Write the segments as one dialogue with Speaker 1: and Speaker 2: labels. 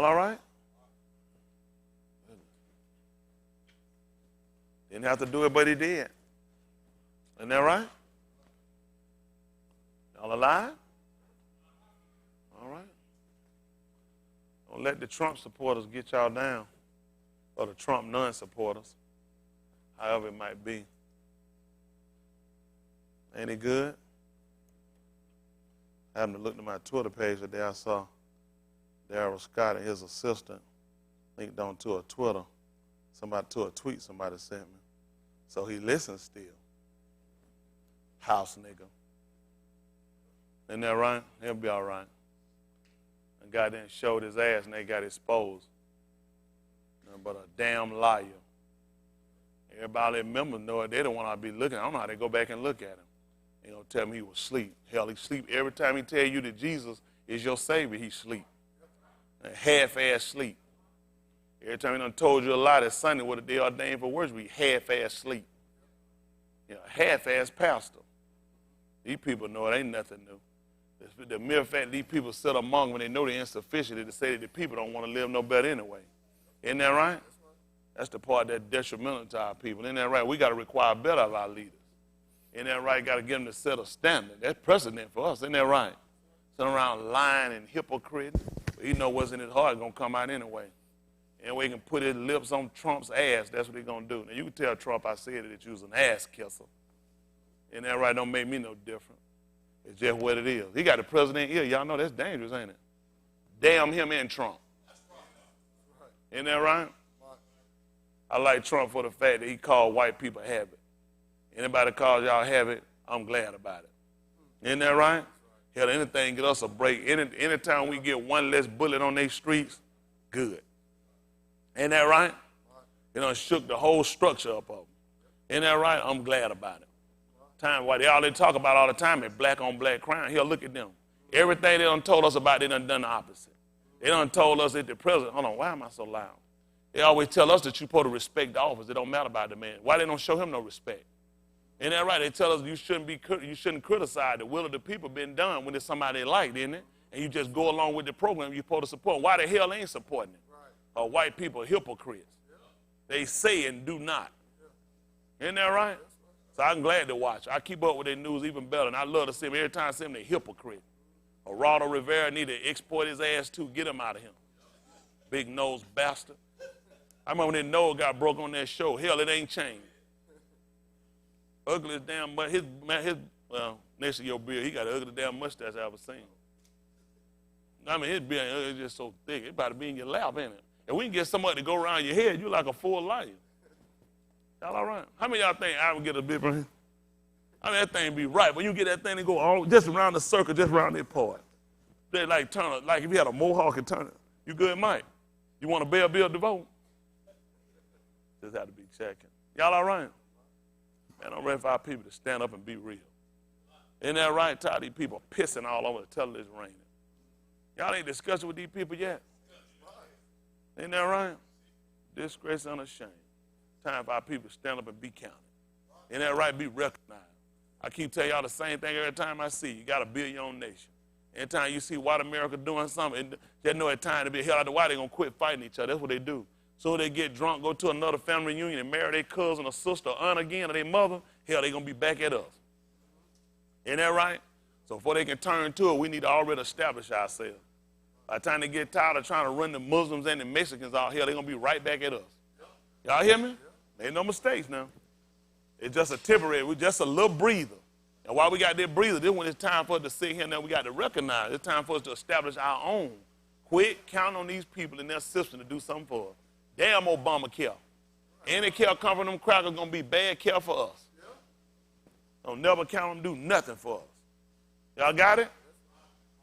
Speaker 1: All right? Didn't have to do it, but he did. Isn't that right? Y'all alive? All right. Don't let the Trump supporters get y'all down, or the Trump non-supporters, however it might be. Ain't it good? I happened to look at my Twitter page today. I saw Darrell Scott and his assistant linked on to a Twitter, to a tweet somebody sent me. So he listens still. House nigga. Isn't that right? He'll be all right. And God then showed his ass and they got exposed. Nothing but a damn liar. Everybody that members know it. They don't want to be looking. I don't know how they go back and look at him. They don't tell me he was asleep. Hell, he sleep. Every time he tell you that Jesus is your Savior, he sleep. Half-ass sleep. Every time he done told you a lie that Sunday what a day ordained for worship, he half-ass sleep. You know, half-ass pastor. These people know it ain't nothing new. The mere fact these people sit among when they know they're insufficient to say that the people don't want to live no better anyway. Isn't that right? That's the part that's detrimental to our people. Isn't that right? We got to require better of our leaders. Isn't that right? Got to get them to set a standard. That's precedent for us. Isn't that right? Sitting around lying and hypocrite. But he know what's in his heart going to come out anyway. And we can put his lips on Trump's ass. That's what he's going to do. Now, you can tell Trump I said that you was an ass kisser. Isn't that right? Don't make me no different. It's just what it is. He got the president here. Y'all know that's dangerous, ain't it? Damn him and Trump. Isn't that right? I like Trump for the fact that he called white people habit. Anybody calls y'all habit, I'm glad about it. Isn't that right? Hell, anything get us a break. Anytime we get one less bullet on their streets, good. Ain't that right? It done shook the whole structure up of them. Isn't that right? I'm glad about it. Time why they talk about all the time is black on black crime. Here, look at them. Everything they done told us about, they done the opposite. They done told us that the president, hold on, why am I so loud? They always tell us that you're supposed to respect the office. It don't matter about the man. Why they don't show him no respect? Isn't that right? They tell us you shouldn't criticize the will of the people been done when it's somebody they like, isn't it? And you just go along with the program you're supposed to support. Why the hell they ain't supporting it? Right. White people are hypocrites. Yeah. They say and do not. Yeah. Isn't that right? So I'm glad to watch. I keep up with their news even better, and I love to see them. Every time I see them, they're hypocrite. Geraldo Rivera need to export his ass too. Get him out of here. Big nose bastard. I remember when that nose got broke on that show. Hell, it ain't changed. Ugliest damn mustache. Well, next to your beard, he got the ugliest damn mustache I ever seen. I mean, his beard is just so thick. It's about to be in your lap, ain't it? And we can get somebody to go around your head, you like a full lion. Y'all all right? How many of y'all think I would get a bit from him? I mean, that thing be right. When you get that thing to go all just around the circle, just around that part. They like turn it, like if you had a mohawk and turn it. You good, Mike? You want a Bill to vote? Just have to be checking. Y'all all right? Man, I'm ready for our people to stand up and be real. Isn't that right? Tired of these people pissing all over the television raining. Y'all ain't discussing with these people yet. Ain't that right? Disgrace and a shame. Time for our people to stand up and be counted. Ain't that right? Be recognized. I keep telling y'all the same thing every time I see you. You got to build your own nation. Anytime you see white America doing something, just know it's time to be hell out of the way. They're going to quit fighting each other. That's what they do. So they get drunk, go to another family reunion and marry their cousin or sister or aunt again or their mother, hell, they're going to be back at us. Isn't that right? So before they can turn to it, we need to already establish ourselves. By the time they get tired of trying to run the Muslims and the Mexicans out here, they're going to be right back at us. Y'all hear me? Ain't no mistakes now. It's just a temporary, we're just a little breather. And while we got that breather, this when it's time for us to sit here and then we got to recognize. It's time for us to establish our own. Quit counting on these people in their system to do something for us. Damn Obamacare. Any care come from them crackers going to be bad care for us. Don't never count on them do nothing for us. Y'all got it?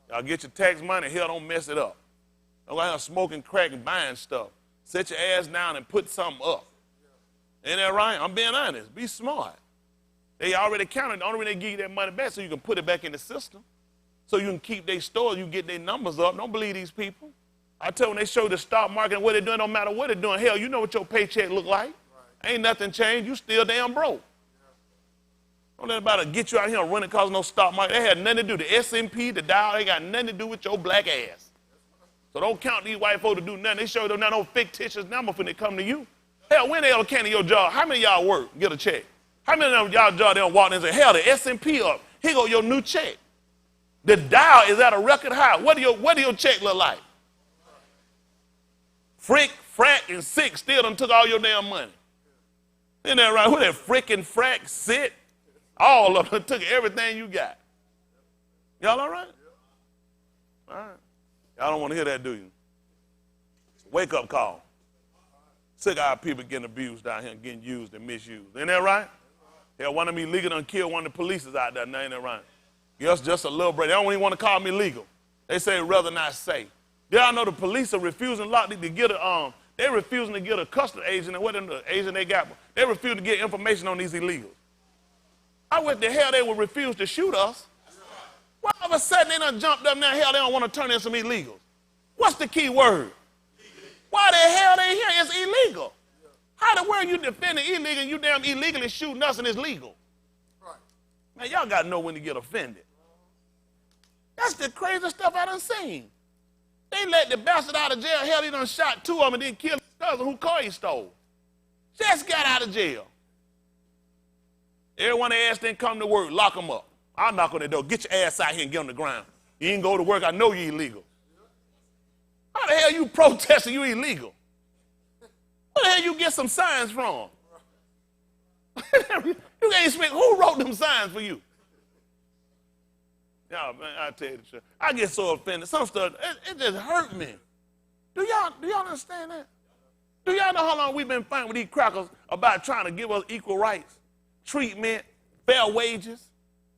Speaker 1: Y'all get your tax money. Hell, don't mess it up. Don't go out smoking crack and buying stuff. Set your ass down and put something up. Ain't that right? I'm being honest. Be smart. They already counted. The only reason they give you that money back so you can put it back in the system. So you can keep their stores, you get their numbers up. Don't believe these people. I tell you, when they show the stock market and what they're doing, don't matter what they're doing. Hell, you know what your paycheck look like. Right. Ain't nothing changed. You still damn broke. Don't let anybody get you out here and running cause no stock market. They had nothing to do. The S&P, the Dow, they got nothing to do with your black ass. So don't count these white folks to do nothing. They show you no fictitious number when they come to you. Hell, when the hell can your job? How many of y'all work, get a check? How many of y'all job, they don't walk in and say, hell, the S&P up. Here go your new check. The Dow is at a record high. What do your check look like? Frick, frack, and sick still done took all your damn money. Isn't that right? Who that frickin' frack, sit? All of them took everything you got. Y'all all right? All right. Y'all don't want to hear that, do you? Wake up call. Sick of our people getting abused down here and getting used and misused. Isn't that right? Yeah, one of them illegal done killed one of the police out there. Now, ain't that right? Yes, just a little break. They don't even want to call me legal. They say rather not say. Y'all know the police are refusing to get a they're refusing to get a custody agent and what the agent they got. They refuse to get information on these illegals. I wish the hell they would refuse to shoot us. Why all of a sudden they done jumped up now? Hell, they don't want to turn in some illegals. What's the key word? Why the hell they here? It's illegal. How the world you defending illegal and you damn illegally shooting us and it's legal? Man, y'all got to know when to get offended. That's the craziest stuff I done seen. They let the bastard out of jail. Hell, he done shot 2 of them and then killed his cousin who car he stole. Just got out of jail. Everyone they asked didn't come to work, lock them up. I'll knock on the door. Get your ass out here and get on the ground. You ain't go to work. I know you illegal. How the hell you protesting you illegal? Where the hell you get some signs from? You can't speak. Who wrote them signs for you? Y'all, man, I tell you the truth. I get so offended. Some stuff, it just hurt me. Do y'all understand that? Do y'all know how long we've been fighting with these crackers about trying to give us equal rights, treatment, fair wages,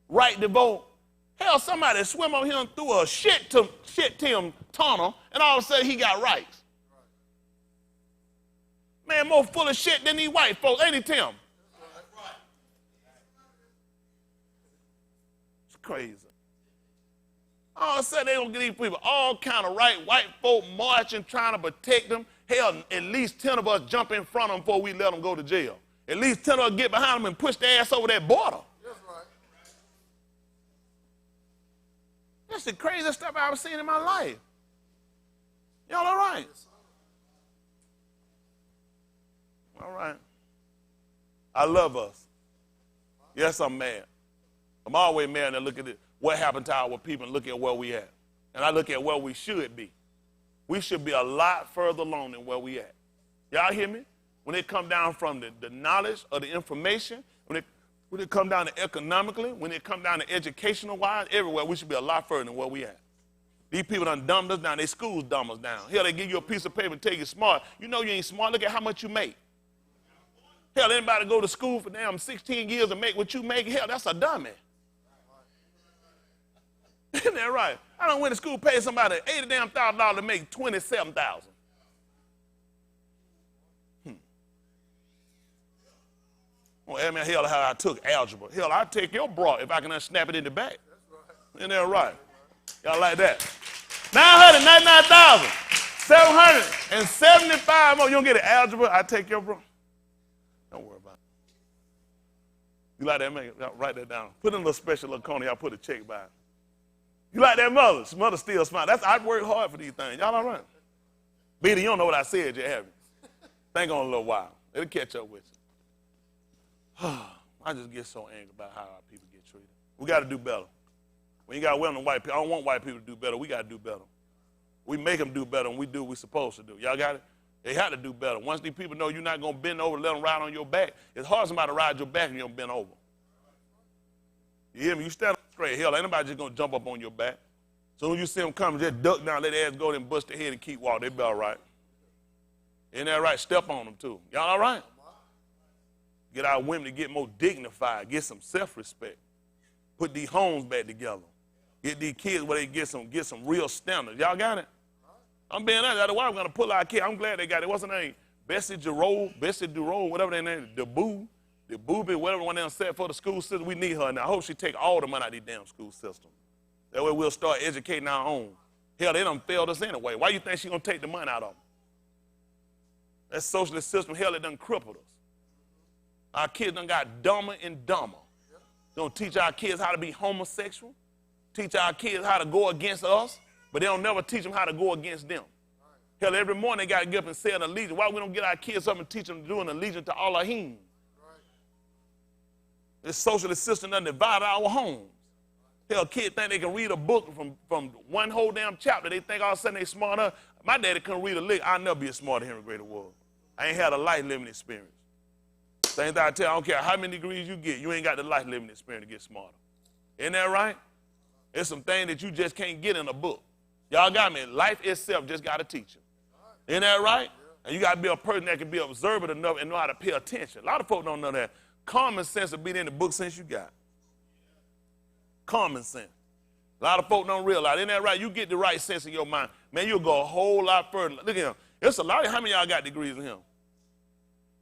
Speaker 1: right to vote? Hell, somebody swim on him through a shit Tim tunnel, and all of a sudden he got rights. Man, more full of shit than these white folks, ain't he, Tim? It's crazy. All of a sudden they don't get these people all kind of right, white folk marching, trying to protect them. Hell, at least 10 of us jump in front of them before we let them go to jail. At least 10 of us get behind them and push their ass over that border. That's right. That's the craziest stuff I've ever seen in my life. Y'all all right? All right. I love us. Yes, I'm mad. I'm always mad and look at it. What happened to our people and look at where we at. And I look at where we should be. We should be a lot further along than where we at. Y'all hear me? When it come down from the knowledge or the information, when it come down to economically, when it come down to educational-wise, everywhere, we should be a lot further than where we at. These people done dumbed us down. They schools dumb us down. Hell, they give you a piece of paper and tell you smart. You know you ain't smart. Look at how much you make. Hell, anybody go to school for damn 16 years and make what you make? Hell, that's a dummy. Isn't that right? I don't went to school, pay somebody $80,000 to make $27,000. Well, I mean, hell, how I took algebra. Hell, I'd take your bra if I can snap it in the back. Isn't that right? Y'all like that? 999,775 more. You don't get an algebra? I take your bra. Don't worry about it. You like that, man? Write that down. Put in a little special little corner. Y'all put a check by it. You like that mother? Mother still smile. I'd work hard for these things. Y'all all right? Beatty, you don't know what I said yet, have you? Think on a little while. It'll catch up with you. I just get so angry about how our people get treated. We got to do better. We ain't got to wait on the white people. I don't want white people to do better. We got to do better. We make them do better, and we do what we're supposed to do. Y'all got it? They have to do better. Once these people know you're not going to bend over and let them ride on your back, it's hard for somebody to ride your back and you don't bend over. You hear me? You stand up straight. Hell, ain't nobody just going to jump up on your back. So when you see them coming, just duck down, let their ass go there and bust their head and keep walking. They be all right. Ain't that right? Step on them, too. Y'all all right? Get our women to get more dignified, get some self-respect. Put these homes back together. Get these kids where they get some real standards. Y'all got it? I'm being honest. That's why I'm going to pull our kid. I'm glad they got it. What's her name? Bessie Durot, whatever their name is. The booby, whatever one of them said for the school system. We need her. And I hope she take all the money out of these damn school systems. That way we'll start educating our own. Hell, they done failed us anyway. Why you think she going to take the money out of them? That socialist system, hell, it done crippled us. Our kids done got dumber and dumber. Don't teach our kids how to be homosexual. Teach our kids how to go against us. but they don't never teach them how to go against them. Hell, every morning they got to get up and say an allegiance. Why we don't get our kids up and teach them to do an allegiance to Elohim? This socialist system done divided our homes. Hell, kids think they can read a book from one whole damn chapter. They think all of a sudden they smart enough. My daddy couldn't read a lick. I'll never be as smart as Henry Greater was. I ain't had a life living experience. Same thing I tell you, I don't care how many degrees you get, you ain't got the life living experience to get smarter. Isn't that right? There's some things that you just can't get in a book. Y'all got me? Life itself just got to teach you. Isn't that right? And you got to be a person that can be observant enough and know how to pay attention. A lot of folks don't know that. Common sense will be in the book since you got. Common sense. A lot of folks don't realize. Isn't that right? You get the right sense in your mind, man, you'll go a whole lot further. Look at him. It's a lot of, how many of y'all got degrees in him?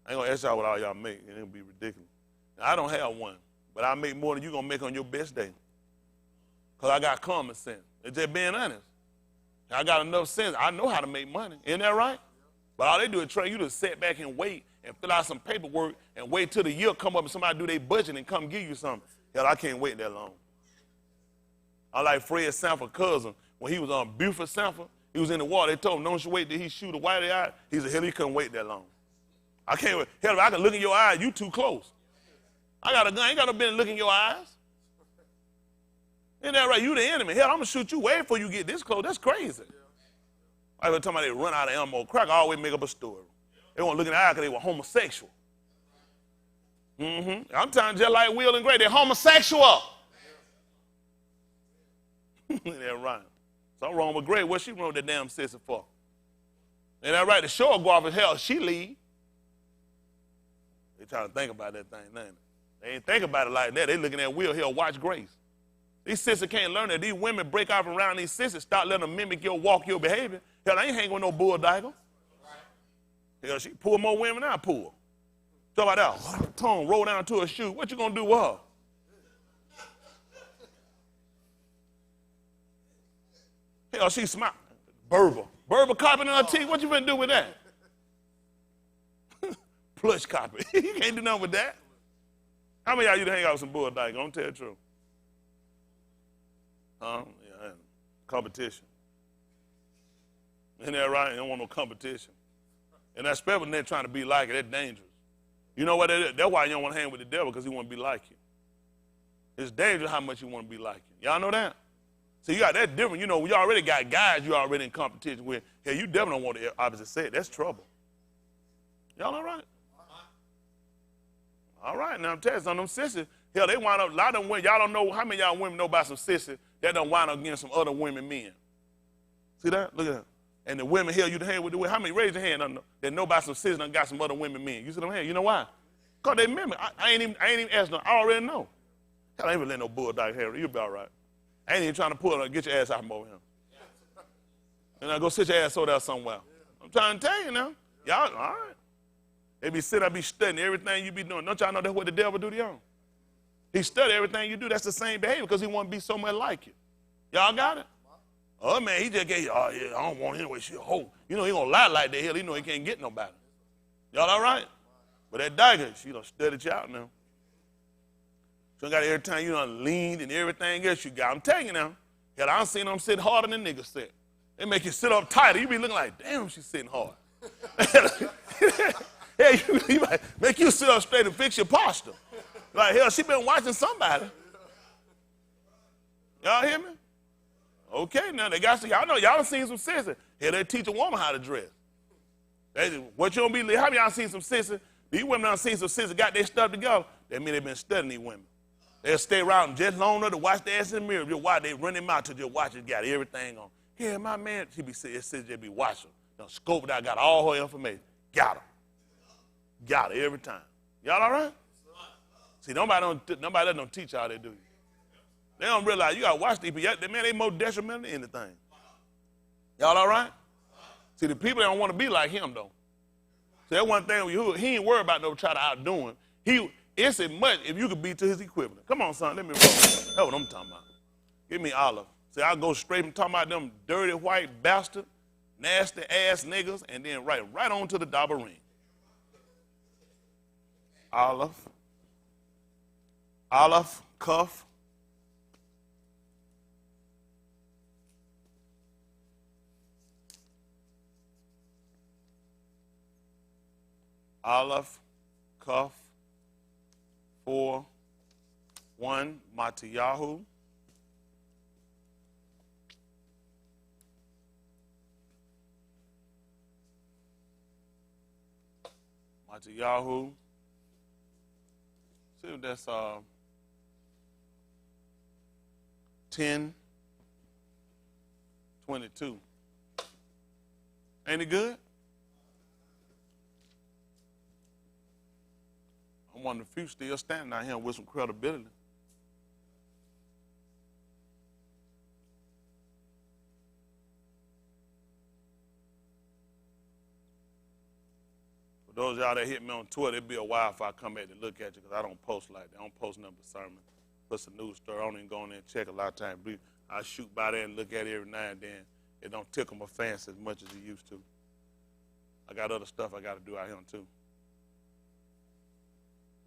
Speaker 1: I ain't going to ask y'all what all y'all make. It'll be ridiculous. I don't have one, but I make more than you're going to make on your best day. Because I got common sense. It's just being honest. I got enough sense. I know how to make money. Isn't that right? But all they do is train you to sit back and wait and fill out some paperwork and wait till the year come up and somebody do their budget and come give you something. Hell, I can't wait that long. I like Fred Sanford's cousin. When he was on Buford Sanford, he was in the water. They told him, don't you wait till he shoot a whitey eye. He said, hell, he couldn't wait that long. I can't wait. Hell, if I can look in your eyes, you too close. I got a gun. I ain't got no business looking in your eyes. Isn't that right? You the enemy. Hell, I'm going to shoot you way before you get this close. That's crazy. I was talking about they run out of ammo. Crack always make up a story. They won't look in the eye because they were homosexual. I'm telling you, just like Will and Gray, they're homosexual. They're right. Something wrong with Gray. What she wrote that damn sissy for? Ain't that right? The show go off as hell. She leave. They trying to think about that thing, ain't they? They ain't think about it like that. They looking at Will here, watch Grace. These sisters can't learn that. These women break off around these sisters, start letting them mimic your walk, your behavior. Hell, I ain't hanging with no bulldyker. Hell, she pull more women than I pull. So about that, tongue roll down to her shoe. What you gonna do with her? Hell, she smile. Berber carpet in her teeth. What you gonna do with that? Plush carpet. You can't do nothing with that. How many of y'all used to hang out with some bulldyker? Don't tell the truth. Yeah, competition. Isn't that right? You don't want no competition. And that's especially when they're trying to be like it, that's dangerous. You know what that is? That's why you don't want to hang with the devil, because he want to be like you. It's dangerous how much you want to be like you. Y'all know that? See, you got that different. You know, we already got guys you already in competition with. Hell, you definitely don't want the opposite sex. That's trouble. Y'all all right? All right, now I'm telling you, some of them sissies, hell, they wind up, a lot of them women, y'all don't know, how many of y'all women know about some sissies that don't wind up against some other women men? See that? Look at that. And the women, hell, you the hand with the women. How many raise your hand that know about some sissies that got some other women men? You see them hand? You know why? Because they remember. I ain't even asking them. I already know. Hell, I ain't even let no bulldog hair. You'll be all right. I ain't even trying to pull it. Get your ass out from over him. And now go sit your ass over there somewhere. I'm trying to tell you now. Y'all, all right. They be sitting there, be studying everything you be doing. Don't y'all know that's what the devil do to y'all? He study everything you do. That's the same behavior because he want to be so much like you. Y'all got it? Oh, man, he just gave you, oh, yeah, I don't want anyway. She a hoe. You know, he going to lie like that. Hell, he know he can't get nobody. Y'all all right? But that dyke, she done studied you out now. She done got every time you done leaned and everything else you got. I'm telling you now. Hell, I done seen them sit harder than niggas sit. They make you sit up tighter. You be looking like, damn, she's sitting hard. Hey, you might make you sit up straight and fix your posture. Like, hell, she been watching somebody. Y'all hear me? Okay, now they got to, y'all know, y'all done seen some sisters. Here they teach a woman how to dress. What you don't be, how many y'all seen some sisters? These women done seen some sisters got their stuff together. That mean they been studying these women. They'll stay around just long enough to watch their ass in the mirror. Just watch, they run them out to just watch it, got everything on. Yeah, my man, she be sitting, just be watching. Done scoped out, got all her information. Got her. Got her every time. Y'all all right? See, nobody don't teach y'all that, do you? They don't realize you got to watch these people. Man, they more detrimental than anything. Y'all all right? See, the people that don't want to be like him, though. See, that one thing, he ain't worried about no try to outdo him. It's as much if you could be to his equivalent. Come on, son, let me roll. That's what I'm talking about. Give me Olive. See, I'll go straight from talking about them dirty white bastard, nasty ass niggas, and then right on to the double ring. Olive, cuff. Aleph, Kaf, 4, 1, Matiyahu. Matiyahu. See if that's 10, 22. Ain't it good? I'm one of the few still standing out here with some credibility. For those of y'all that hit me on Twitter, it'll be a while if I come back to look at you because I don't post like that. I don't post nothing but sermons. Plus a news story. I don't even go in there and check a lot of times. I shoot by there and look at it every now and then. It don't tickle my fancy as much as it used to. I got other stuff I got to do out here too.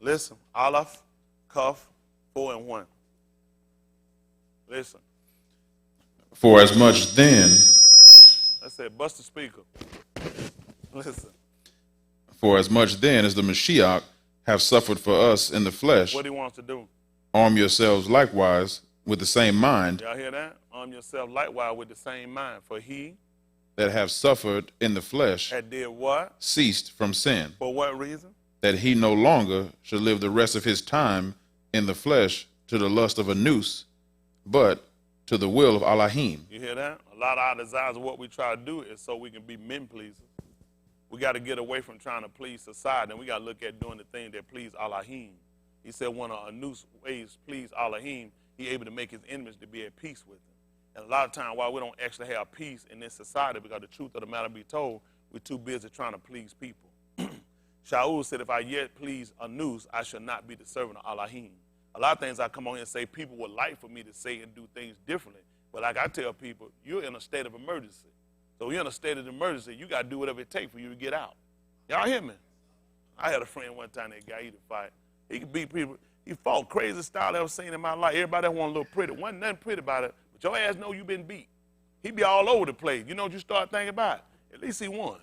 Speaker 1: Listen, Aleph, Kaf, 4 and 1. Listen.
Speaker 2: For as much then,
Speaker 1: I said, bust the speaker. Listen.
Speaker 2: For as much then as the Mashiach have suffered for us in the flesh,
Speaker 1: What he wants to do.
Speaker 2: Arm yourselves likewise with the same mind.
Speaker 1: Y'all hear that? Arm yourself likewise with the same mind. For he
Speaker 2: that have suffered in the flesh
Speaker 1: had did what?
Speaker 2: Ceased from sin.
Speaker 1: For what reason?
Speaker 2: That he no longer should live the rest of his time in the flesh to the lust of a noose, but to the will of Elohim.
Speaker 1: You hear that? A lot of our desires of what we try to do is so we can be men pleasers. We got to get away from trying to please society, and we got to look at doing the thing that please Elohim. He said when a noose ways please Elohim, he able to make his enemies to be at peace with him. And a lot of times, why we don't actually have peace in this society, because the truth of the matter be told, we're too busy trying to please people. Shaul said, if I yet please a noose, I shall not be the servant of Elohim. A lot of things I come on here and say, people would like for me to say and do things differently. But like I tell people, you're in a state of emergency. So you're in a state of emergency, you got to do whatever it takes for you to get out. Y'all hear me? I had a friend one time, that guy, he'd fight. He could beat people. He fought crazy style I've ever seen in my life. Everybody that want a little pretty. Wasn't nothing pretty about it, but your ass know you been beat. He be all over the place. You know what you start thinking about? At least he won.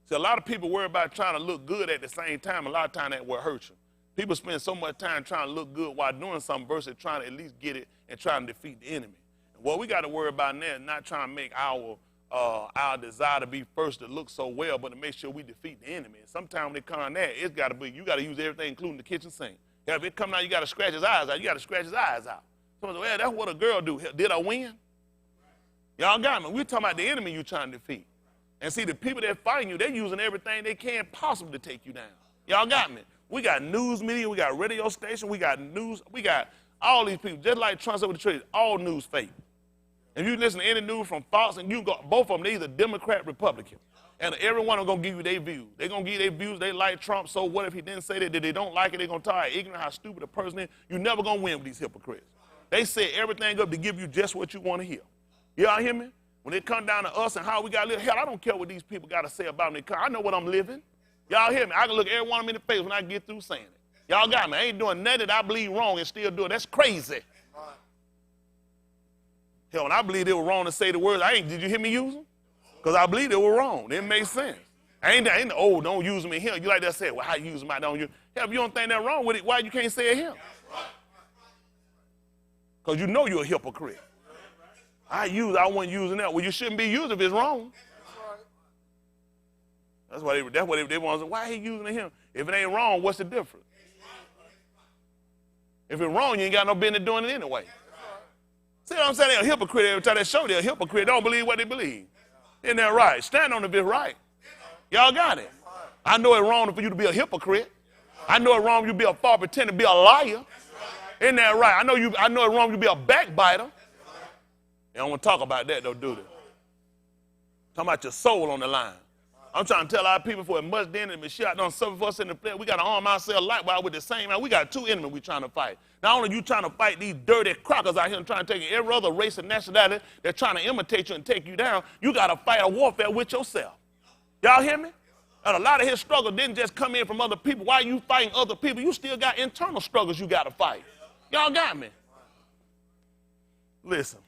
Speaker 1: See, a lot of people worry about trying to look good at the same time. A lot of times that will hurt you. People spend so much time trying to look good while doing something versus trying to at least get it and trying to defeat the enemy. And what we got to worry about now is not trying to make our desire to be first to look so well, but to make sure we defeat the enemy. And sometimes when it comes there, it's got to be, you got to use everything, including the kitchen sink. If it come out, you got to scratch his eyes out. You got to scratch his eyes out. Someone say, well, that's what a girl do. Did I win? Y'all got me. We're talking about the enemy you trying to defeat. And see, the people that fighting you, they're using everything they can possibly to take you down. Y'all got me. We got news media, we got radio station, we got news, we got all these people, just like Trump said with the trade, all news fake. If you listen to any news from Fox, and you go, both of them, they're either Democrat, Republican. And every one of them going to give you their views. They're going to give you their views. They like Trump, so what if he didn't say that they don't like it? They're going to tell you ignorant how stupid a person is. You're never going to win with these hypocrites. They set everything up to give you just what you want to hear. Y'all hear me? When it comes down to us and how we got to live, hell, I don't care what these people got to say about me. I know what I'm living. Y'all hear me? I can look every one of them in the face when I get through saying it. Y'all got me. I ain't doing nothing that I believe wrong and still doing it. That's crazy. Hell, when I believe they were wrong to say the words, did you hear me use them? Because I believe they were wrong. It made sense. Ain't oh, don't use them in here. You like that say, well, how you use them? I don't use. Hell, if you don't think that wrong with it, why you can't say it here? Because you know you're a hypocrite. I wasn't using that. Well, you shouldn't be using if it's wrong. That's why they want to say, why he using him? If it ain't wrong, what's the difference? If it's wrong, you ain't got no business doing it anyway. See what I'm saying? They're a hypocrite every time they show they're a hypocrite. Don't believe what they believe. Isn't that right? Stand on it if it's right. Y'all got it. I know it's wrong for you to be a hypocrite. I know it's wrong for you to be a false pretender, to be a liar. Isn't that right? I know it's wrong for you to be a backbiter. They don't want to talk about that, though, do they? Talking about your soul on the line. I'm trying to tell our people for as much then and Mashiach don't suffer for us in the flesh, we got to arm ourselves likewise with the same. We got two enemies we trying to fight. Not only you trying to fight these dirty crackers out here and trying to take every other race and nationality that's trying to imitate you and take you down, you got to fight a warfare with yourself. Y'all hear me? And a lot of his struggle didn't just come in from other people. While you fighting other people, you still got internal struggles you got to fight. Y'all got me? Listen.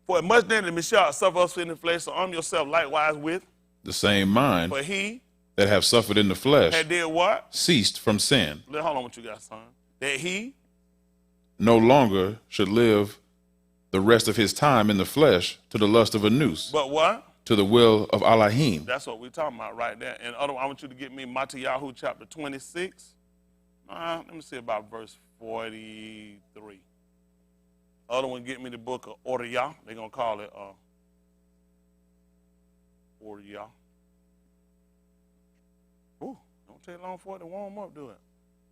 Speaker 1: For as much then the Mashiach suffer us in the flesh, so arm yourself likewise with
Speaker 2: the same mind.
Speaker 1: For he
Speaker 2: that have suffered in the flesh
Speaker 1: Had did what?
Speaker 2: ceased from sin,
Speaker 1: Hold on, what you got, son? That he
Speaker 2: no longer should live the rest of his time in the flesh to the lust of a noose,
Speaker 1: but what?
Speaker 2: to the will of Elohim.
Speaker 1: That's what we're talking about right there. And other, I want you to get me Matthew chapter 26. Let me see about verse 43. Other one, get me the book of Oriah. They're going to call it Oriah. Ooh, don't take long for it to warm up, do it.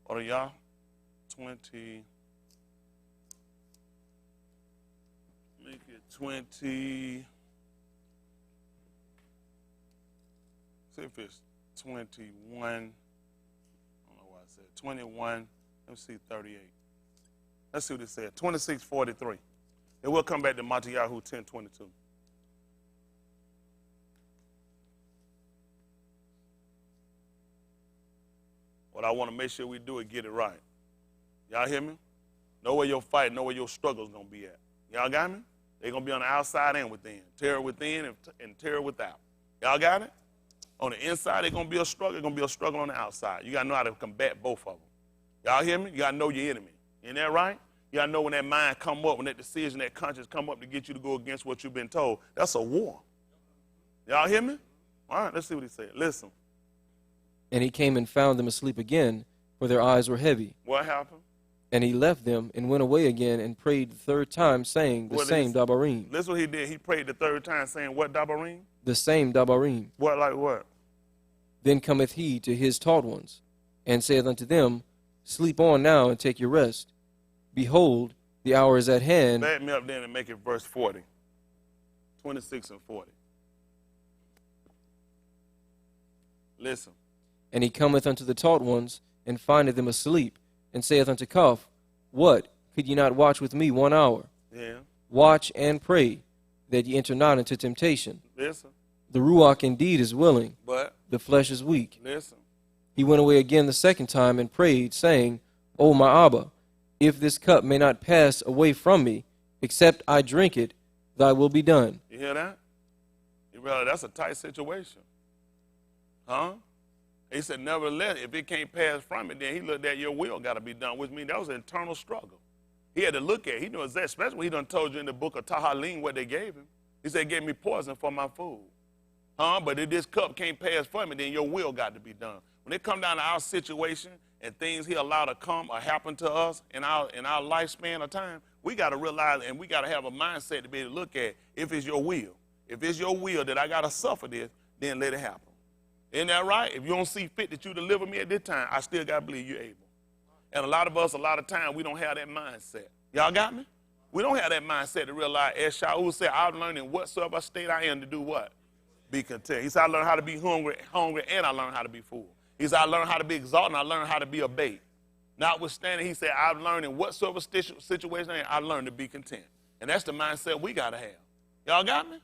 Speaker 1: Oriah 20. Make it 20. See if it's 21. I don't know why I said 21. Let me see 38. Let's see what it said. 26:43. And we'll come back to Matthew 10:22. What I want to make sure we do is get it right. Y'all hear me? Know where your fight, know where your struggle is going to be at. Y'all got me? They're going to be on the outside and within. Terror within and terror without. Y'all got it? On the inside, it's going to be a struggle. It's going to be a struggle on the outside. You got to know how to combat both of them. Y'all hear me? You got to know your enemy. Isn't that right? You got to know when that mind come up, when that decision, that conscience come up to get you to go against what you've been told. That's a war. Y'all hear me? All right, let's see what he said. Listen.
Speaker 3: And he came and found them asleep again, for their eyes were heavy.
Speaker 1: What happened?
Speaker 3: And he left them and went away again and prayed the third time, saying the same Dabarim.
Speaker 1: Listen what he did. He prayed the third time, saying what Dabarim?
Speaker 3: The same Dabarim.
Speaker 1: What, like what?
Speaker 3: Then cometh he to his taught ones, and saith unto them, Sleep on now and take your rest. Behold, the hour is at hand.
Speaker 1: Back me up then and make it verse 40. 26 and 40. Listen.
Speaker 3: And he cometh unto the taught ones, and findeth them asleep, and saith unto Cuff, What, could ye not watch with me 1 hour?
Speaker 1: Yeah.
Speaker 3: Watch and pray, that ye enter not into temptation.
Speaker 1: Listen.
Speaker 3: The Ruach indeed is willing,
Speaker 1: but
Speaker 3: the flesh is weak.
Speaker 1: Listen.
Speaker 3: He went away again the second time, and prayed, saying, O my Abba, if this cup may not pass away from me, except I drink it, thy will be done.
Speaker 1: You hear that? You realize that's a tight situation. Huh? He said, nevertheless, if it can't pass from it, then he looked at your will got to be done, which means that was an internal struggle. He had to look at it. He knew exactly, especially when he done told you in the book of Tahalim what they gave him. He said, gave me poison for my food. Huh? But if this cup can't pass from it, then your will got to be done. When it come down to our situation and things he allowed to come or happen to us in our lifespan of time, we got to realize and we got to have a mindset to be able to look at if it's your will. If it's your will that I got to suffer this, then let it happen. Isn't that right? If you don't see fit that you deliver me at this time, I still got to believe you're able. And a lot of us, a lot of time, we don't have that mindset. Y'all got me? We don't have that mindset to realize, as Shaul said, I've learned in whatsoever state I am to do what? Be content. He said, I learned how to be hungry, and I learned how to be full. He said, I learned how to be exalted, and I learned how to be obeyed. Notwithstanding, he said, I've learned in whatsoever situation I learned to be content. And that's the mindset we got to have. Y'all got me?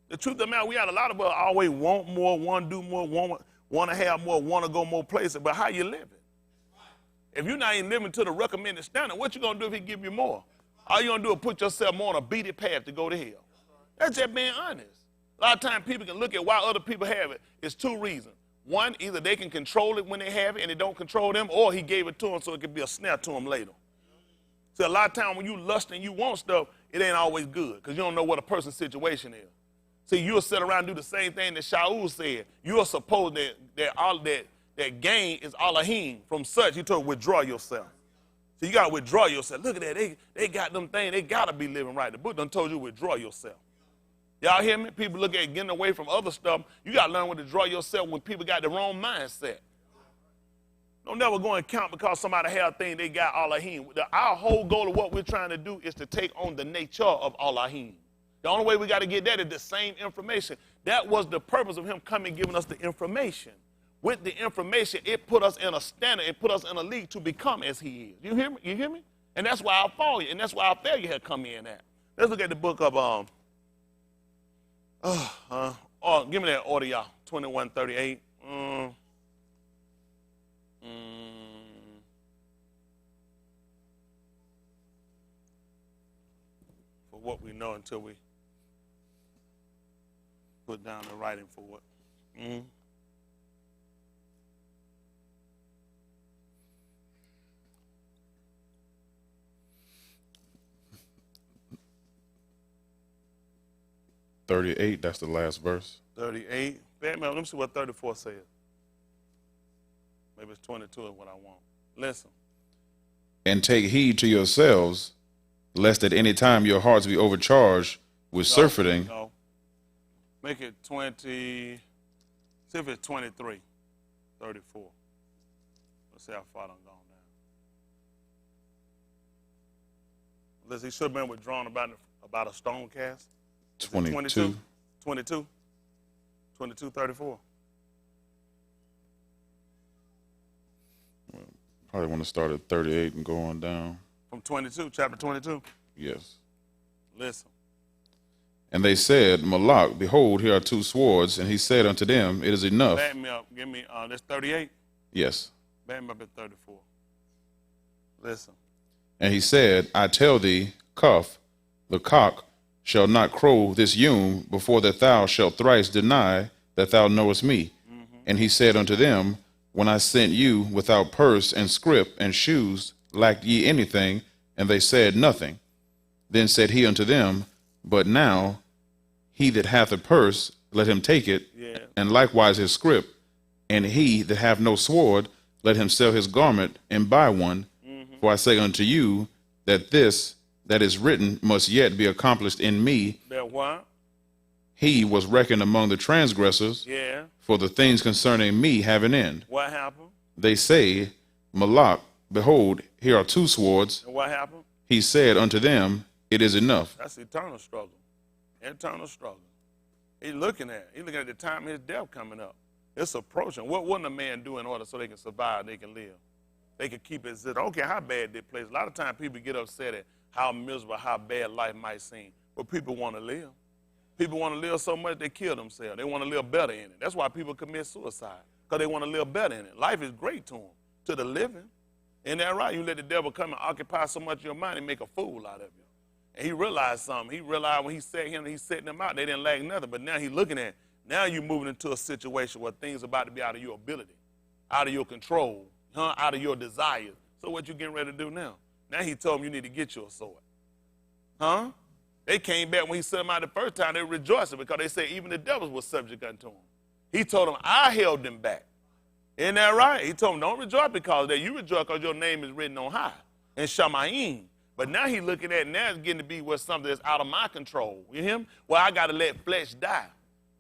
Speaker 1: The truth of the matter, we got a lot of us always want more, want to do more, want to have more, want to go more places, but how you living? If you're not even living to the recommended standard, what you going to do if he give you more? All you going to do is put yourself more on a beaten path to go to hell. That's just being honest. A lot of times people can look at why other people have it. It's two reasons. One, either they can control it when they have it and it don't control them, or he gave it to them so it could be a snare to them later. So a lot of times when you lust and you want stuff, it ain't always good because you don't know what a person's situation is. See, you'll sit around and do the same thing that Shaul said. You're supposed that gain is Elohim. From such, he told withdraw yourself. So you got to withdraw yourself. Look at that. They got them things. They got to be living right. The book done told you withdraw yourself. Y'all hear me? People look at getting away from other stuff. You got to learn when to draw yourself when people got the wrong mindset. Don't never go and count because somebody have a thing they got Elohim. Our whole goal of what we're trying to do is to take on the nature of Elohim. The only way we got to get that is the same information. That was the purpose of him coming and giving us the information. With the information, it put us in a standard, it put us in a league to become as he is. You hear me? You hear me? And that's why our failure, and that's why our failure had come in at. Let's look at the book of give me that order, y'all. 21:38. For what we know until we put down the writing for what.
Speaker 2: 38, that's the last verse.
Speaker 1: 38. Let me see what 34 says. Maybe it's 22 is what I want. Listen.
Speaker 2: And take heed to yourselves, lest at any time your hearts be overcharged with surfeiting.
Speaker 1: No. Make it 20. See if it's 23. 34. Let's see how far I'm gone down. Listen, he should have been withdrawn about a stone cast.
Speaker 2: 22.
Speaker 1: 22. 22, 34.
Speaker 2: Probably want to start at 38 and go on down.
Speaker 1: From 22, chapter 22.
Speaker 2: Yes.
Speaker 1: Listen.
Speaker 2: And they said, Malak, behold, here are 2 swords. And he said unto them, it is enough.
Speaker 1: Back me up. Give me, that's 38.
Speaker 2: Yes.
Speaker 1: Back me up at 34. Listen.
Speaker 2: And he said, I tell thee, Cuff, the cock shall not crow this yum before that thou shalt thrice deny that thou knowest me. Mm-hmm. And he said unto them, when I sent you without purse and scrip and shoes, lacked ye anything? And they said, nothing. Then said he unto them, but now he that hath a purse, let him take it, and likewise his scrip. And he that hath no sword, let him sell his garment and buy one. Mm-hmm. For I say unto you that this that is written must yet be accomplished in me.
Speaker 1: That what?
Speaker 2: He was reckoned among the transgressors.
Speaker 1: Yeah.
Speaker 2: For the things concerning me have an end.
Speaker 1: What happened?
Speaker 2: They say, Malak, behold, here are 2 swords.
Speaker 1: And what happened?
Speaker 2: He said unto them, it is enough.
Speaker 1: That's eternal struggle. Eternal struggle. He's looking at the time of his death coming up. It's approaching. What wouldn't a man do in order so they can survive, they can live? They can keep it. I don't care how bad they place. A lot of times people get upset at how miserable, how bad life might seem. But people want to live. People want to live so much they kill themselves. They want to live better in it. That's why people commit suicide, because they want to live better in it. Life is great to them, to the living. Isn't that right? You let the devil come and occupy so much of your mind and make a fool out of you. And he realized something. He realized when he set him, he's setting them out, they didn't lack nothing. But now he's looking at, now you're moving into a situation where things are about to be out of your ability, out of your control, out of your desires. So what you getting ready to do now? Now he told him you need to get you a sword. They came back when he set them out the first time, they were rejoicing because they said even the devils were subject unto him. He told them, I held them back. Isn't that right? He told them, don't rejoice because of that. You rejoice because your name is written on high in Shamayim. But now he's looking at, now it's getting to be what's something that's out of my control. You hear him? Well, I got to let flesh die.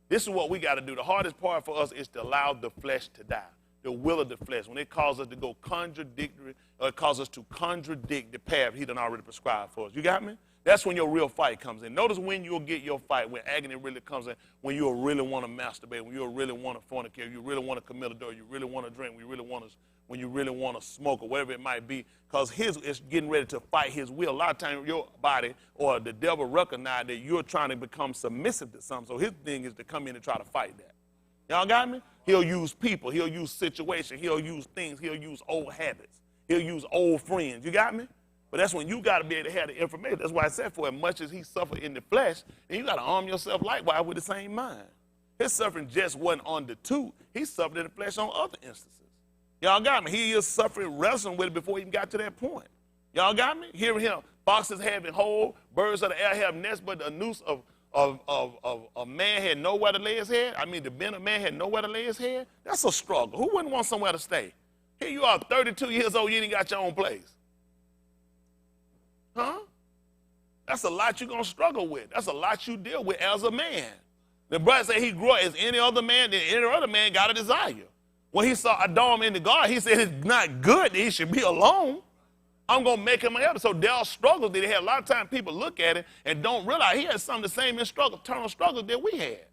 Speaker 1: This is what we got to do. The hardest part for us is to allow the flesh to die, the will of the flesh. When it causes us to go contradictory, or it causes us to contradict the path he done already prescribed for us. You got me? That's when your real fight comes in. Notice when you'll get your fight, when agony really comes in, when you'll really want to masturbate, when you'll really want to fornicate, you really want to commit adultery, you really want to drink, when you really want to smoke or whatever it might be, because his is getting ready to fight his will. A lot of times your body or the devil recognize that you're trying to become submissive to something, so his thing is to come in and try to fight that. Y'all got me? He'll use people, he'll use situations, he'll use things, he'll use old habits, he'll use old friends. You got me? But that's when you got to be able to have the information. That's why I said for as much as he suffered in the flesh, and you got to arm yourself likewise with the same mind. His suffering just wasn't on the two. He suffered in the flesh on other instances. Y'all got me? He is suffering, wrestling with it before he even got to that point. Y'all got me? Hearing him, foxes having hole, birds of the air have nests, but the noose of a man had nowhere to lay his head. I mean, the men of man had nowhere to lay his head. That's a struggle. Who wouldn't want somewhere to stay? Here you are, 32 years old, you ain't got your own place. That's a lot you're going to struggle with. That's a lot you deal with as a man. The brother said he grew up as any other man, then any other man got a desire. When he saw Adam in the garden, he said it's not good that he should be alone. I'm going to make him a helper. So there are struggles that he had. A lot of times people look at it and don't realize he had some of the same internal struggles that we had.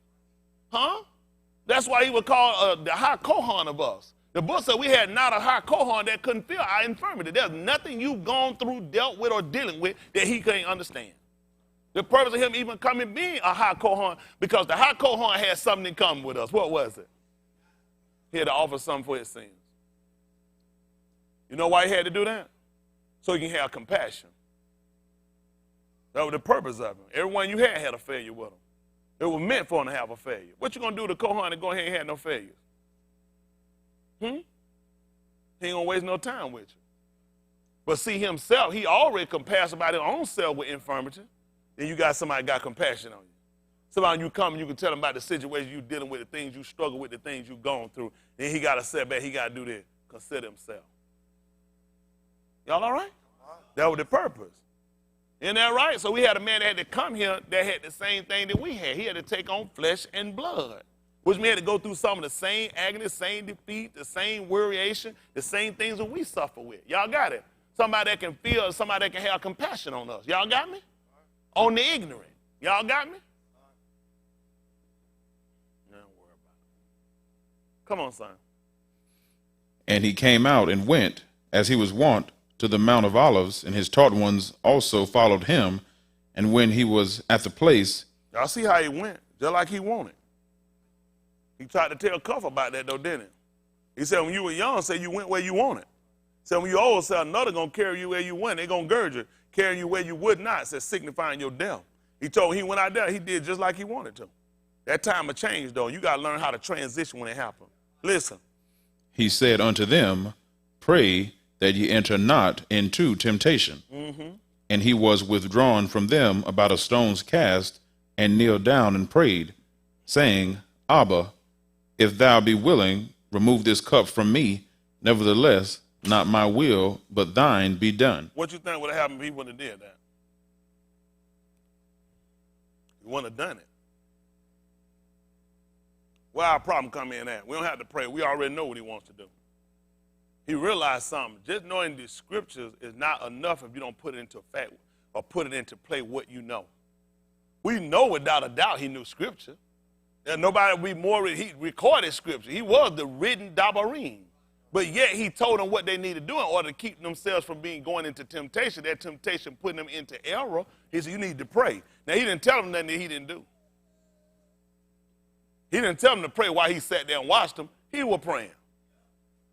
Speaker 1: That's why he was called the high Kohan of us. The book said we had not a high Kohan that couldn't feel our infirmity. There's nothing you've gone through, dealt with, or dealing with that he can't understand. The purpose of him even coming being a high Kohan, because the high Kohan had something in common with us. What was it? He had to offer something for his sins. You know why he had to do that? So he can have compassion. That was the purpose of him. Everyone you had a failure with him. It was meant for him to have a failure. What you going to do to Kohan and go ahead and have no failures? He ain't going to waste no time with you. But see himself, he already compassionate about his own self with infirmity. Then you got somebody got compassion on you. Somebody you come and you can tell him about the situation you dealing with, the things you struggle with, the things you've gone through. Then he got to sit back, he got to do this. Consider himself. Y'all all right? That was the purpose. Isn't that right? So we had a man that had to come here that had the same thing that we had. He had to take on flesh and blood, which meant he had to go through some of the same agony, same defeat, the same worryation, the same things that we suffer with. Y'all got it? Somebody that can feel, somebody that can have compassion on us. Y'all got me? On the ignorant. Y'all got me? Don't worry about it. Come on, son.
Speaker 2: And he came out and went, as he was wont, to the Mount of Olives, and his taught ones also followed him. And when he was at the place,
Speaker 1: Y'all see how he went, just like he wanted. He tried to tell Cuff about that, though, didn't he? He said, when you were young, say you went where you wanted. Said, when you old, say another going to carry you where you went. They're going to gird you, carry you where you would not, said signifying your death. He told he went out there, he did just like he wanted to. That time of change, though, you got to learn how to transition when it happens. Listen.
Speaker 2: he said unto them, Pray that ye enter not into temptation. And he was withdrawn from them about a stone's cast, and kneeled down and prayed, saying, Abba, if thou be willing, remove this cup from me. Nevertheless, not my will, but thine be done.
Speaker 1: What you think would have happened if he wouldn't have did that? He wouldn't have done it. Where our problem come in at? We don't have to pray. We already know what he wants to do. He realized something. Just knowing the scriptures is not enough if you don't put it into effect or put it into play what you know. We know without a doubt he knew scripture. There's nobody we more, he recorded scripture. He was the written Dabarim. But yet he told them what they need to do in order to keep themselves from going into temptation. That temptation putting them into error. He said, you need to pray. Now, he didn't tell them nothing that he didn't do. He didn't tell them to pray while he sat there and watched them. He was praying.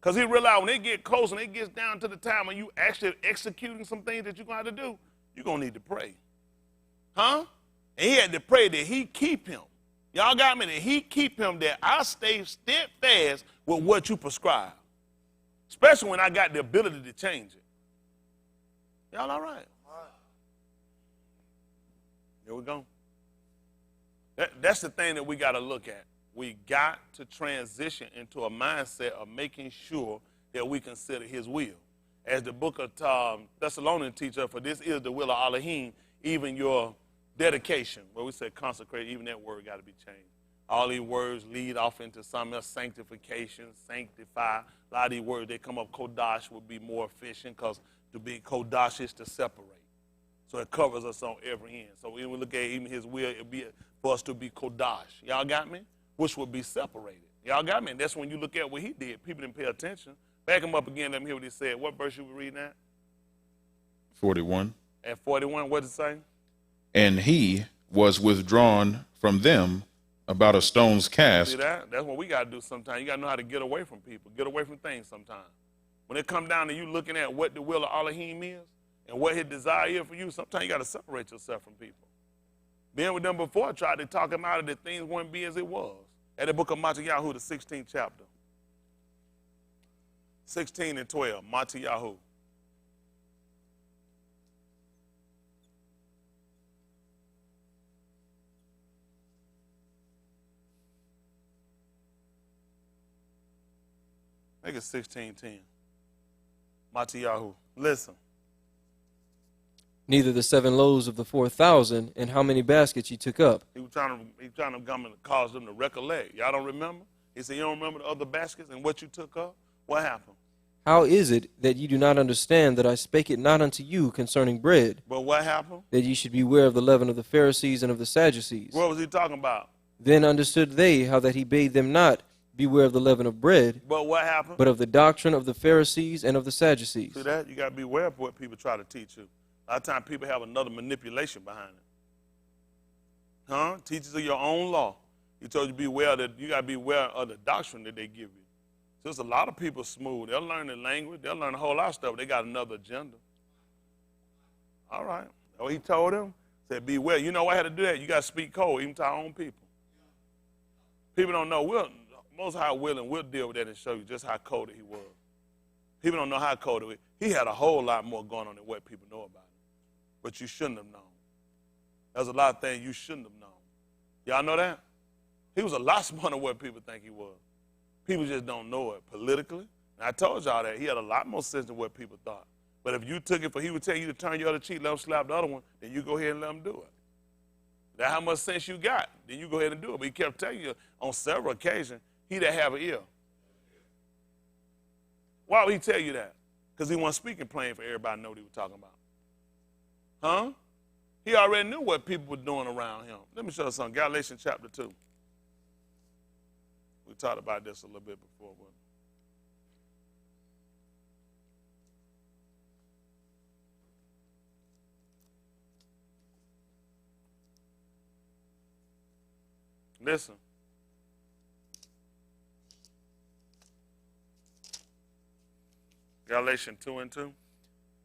Speaker 1: Because he realized when they get close and it gets down to the time when you actually executing some things that you're going to have to do, you're going to need to pray. Huh? And he had to pray that he keep him. Y'all got me? That he keep him, that I stay steadfast with what you prescribe. Especially when I got the ability to change it. Y'all all right? Here we go. That's the thing that we got to look at. We got to transition into a mindset of making sure that we consider his will. As the book of Thessalonians teaches, for this is the will of Elohim, even your dedication. Where we say consecrate, even that word got to be changed. All these words lead off into something else, sanctification, sanctify. A lot of these words, they come up, kodash would be more efficient because to be kodash is to separate. So it covers us on every end. So when we look at even his will, it be for us to be kodash. Y'all got me? Which would be separated. Y'all got me? And that's when you look at what he did. People didn't pay attention. Back him up again. Let me hear what he said. What verse you were reading at?
Speaker 2: 41.
Speaker 1: At 41, what did it say?
Speaker 2: And he was withdrawn from them about a stone's cast.
Speaker 1: See that? That's what we got to do sometimes. You got to know how to get away from people, get away from things sometimes. When it comes down to you looking at what the will of Elohim is and what his desire is for you, sometimes you got to separate yourself from people. Being with them before, tried to talk him out of the things wouldn't be as it was. At the book of Mattiyahu, the 16th chapter. 16 and 12, Mattiyahu. Make it 16:10. Mattiyahu. Listen.
Speaker 3: Neither the 7 loaves of the 4,000, and how many baskets ye took up.
Speaker 1: He was trying to come and cause them to recollect. Y'all don't remember? He said, you don't remember the other baskets and what you took up? What happened?
Speaker 3: How is it that ye do not understand that I spake it not unto you concerning bread,
Speaker 1: But what happened?
Speaker 3: that ye should beware of the leaven of the Pharisees and of the Sadducees?
Speaker 1: What was he talking about?
Speaker 3: Then understood they how that he bade them not beware of the leaven of bread,
Speaker 1: But what happened?
Speaker 3: but of the doctrine of the Pharisees and of the Sadducees.
Speaker 1: See that? You got to be aware of what people try to teach you. A lot of times people have another manipulation behind it. Huh? Teachers of your own law. He told you to be aware that you got to be aware of the doctrine that they give you. So there's a lot of people smooth. They'll learn the language. They'll learn a whole lot of stuff. They got another agenda. All right. Oh, he told them, said, be aware. You know why I had to do that? You got to speak code, even to our own people. People don't know. Most High willing, we'll deal with that and show you just how coded he was. People don't know how coded he was. He had a whole lot more going on than what people know about him. But you shouldn't have known. There's a lot of things you shouldn't have known. Y'all know that? He was a lot smarter than what people think he was. People just don't know it politically. And I told y'all that he had a lot more sense than what people thought. But if you took it for he would tell you to turn your other cheek, let him slap the other one, then you go ahead and let him do it. That's how much sense you got. Then you go ahead and do it. But he kept telling you on several occasions, he that have an ear. Why would he tell you that? Because he wasn't speaking plain for everybody to know what he was talking about. Huh? He already knew what people were doing around him. Let me show you something. Galatians chapter 2. We talked about this a little bit before. Listen. Galatians 2:2.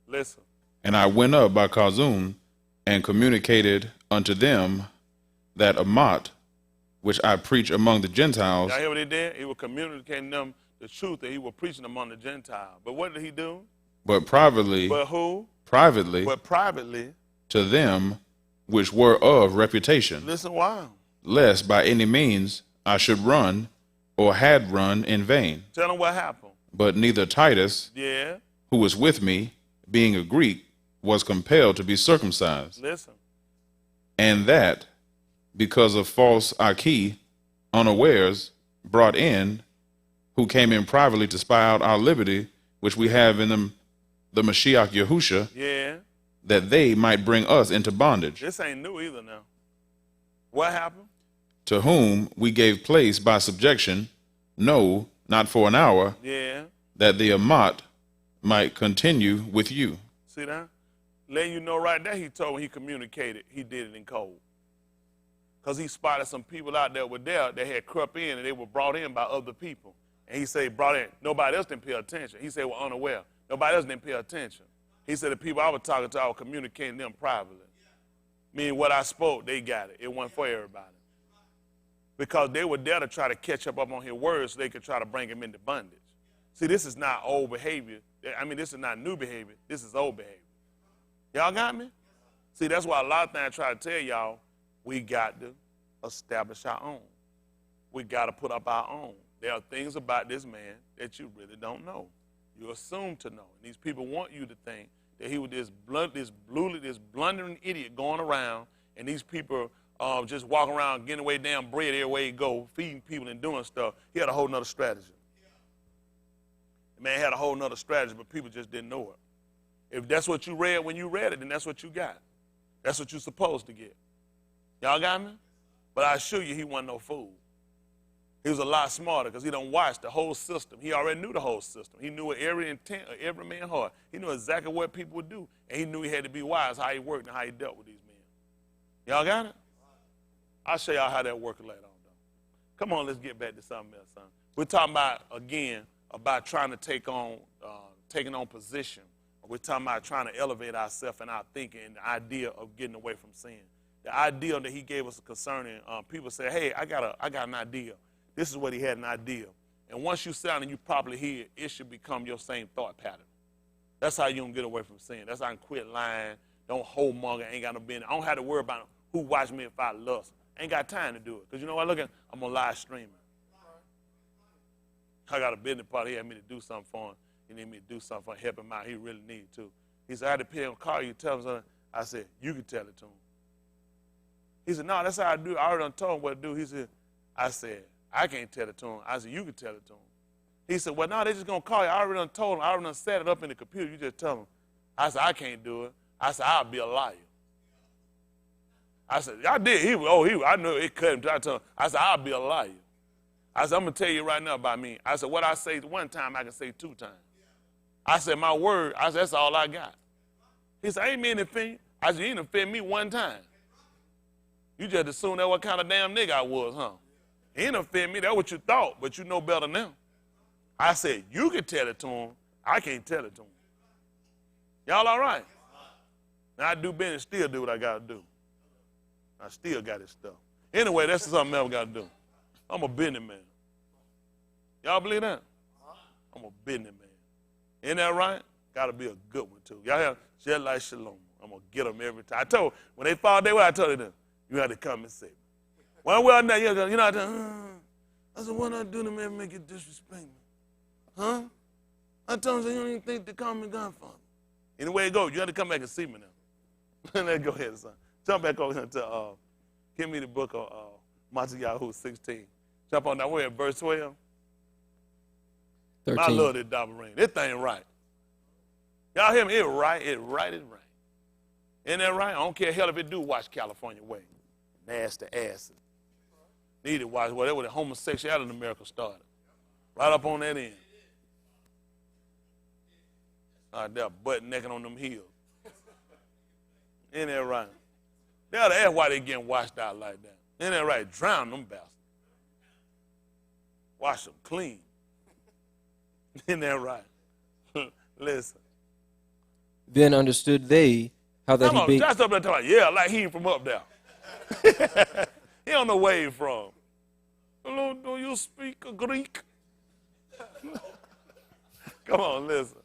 Speaker 1: Listen.
Speaker 2: And I went up by Chazun and communicated unto them that Amat, which I preach among the Gentiles.
Speaker 1: Y'all hear what he did? He was communicating them the truth that he was preaching among the Gentiles. But what did he do?
Speaker 2: But privately,
Speaker 1: But who?
Speaker 2: privately
Speaker 1: But privately.
Speaker 2: to them which were of reputation,
Speaker 1: Listen why.
Speaker 2: lest by any means I should run or had run in vain.
Speaker 1: Tell them what happened.
Speaker 2: But neither Titus,
Speaker 1: Yeah.
Speaker 2: who was with me, being a Greek, was compelled to be circumcised,
Speaker 1: Listen.
Speaker 2: and that because of false Aki, unawares, brought in, who came in privately to spy out our liberty, which we have in them, the Mashiach Yahusha,
Speaker 1: Yeah.
Speaker 2: that they might bring us into bondage,
Speaker 1: This ain't new either now. What happened?
Speaker 2: to whom we gave place by subjection, no, not for an hour,
Speaker 1: Yeah.
Speaker 2: that the Amat might continue with you.
Speaker 1: See that? Letting you know right there, he told when he communicated, he did it in code. Because he spotted some people out there were there that had crept in and they were brought in by other people. And he said, brought in. Nobody else didn't pay attention. He said, we're unaware. Nobody else didn't pay attention. He said, the people I was talking to, I was communicating them privately. Meaning what I spoke, they got it. It wasn't for everybody. Because they were there to try to catch up on his words so they could try to bring him into bondage. See, this is not old behavior. I mean, this is not new behavior. This is old behavior. Y'all got me? See, that's why a lot of times I try to tell y'all, we got to establish our own. We got to put up our own. There are things about this man that you really don't know. You assume to know. And these people want you to think that he was this blundering idiot going around, and these people just walking around getting away damn bread everywhere he go, feeding people and doing stuff. He had a whole nother strategy. The man had a whole nother strategy, but people just didn't know it. If that's what you read when you read it, then that's what you got. That's what you're supposed to get. Y'all got me? But I assure you he wasn't no fool. He was a lot smarter because he done watched the whole system. He already knew the whole system. He knew every intent of every man's heart. He knew exactly what people would do. And he knew he had to be wise how he worked and how he dealt with these men. Y'all got it? I'll show y'all how that works later on, though. Come on, let's get back to something else, son. We're talking about, again, about trying to taking on position. We're talking about trying to elevate ourselves and our thinking and the idea of getting away from sin. The idea that he gave us concerning, people say, hey, I got an idea. This is what he had an idea. And once you sit down and you properly hear it, it should become your same thought pattern. That's how you don't get away from sin. That's how I can quit lying. Don't hold monger. Ain't got no business. I don't have to worry about who watch me if I lust. Ain't got time to do it. Because you know what? Look at, I'm on live streaming. I got a business partner. He had me to do something for him. He needed me to do something for him, help him out. He really needed to. He said, I had to pay him, call you, tell him something. I said, you can tell it to him. He said, no, that's how I do it. I already done told him what to do. He said, I said, I can't tell it to him. I said, you can tell it to him. He said, well, no, they're just going to call you. I already done told him. I already done set it up in the computer. You just tell them. I said, I can't do it. I said, I'll be a liar. I said, I did. I knew it cut him. I told him. I said, I'll be a liar. I said, I'm going to tell you right now about me. I said, what I say one time, I can say 2 times. I said, my word, I said, that's all I got. He said, I ain't mean to offend you. I said, you didn't offend me 1 time. You just assumed that what kind of damn nigga I was, huh? He didn't offend me. That's what you thought, but you know better now. I said, you can tell it to him. I can't tell it to him. Y'all all right? Now, I do business, still do what I got to do. I still got this stuff. Anyway, that's something else I got to do. I'm a businessman. Y'all believe that? I'm a businessman. Isn't that right? Got to be a good one, too. Y'all have just like Shalom. I'm going to get them every time. I told, when they fall their way, I told them, you have to come and see me. Well, now, you're not, I said, what I do to make you disrespect me? Huh? I told him, you don't even think to call me Godfather. Anyway it goes, you have to come back and see me now. Let's go ahead, son. Jump back over here to, give me the book of Matthieu 16. Jump on that way at verse 12.
Speaker 3: 13.
Speaker 1: I love this double ring. This thing right. Y'all hear me? It's right. Isn't that right? I don't care hell if it do watch California Way. Nasty asses. Need to watch whatever the homosexuality in America started. Right up on that end. They're butt naked on them heels. Isn't that right? They ought to ask why they getting washed out like that. Isn't that right? Drown them bastards. Wash them clean. Isn't that right? Listen.
Speaker 3: Then understood they how that
Speaker 1: Come on,
Speaker 3: he
Speaker 1: just up there talking, yeah, like he from up there. He don't know where he from. Hello, do you speak Greek? Come on, listen.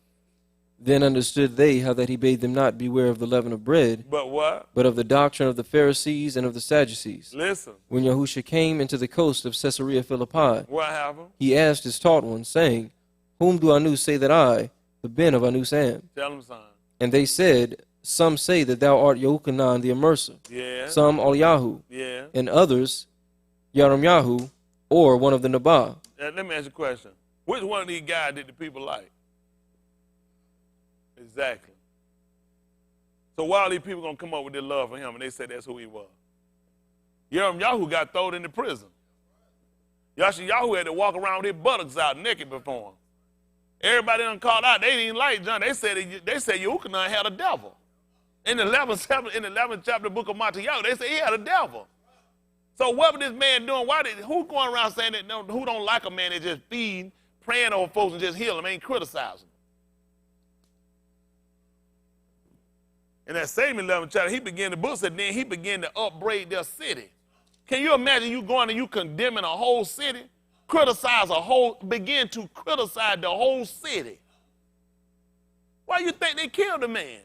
Speaker 3: Then understood they how that he bade them not beware of the leaven of bread,
Speaker 1: But what?
Speaker 3: but of the doctrine of the Pharisees and of the Sadducees.
Speaker 1: Listen.
Speaker 3: When Yahusha came into the coast of Caesarea Philippi,
Speaker 1: What happened?
Speaker 3: he asked his taught ones, saying, Whom do Anu say that I, the Ben of Anus, am?
Speaker 1: Tell him something.
Speaker 3: And they said, Some say that thou art Yochanan the Immerser,
Speaker 1: Yeah.
Speaker 3: some Eliyahu,
Speaker 1: Yeah.
Speaker 3: and others Yahu, or one of the Nabah.
Speaker 1: Let me ask you a question. Which one of these guys did the people like? Exactly. So why are these people going to come up with their love for him and they say that's who he was? Yahoo got thrown into prison. Yahoo had to walk around with his buttocks out naked before him. Everybody done called out. They didn't like John. They said Yochanan had a devil. In the 11th chapter of the book of Matthew, they said he had a devil. So what was this man doing? Who going around saying that who don't like a man that just feed, praying over folks and just heal them, ain't criticizing? In that same 11th chapter, the book said then he began to upbraid their city. Can you imagine you going and you condemning a whole city? Begin to criticize the whole city. Why you think they killed the man?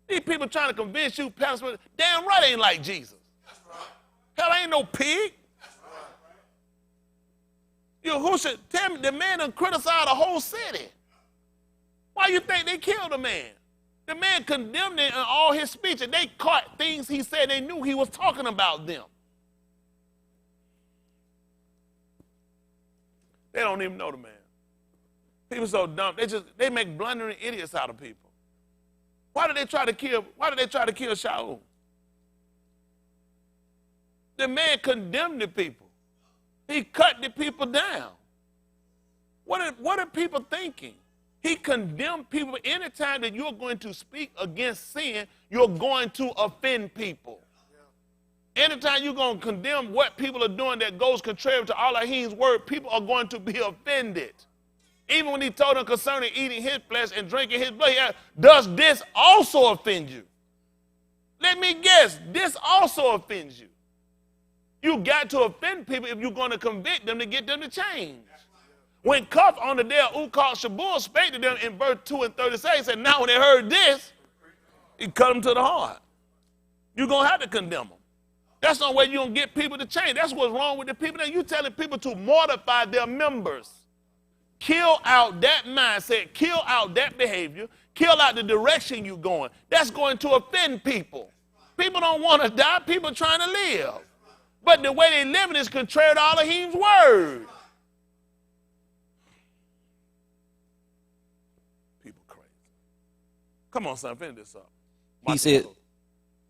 Speaker 1: These people trying to convince you, Pastor, damn right ain't like Jesus. That's right. Hell, ain't no pig. That's right. Who should tell me the man done criticized the whole city? Why you think they killed the man? The man condemned it in all his speech, and they caught things he said they knew he was talking about them. They don't even know the man. People so dumb. They make blundering idiots out of people. Why did they try to kill Shaul? The man condemned the people. He cut the people down. What are people thinking? He condemned people. Anytime that you're going to speak against sin, you're going to offend people. Anytime you're going to condemn what people are doing that goes contrary to Allah's word, people are going to be offended. Even when he told them concerning eating his flesh and drinking his blood, he asked, does this also offend you? Let me guess, this also offends you. You got to offend people if you're going to convict them to get them to change. When Cuff on the day of Ukal Shabul spake to them in verse 2 and 36, he said, now when they heard this, he cut them to the heart. You're going to have to condemn them. That's the only way you're going to get people to change. That's what's wrong with the people. You're telling people to mortify their members. Kill out that mindset. Kill out that behavior. Kill out the direction you're going. That's going to offend people. People don't want to die. People are trying to live. But the way they living is contrary to Allah's word. People crazy. Come on, son, finish this up.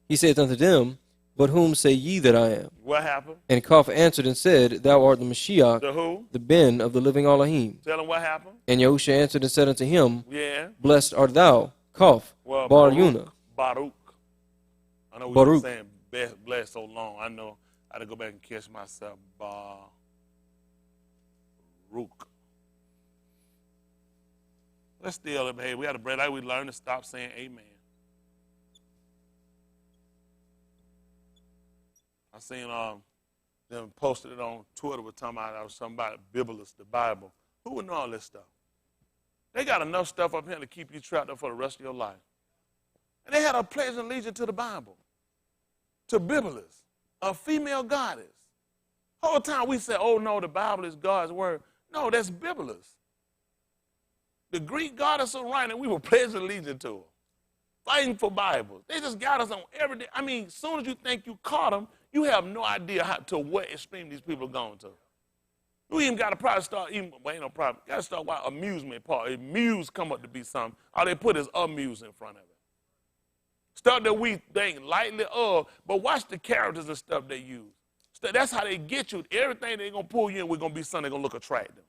Speaker 3: He said unto them, But whom say ye that I am?
Speaker 1: What happened?
Speaker 3: And Koph answered and said, Thou art the Mashiach,
Speaker 1: The who?
Speaker 3: the Ben of the living Elohim.
Speaker 1: Tell him what happened.
Speaker 3: And Yahusha answered and said unto him,
Speaker 1: Yeah.
Speaker 3: Blessed art thou, Koph,
Speaker 1: Well,
Speaker 3: Bar Yuna.
Speaker 1: Baruch. I know we've
Speaker 3: Baruch.
Speaker 1: been saying blessed so long. I know I had to go back and catch myself. Baruch. Let's still behave. We had to break like we learned to stop saying amen. I seen them posted it on Twitter with talking about somebody Bibulus, the Bible. Who would know all this stuff? They got enough stuff up here to keep you trapped up for the rest of your life. And they had a pledge and allegiance to the Bible, to Bibulus, a female goddess. Whole time we say, oh no, the Bible is God's word. No, that's Bibulus. The Greek got us around and we were pledging allegiance to them, fighting for Bibles. They just got us on every day. I mean, as soon as you think you caught them, you have no idea to what extreme these people are going to. You even got to probably start, ain't no problem, got to start with amusement part. Amuse come up to be something. All they put is amuse in front of it. Stuff that we think lightly of, but watch the characters and stuff they use. So that's how they get you. Everything they're going to pull you in, we're going to be something that's going to look attractive.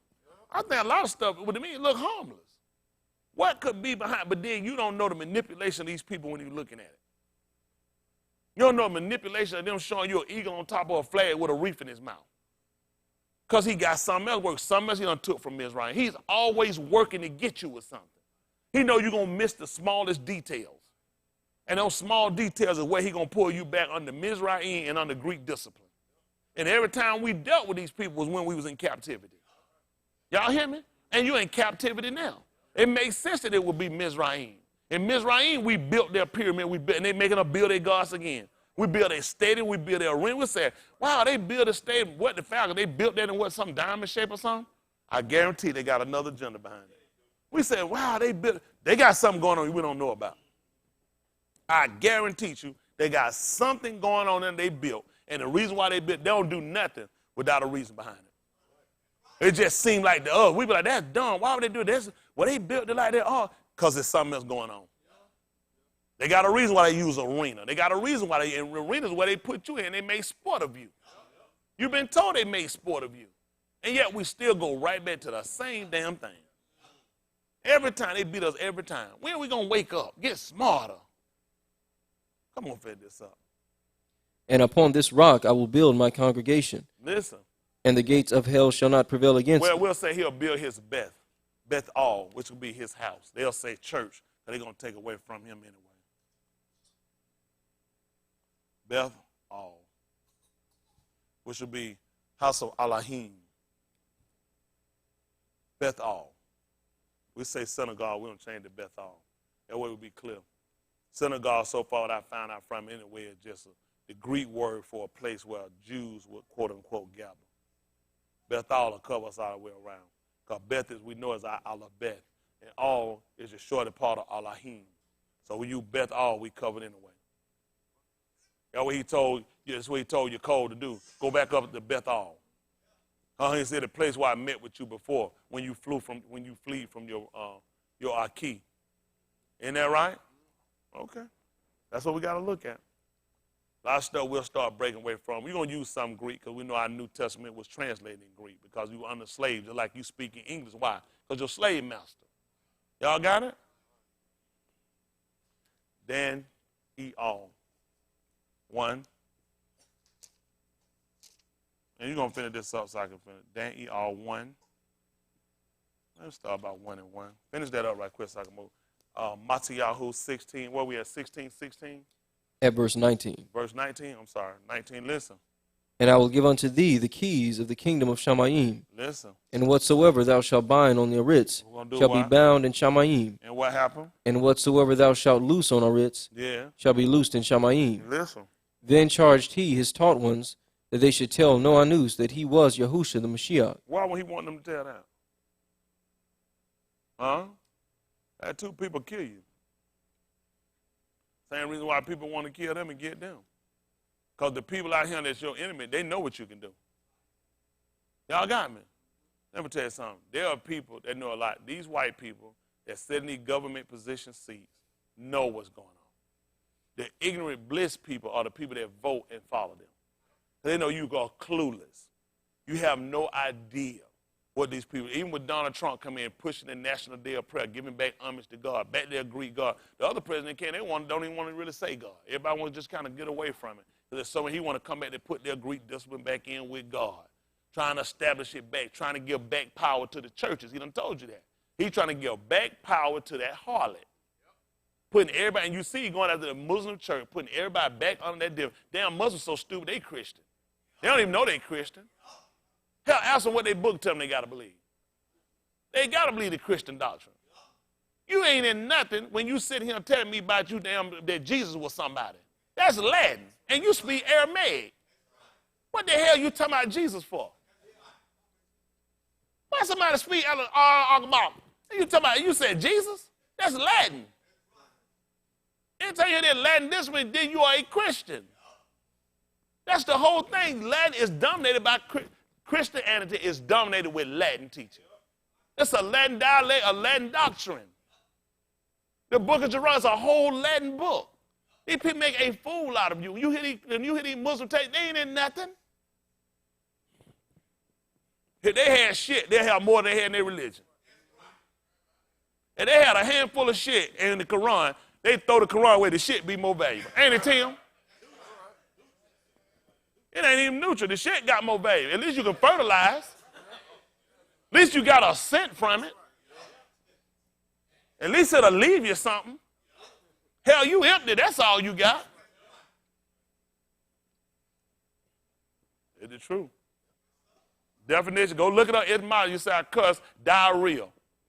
Speaker 1: I think a lot of stuff, what it mean, look harmless. What could be behind, but then you don't know the manipulation of these people when you're looking at it. You don't know the manipulation of them showing you an eagle on top of a flag with a reef in his mouth. Because he got something else, something else he done took from Mizraim. He's always working to get you with something. He know you're going to miss the smallest details. And those small details is where he's going to pull you back under Mizraim and under Greek discipline. And every time we dealt with these people was when we was in captivity. Y'all hear me? And you're in captivity now. It makes sense that it would be Mizraim. In Mizraim, we built their pyramid, and they're making us build their gods again. We built a stadium, we built their arena. We said, wow, they built a stadium. What the Falcons? They built that in what, some diamond shape or something? I guarantee they got another agenda behind it. We said, wow, they got something going on we don't know about. I guarantee you, they got something going on that they built. And the reason why they built, they don't do nothing without a reason behind it. It just seemed like, we be like, that's dumb. Why would they do this? Well, they built it like that. Because there's something else going on. They got a reason why they use arena. They got a reason why arena is where they put you in. They make sport of you. You've been told they make sport of you. And yet we still go right back to the same damn thing. Every time they beat us, every time. When are we going to wake up? Get smarter. Come on, fed this up.
Speaker 3: And upon this rock I will build my congregation.
Speaker 1: Listen.
Speaker 3: And the gates of hell shall not prevail against it.
Speaker 1: Well, we'll say he'll build his Beth-Al, which will be his house. They'll say church, but they're going to take away from him anyway. Beth-Al, which will be house of Elohim. Beth-Al. We say synagogue, we don't change to Beth-Al. That way we'll be clear. Synagogue, so far what I found out from anyway, is just the Greek word for a place where Jews would quote unquote gather. Beth-Al will cover us all the way around. Because Beth, as we know, is our Beth. And all is a shorter part of Elohim. So when you Beth-Al, we covered anyway. That's what he told Yaakov to do. Go back up to Beth-Al. He said the place where I met with you before when you fleed from your Aki. Isn't that right? Okay. That's what we got to look at. A lot of stuff we'll start breaking away from. We're going to use some Greek because we know our New Testament was translated in Greek because you were under slaves, just like you speaking English. Why? Because you're slave master. Y'all got it? Dan E. all. 1. And you're going to finish this up so I can finish. Dan E. all 1. Let's start about 1 and 1. Finish that up right quick so I can move. Matthew 16. Where we at? 16.
Speaker 3: At verse 19.
Speaker 1: Verse 19, I'm sorry. 19, listen.
Speaker 3: And I will give unto thee the keys of the kingdom of Shamayim.
Speaker 1: Listen.
Speaker 3: And whatsoever thou shalt bind on the Aritz shall be bound in Shamayim.
Speaker 1: And what happened?
Speaker 3: And whatsoever thou shalt loose on Aritz shall be loosed in Shamayim.
Speaker 1: Listen.
Speaker 3: Then charged he his taught ones that they should tell no Anus that he was Yahusha the Mashiach.
Speaker 1: Why would he want them to tell that? Huh? That 2 people kill you. Same reason why people want to kill them and get them. Because the people out here that's your enemy, they know what you can do. Y'all got me? Let me tell you something. There are people that know a lot. These white people that sit in these government position seats know what's going on. The ignorant bliss people are the people that vote and follow them. They know you are clueless. You have no idea what these people, even with Donald Trump coming in pushing the National Day of Prayer, giving back homage to God, back their Greek God. The other president can't, don't even want to really say God. Everybody wants to just kind of get away from it. Because there's someone he want to come back to put their Greek discipline back in with God, trying to establish it back, trying to give back power to the churches. He done told you that. He's trying to give back power to that harlot. Putting everybody, and you see he going after the Muslim church, putting everybody back under that deal. Damn Muslims so stupid, they Christian. They don't even know they Christian. Hell, ask them what they book tell them they got to believe. They got to believe the Christian doctrine. You ain't in nothing when you sit here telling me about you damn that Jesus was somebody. That's Latin, and you speak Aramaic. What the hell you talking about Jesus for? Why somebody speak about? You talking about? You said Jesus? That's Latin. Anytime you hear that Latin this way, then you are a Christian. That's the whole thing. Latin is dominated by Christianity is dominated with Latin teaching. It's a Latin dialect, a Latin doctrine. The book of Jeremiah is a whole Latin book. These people make a fool out of you. You hear these Muslim tapes, they ain't in nothing. If they had shit, they have more than they had in their religion. If they had a handful of shit in the Quran, they throw the Quran away, the shit be more valuable. Ain't it, Tim? It ain't even neutral. The shit got more value. At least you can fertilize. At least you got a scent from it. At least it'll leave you something. Hell, you empty, that's all you got. It's the truth. Definition, go look it up. It's mine. You say I cuss, diarrhea.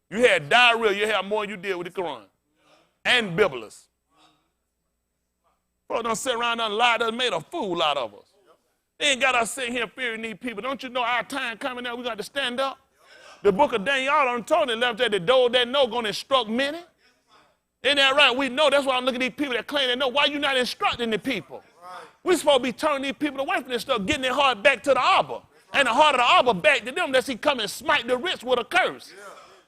Speaker 1: You had diarrhea, you had more than you did with the Quran. And Bibulus. Folks don't sit around and lie, done made a fool out of us. They ain't got us sitting here fearing these people. Don't you know our time coming now, we got to stand up? The book of Daniel on Tony left at the door that know going to instruct many. Isn't that right? We know. That's why I'm looking at these people that claim they know. Why you not instructing the people? We're supposed to be turning these people away from this stuff, getting their heart back to the Abba. And the heart of the Abba back to them, lest he come and smite the rich with a curse.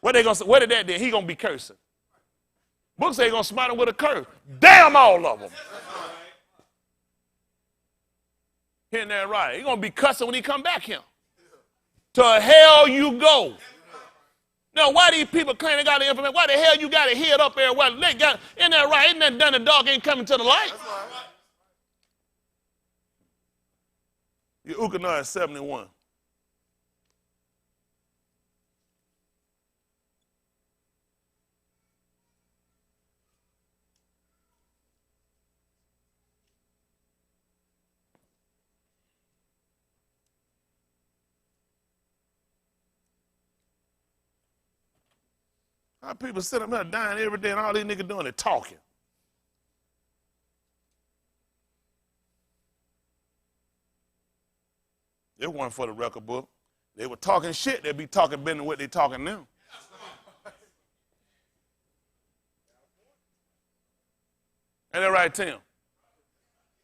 Speaker 1: What they gonna say? What did that do? He gonna be cursing. Book say he gonna smite him with a curse. Damn all of them. Isn't that right? He gonna be cussing when he come back here. To hell you go. Now, why these people claim they got the information? Why the hell you got it hid up there? Well, they got, isn't that right? Isn't that done? The dog ain't coming to the light. Your Ukanah is 71. How people sit up there dying every day and all these niggas doing is talking. It wasn't for the record book. They were talking shit, they'd be talking better than what they talking now. Ain't that right, Tim?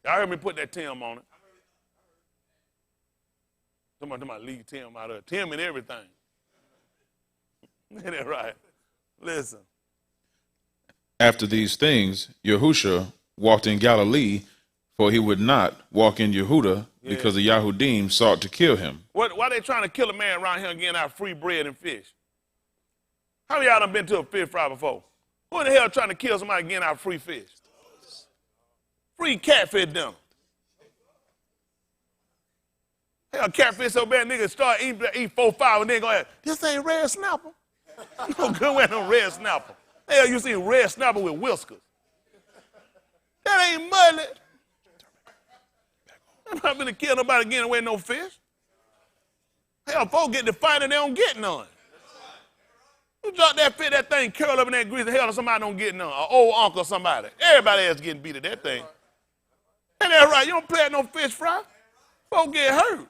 Speaker 1: Y'all heard me put that Tim on it. Somebody leave Tim out of it. Tim and everything. Ain't that right? Listen.
Speaker 2: After these things, Yahusha walked in Galilee, for he would not walk in Yehuda, because the Yahudim sought to kill him.
Speaker 1: Why they trying to kill a man around here and getting out free bread and fish? How many of y'all done been to a fish fry before? Who in the hell trying to kill somebody getting out free fish? Free catfish dinner. Hell, catfish so bad, niggas start eating 4, 5, and then go, this ain't red snapper. No good way no red snapper. Hell, you see red snapper with whiskers. That ain't muddy. I'm not gonna kill nobody getting away no fish. Hell, folks get to fight and they don't get none. You drop that fish, that thing curl up in that grease, hell, somebody don't get none. An old uncle or somebody. Everybody else getting beat at that thing. Ain't that right? You don't play at no fish fry. Folks get hurt.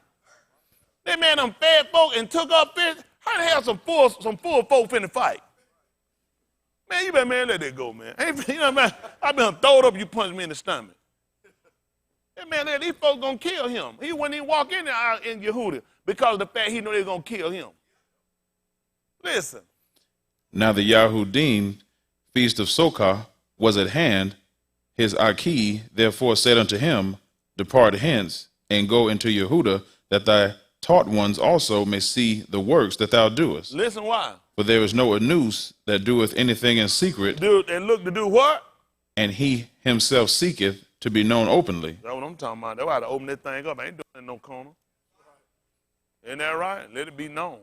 Speaker 1: That man done fed folk and took up fish. How the hell some full folk finna fight? Man, you better, man, let that go, man. You know, man, I been throwed up, you punch me in the stomach. That man, these folks gonna kill him. He wouldn't even walk in there in Yehuda because of the fact he knew they were gonna kill him. Listen.
Speaker 2: Now the Yahudim feast of Sukkah was at hand. His Aki therefore said unto him, depart hence, and go into Yehuda, that thy taught ones also may see the works that thou doest.
Speaker 1: Listen why.
Speaker 2: For there is no anus that doeth anything in secret.
Speaker 1: And look to do what?
Speaker 2: And he himself seeketh to be known openly.
Speaker 1: That's what I'm talking about. That's why I had to open that thing up. I ain't doing it in no corner. Isn't that right? Let it be known.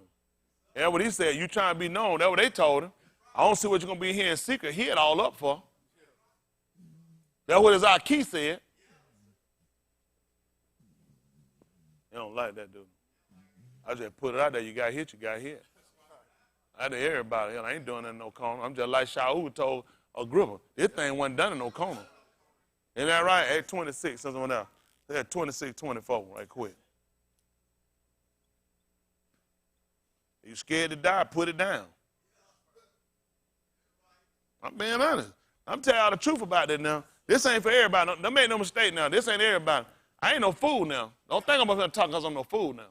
Speaker 1: That's what he said. You trying to be known. That's what they told him. I don't see what you're going to be here in secret. He had all up for. That's what his Aki said. You don't like that, dude. I just put it out there. You got hit, you got hit. I tell everybody, hell, I ain't doing that in no corner. I'm just like Shaul told Agrippa. This thing wasn't done in no corner. Isn't that right? At 26, something like that. At 26, 24, right quick. You scared to die, put it down. I'm being honest. I'm telling y'all the truth about this now. This ain't for everybody. Don't make no mistake now. This ain't everybody. I ain't no fool now. Don't think I'm up here talking because I'm no fool now.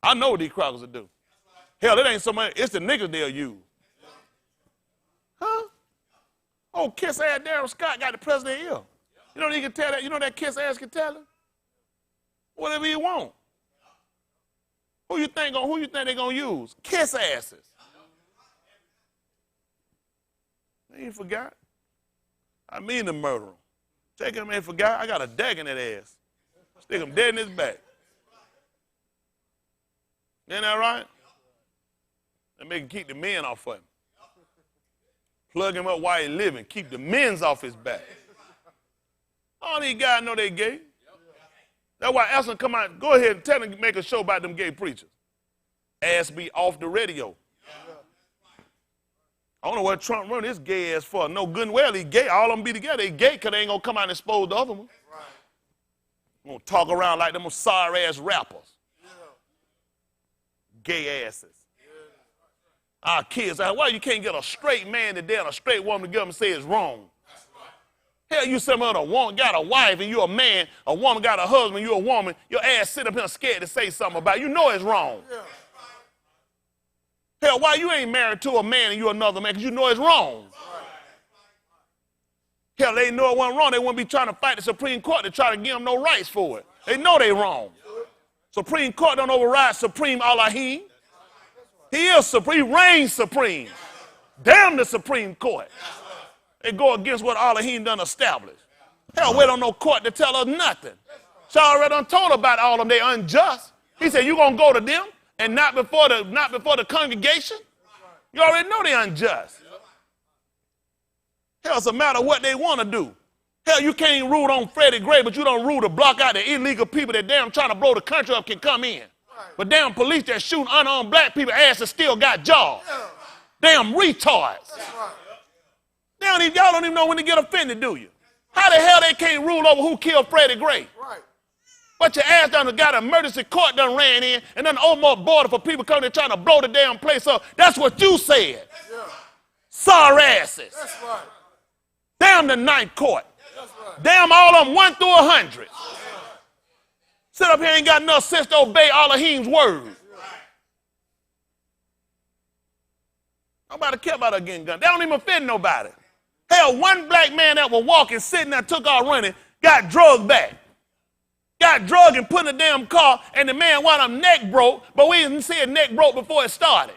Speaker 1: I know what these crackers will do. Hell, it ain't so much. It's the niggas they'll use. Huh? Oh, kiss ass Darren Scott got the president here. You know he can tell that. You know that kiss ass can tell him? Whatever you want. Who you think they gonna use? Kiss asses. They ain't forgot. I mean to murder him. Take him ain't forgot. I got a dag in that ass. Stick him dead in his back. Ain't that right? And make him keep the men off of him. Plug him up while he's living. Keep the men's off his back. All these guys know they gay. That's why Elson come out, go ahead and tell them, make a show about them gay preachers. Ass be off the radio. I don't know what Trump run his gay ass for. No good and well, he gay. All of them be together. They gay because they ain't going to come out and expose the other one. Going to talk around like them sorry ass rappers. Gay asses. Our kids, why you can't get a straight man today and a straight woman together and say it's wrong? Hell, you some other woman got a wife and you're a man, a woman got a husband, you're a woman, your ass sit up here scared to say something about it. You know it's wrong. Hell, why you ain't married to a man and you're another man? Because you know it's wrong. Hell, they know it wasn't wrong. They wouldn't be trying to fight the Supreme Court to try to give them no rights for it. They know they wrong. Supreme Court don't override Supreme Elohim. He is supreme. He reigns supreme. Damn the Supreme Court. They go against what Elohim done established. Hell, we don't know court to tell us nothing. So I already done told about all of them. They unjust. He said, you going to go to them and not before the congregation? You already know they unjust. Hell, it's a matter of what they want to do. Hell, you can't rule on Freddie Gray, but you don't rule to block out the illegal people that damn trying to blow the country up can come in. But damn police that shooting unarmed black people asses still got jobs. Damn retards. Y'all don't even know when to get offended, do you? How the hell they can't rule over who killed Freddie Gray? But your ass done got an emergency court done ran in and done opened up border for people coming there trying to blow the damn place up. That's what you said. Sorry asses. Damn the ninth court. Damn all of them 1 through 100. Sit up here and ain't got enough sense to obey Elohim's word. Nobody care about her getting gunned. They don't even offend nobody. Hell, one black man that was walking, sitting there, took off running, got drugged back. Got drugged and put in a damn car, and the man wound up neck broke, but we didn't see his neck broke before it started.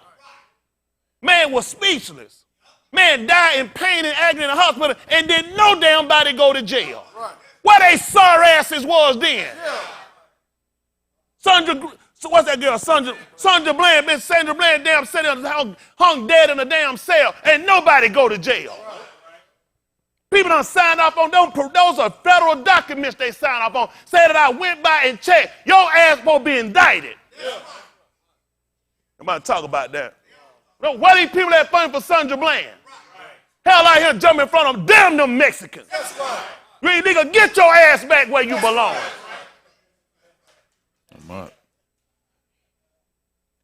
Speaker 1: Man was speechless. Man died in pain and agony in the hospital and didn't no damn body go to jail. Where they sorry asses was then? Sandra, so what's that girl? Sandra Bland, Miss Sandra Bland, damn sitting hung dead in a damn cell, and nobody go to jail. People done signed off on them. Those are federal documents they signed off on. Say that I went by and checked. Your ass won't be indicted. I'm about to talk about that. No, why these people that fighting for Sandra Bland? Hell out here jumping in front of them. Damn them Mexicans. You ain't nigga, get your ass back where you belong.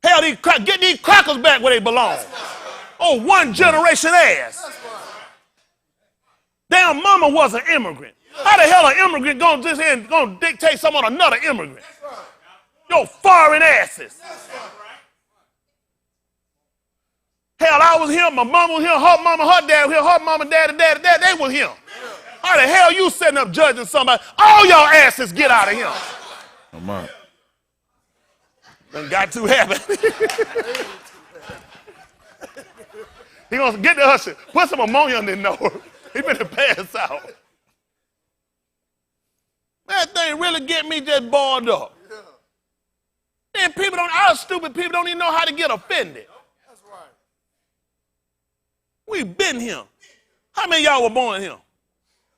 Speaker 1: Hell, get these crackers back where they belong. Oh, one generation ass. Damn mama was an immigrant. How the hell an immigrant gonna dictate something on another immigrant? Yo, foreign asses. Hell, I was here, my mama was here, her mama, her dad was here, her mama, daddy, they was here. How the hell you sitting up judging somebody? All y'all asses get out of here.
Speaker 2: Come on.
Speaker 1: Done got too happy. He gonna get the usher, put some ammonia in the nose. He better pass out. That thing really get me just boiled up. Man, our stupid people don't even know how to get offended. That's right. We've been here. How many of y'all were born here?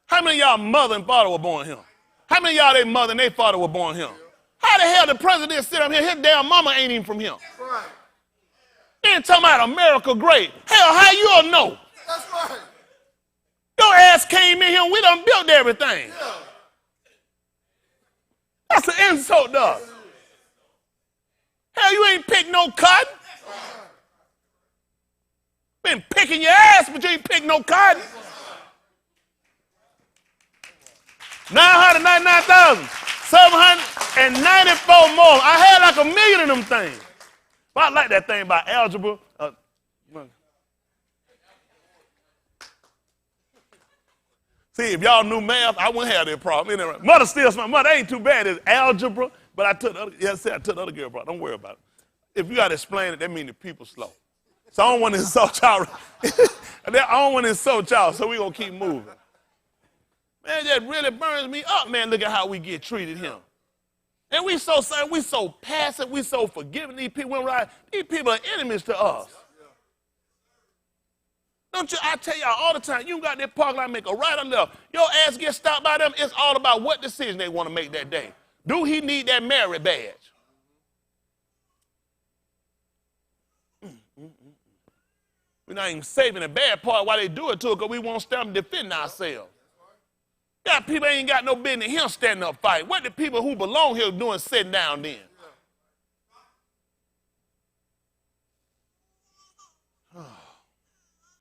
Speaker 1: How many of y'all mother and father were born here? How many of y'all their mother and their father were born here? How the hell the president sit up here? His damn mama ain't even from here. Right. They ain't talking about America great. Hell, how you all know? That's right. Your ass came in here and we done built everything. Yeah. That's an insult to us. Hell, you ain't picked no cotton. Been picking your ass, but you ain't picked no cotton. 999,794 more. I had like 1 million of them things. But I like that thing about algebra. See, if y'all knew math, I wouldn't have that problem. Anyway, mother still smart. Mother ain't too bad. It's algebra, but I took the other girl problem. Don't worry about it. If you got to explain it, that means the people slow. So I don't want to insult y'all. I don't want to insult y'all, so we're going to keep moving. Man, that really burns me up, man. Look at how we get treated here. And we so passive, we so forgiving. These people are enemies to us. Don't you? I tell y'all all the time, you got that parking lot, make a right or left. Your ass get stopped by them, it's all about what decision they want to make that day. Do he need that merit badge? We're not even saving the bad part why they do it to us because we won't stand up and defend ourselves. Yeah, people ain't got no business here standing up fighting. What the people who belong here doing sitting down then?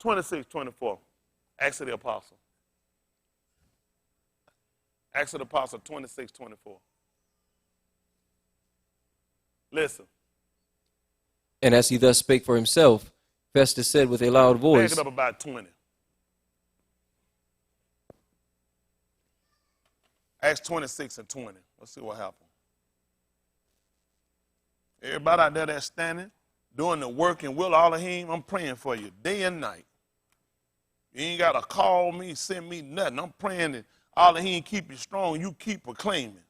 Speaker 1: 26:24. Acts of the Apostle. Acts of the Apostle 26:24. Listen.
Speaker 3: And as he thus spake for himself, Festus said with a loud voice.
Speaker 1: Back it up about 20. Acts 26:20. Let's see what happened. Everybody out there that's standing, doing the work in Will Elohim, I'm praying for you day and night. You ain't got to call me, send me nothing. I'm praying that Elohim keep you strong. You keep proclaiming.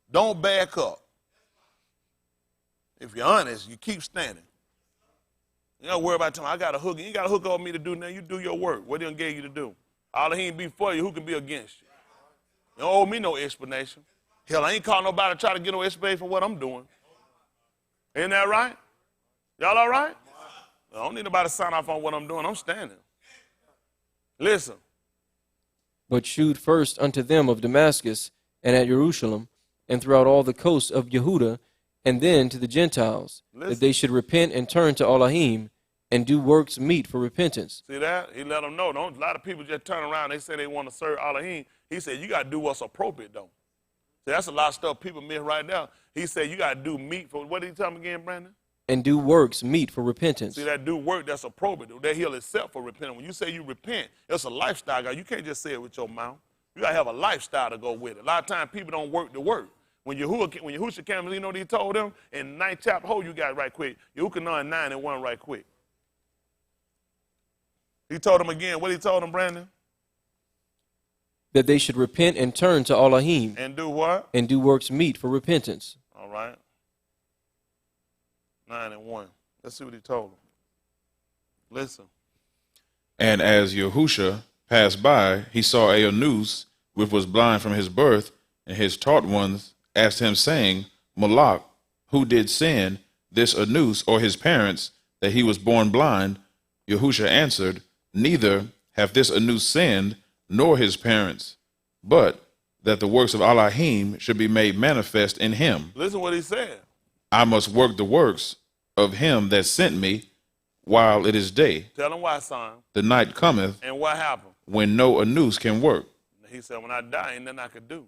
Speaker 1: Don't back up. If you're honest, you keep standing. You don't worry about time. I got a hook. You ain't got a hook on me to do nothing. You do your work. What he gave you to do? Elohim be for you. Who can be against you? You don't owe me no explanation. Hell, I ain't calling nobody to try to get no explanation for what I'm doing. Ain't that right? Y'all all right? I don't need nobody to sign off on what I'm doing. I'm standing. Listen.
Speaker 3: But shewed first unto them of Damascus and at Jerusalem and throughout all the coasts of Yehuda, and then to the Gentiles, that they should repent and turn to Elohim and do works meet for repentance.
Speaker 1: See that? He let them know. A lot of people just turn around. They say they want to serve Elohim. He said, you got to do what's appropriate, though. See, that's a lot of stuff people miss right now. He said, you got to do meat for, what did he tell me again, Brandon?
Speaker 3: And do works meet for repentance.
Speaker 1: See, that do work that's appropriate, that he'll accept for repentance. When you say you repent, it's a lifestyle, guy. You can't just say it with your mouth. You got to have a lifestyle to go with it. A lot of times people don't work the work. When Yahushua came, you know what he told them? In the 9th chapter, hold you guys right quick. Yahushua 9:1 right quick. He told them again, what he told them, Brandon?
Speaker 3: That they should repent and turn to Elohim.
Speaker 1: And do what?
Speaker 3: And do works meet for repentance.
Speaker 1: All right. 9:1. Let's see what he told them. Listen.
Speaker 2: And as Yahushua passed by, he saw a eunuch, which was blind from his birth, and his taught ones asked him, saying, Malak, who did sin, this eunuch or his parents, that he was born blind? Yahushua answered, neither hath this eunuch sinned, nor his parents, but that the works of Elohim should be made manifest in him.
Speaker 1: Listen what he said.
Speaker 2: I must work the works of him that sent me while it is day.
Speaker 1: Tell him why, son.
Speaker 2: The night cometh.
Speaker 1: And what happened?
Speaker 2: When no eunuch can work.
Speaker 1: He said, when I die, ain't nothing I could do.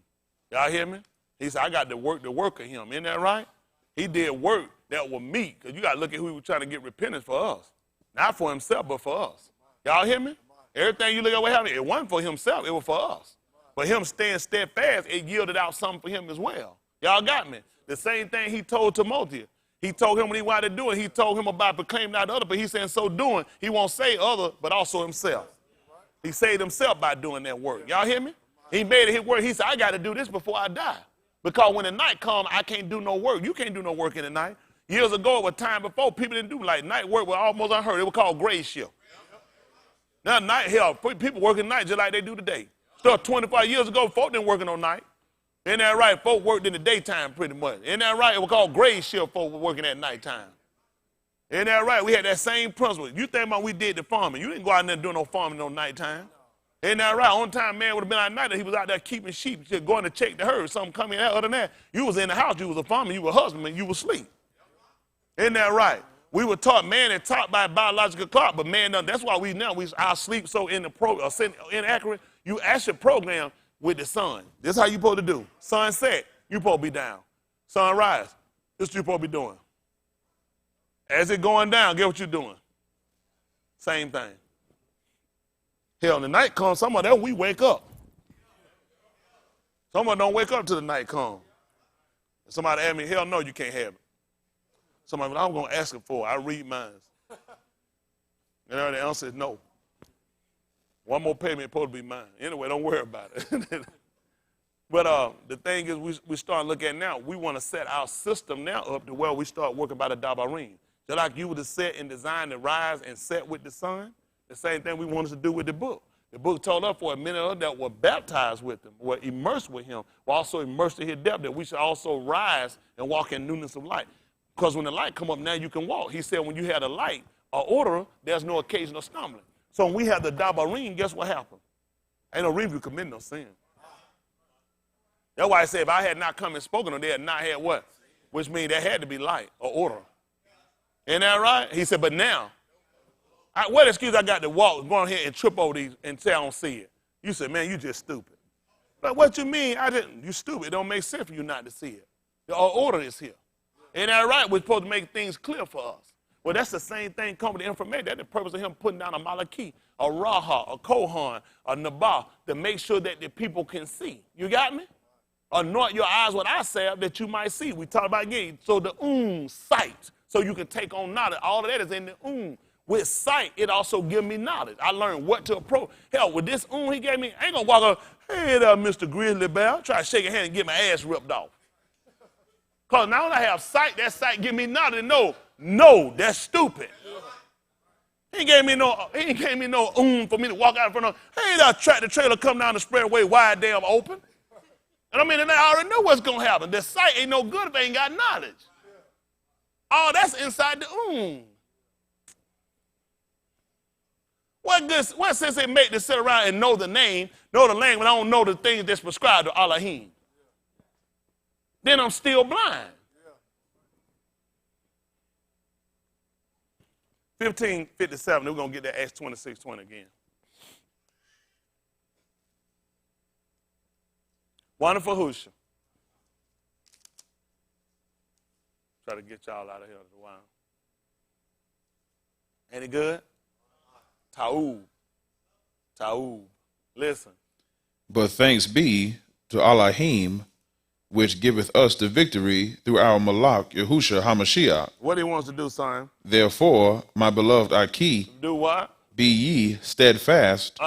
Speaker 1: Y'all hear me? He said, I got to work the work of him. Isn't that right? He did work that was meat. Because you got to look at who he was trying to get repentance for us. Not for himself, but for us. Y'all hear me? Everything you look at what happened, it wasn't for himself, it was for us. But him staying steadfast, it yielded out something for him as well. Y'all got me? The same thing he told Timothy. He told him when he wanted to do it, he told him about proclaiming not other, but he said in so doing, he won't say other, but also himself. He saved himself by doing that work. Y'all hear me? He made it his work. He said, I got to do this before I die. Because when the night comes, I can't do no work. You can't do no work in the night. Years ago, it was time before, people didn't do like night work was almost unheard. It was called grade shift. Now night, hell, people working night just like they do today. Stuff 25 years ago, folk didn't work no night. Isn't that right? Folk worked in the daytime pretty much. Isn't that right? It was called grade shift, folk were working at nighttime. Isn't that right? We had that same principle. You think about we did the farming. You didn't go out there and do no farming no nighttime. Isn't that right? On time man would have been out at night, he was out there keeping sheep, just going to check the herd. Something coming out. Other than that, you was in the house, you was a farmer, you were a husbandman, you was asleep. Isn't that right? We were taught, man is taught by a biological clock, but man, that's why our sleep so inaccurate. You actually program with the sun. This is how you supposed to do. Sunset, you supposed to be down. Sunrise, this is what you supposed to be doing. As it going down, get what you're doing. Same thing. Hell, when the night comes, some of them we wake up. Some of them don't wake up till the night comes. Somebody asked me, hell no, you can't have it. Somebody, I'm going to ask him for it. I read minds. And the answer is no. One more payment supposed to be mine. Anyway, don't worry about it. But the thing is, we start looking at now, we want to set our system now up to where we start working by the Dabarim. Just like you were to set and design the rise and set with the sun, the same thing we wanted to do with the book. The book told us for a minute that were baptized with him, were immersed with him, were also immersed in his depth, that we should also rise and walk in newness of light. Because when the light come up, now you can walk. He said when you have the light, or order, there's no occasion of stumbling. So when we have the Dabarim, guess what happened? Ain't no reason to commit no sin. That's why I said if I had not come and spoken, or they had not had what? Which means there had to be light or order. Ain't that right? He said, but now, what excuse I got to walk, go on here and trip over these and say I don't see it? You said, man, you just stupid. But what you mean? I didn't. You stupid. It don't make sense for you not to see it. The order is here. Ain't that right? We're supposed to make things clear for us. Well, that's the same thing coming to information. That's the purpose of him putting down a Malaki, a Raha, a Kohan, a Nabah, to make sure that the people can see. You got me? Anoint your eyes with eye salve that you might see. We talked about again. So the sight, so you can take on knowledge. All of that is in the With sight, it also gives me knowledge. I learned what to approach. Hell, with this he gave me, I ain't gonna walk up, hey there, Mr. Grizzly Bear, try to shake a hand and get my ass ripped off. Because now when I have sight, that sight give me knowledge. No, that's stupid. He ain't gave me no for me to walk out in front of, hey, that tractor trailer come down the spreadway wide damn open. And I already know what's going to happen. The sight ain't no good if they ain't got knowledge. Oh, that's inside the What sense it make to sit around and know the name, know the language, when I don't know the things that's prescribed to Elohim? Then I'm still blind. 15:57, we're going to get that Acts 26:20 again. Wonderful Husha. Try to get y'all out of here a while. Any good? Ta'ub. Listen.
Speaker 2: But thanks be to Elohim, which giveth us the victory through our Malak, Yahushua HaMashiach.
Speaker 1: What he wants to do, son?
Speaker 2: Therefore, my beloved Aki,
Speaker 1: do what?
Speaker 2: Be ye steadfast,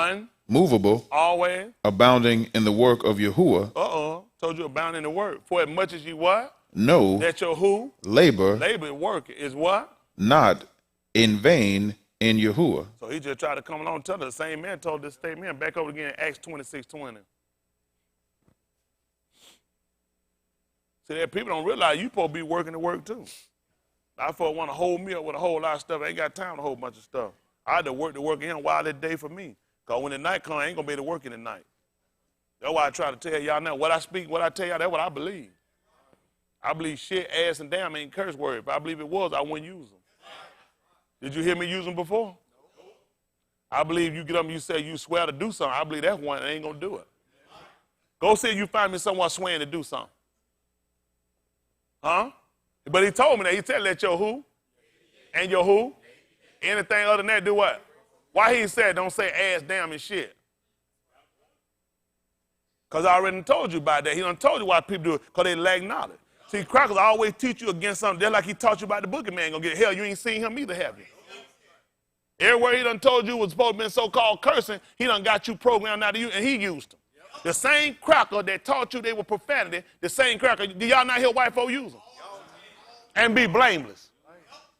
Speaker 2: movable,
Speaker 1: always,
Speaker 2: abounding in the work of Yahuwah.
Speaker 1: Told you abounding in the work. For as much as you what?
Speaker 2: Know
Speaker 1: that your who?
Speaker 2: Labor
Speaker 1: and work is what?
Speaker 2: Not in vain in Yahuwah.
Speaker 1: So he just tried to come along and tell us. The same man told this same man. Back over again, Acts 26:20. See, that people don't realize you supposed to be working the work too. I folks want to hold me up with a whole lot of stuff. I ain't got time to hold a bunch of stuff. I had to work in him while that day for me. Because when the night comes, I ain't going to be able to work in the night. That's why I try to tell y'all now. What I speak, what I tell y'all, that's what I believe. I believe shit, ass, and damn ain't curse words. If I believe it was, I wouldn't use them. Did you hear me use them before? I believe you get up and you say you swear to do something. I believe that's one that ain't going to do it. Go see if you find me someone swearing to do something. Huh? But he told me that. He said, let your who and your who, anything other than that, do what? Why he said don't say ass, damn, and shit? Because I already told you about that. He done told you why people do it, because they lack knowledge. See, crackers always teach you against something. Just like he taught you about the boogeyman gonna get hell. You ain't seen him either, have you? Everywhere he done told you was supposed to be so-called cursing, he done got you programmed out of you, and he used them. The same cracker that taught you they were profanity, the same cracker, do y'all not hear white folk use them? And be blameless.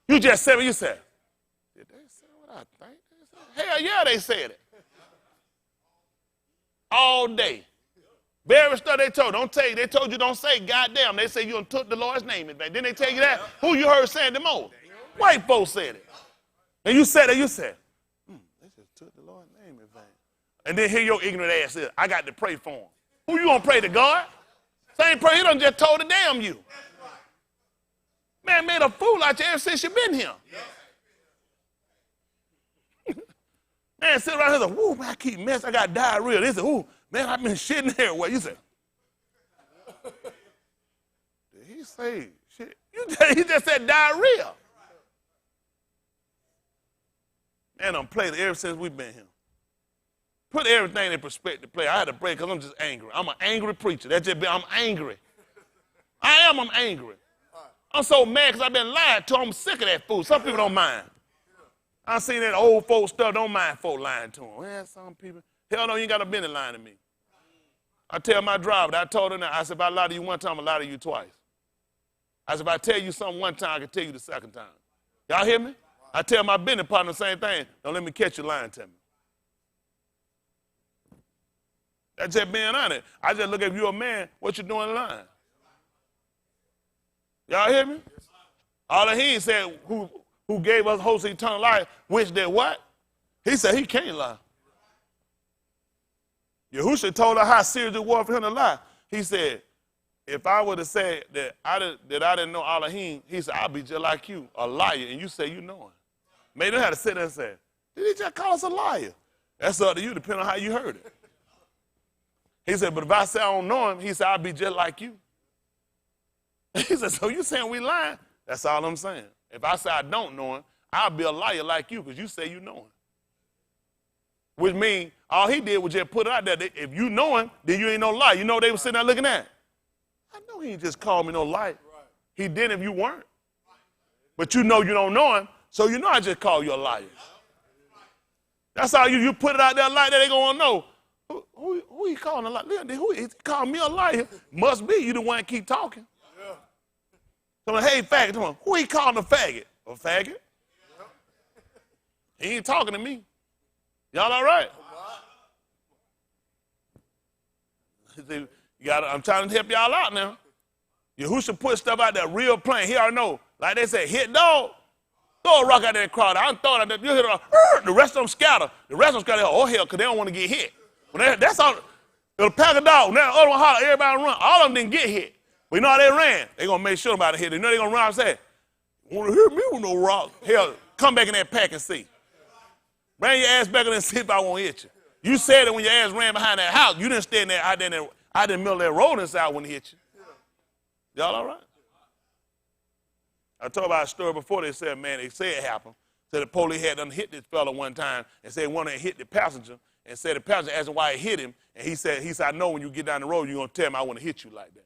Speaker 1: You just said what you said. Did they say what I think they said? Hell yeah, they said it. All day. Very stuff they told. Don't tell you. They told you don't say goddamn. They say you done took the Lord's name in vain. Then they tell you that. Who you heard saying the most? White folks said it. And you said it, they just took the Lord's name in vain. And then here your ignorant ass says, I got to pray for him. Who you gonna pray to, God? Same prayer he done just told to damn you. Man made a fool out you ever since you been here. Man, sit around here and say, woo, man, I keep messing. I got diarrhea. They say, ooh, man, I've been shitting everywhere. You say, did he say shit? He just said diarrhea. Man, I'm playing ever since we've been here. Put everything in perspective. Play. I had to break because I'm just angry. I'm an angry preacher. I'm angry. I'm angry. I'm so mad because I've been lied to. I'm sick of that fool. Some people don't mind. I seen that old folk stuff. Don't mind folk lying to them. Well, some people, hell no, you ain't got a business lying to me. I tell my driver, I told him that, I said, if I lie to you one time, I'll lie to you twice. I said, if I tell you something one time, I can tell you the second time. Y'all hear me? I tell my business partner the same thing. Don't let me catch you lying to me. That's just being honest. I just look at you a man, what you doing lying? Y'all hear me? All that he said, who gave us hope of eternal life, which did what? He said he can't lie. Yahushua told her how serious it was for him to lie. He said, if I would have said that I didn't know Elohim, he said, I'll be just like you, a liar, and you say you know him. Maybe they had to sit there and say, did he just call us a liar? That's up to you, depending on how you heard it. He said, but if I say I don't know him, he said, I'll be just like you. He said, so you saying we lying? That's all I'm saying. If I say I don't know him, I'll be a liar like you because you say you know him. Which means all he did was just put it out there. If you know him, then you ain't no liar. You know what they were sitting there looking at? I know he ain't just called me no liar. He did if you weren't. But you know you don't know him, so you know I just called you a liar. That's how you put it out there like that, they going to know. Who he calling a liar? Who he called me a liar? Must be you the one that keep talking. So, hey, faggot, who he calling a faggot? A faggot? He ain't talking to me. Y'all all right? I'm trying to help y'all out now. Yahushua put stuff out there real plain. He already know. Like they say, hit dog. Throw a rock out that crowd. I'm throwing out there. You hit the rest of them scatter. The rest of them scatter. Oh, hell, because they don't want to get hit. That's all. It'll pack a dog. Now the other one holler, everybody run. All of them didn't get hit. But you know how they ran? They're going to make sure about it hit. You know they're going to run out and say, want to hit me with no rock? Hell, come back in that pack and see. Bring your ass back in there and see if I won't hit you. You said that when your ass ran behind that house. You didn't stand there out there in the middle of that road inside when he hit you. Y'all all right? I told about a story before. They said, man, they say it happened. Said the police had done hit this fella one time and said one of them hit the passenger and said the passenger asked him why he hit him. And he said, I know when you get down the road, you're going to tell me I want to hit you like that.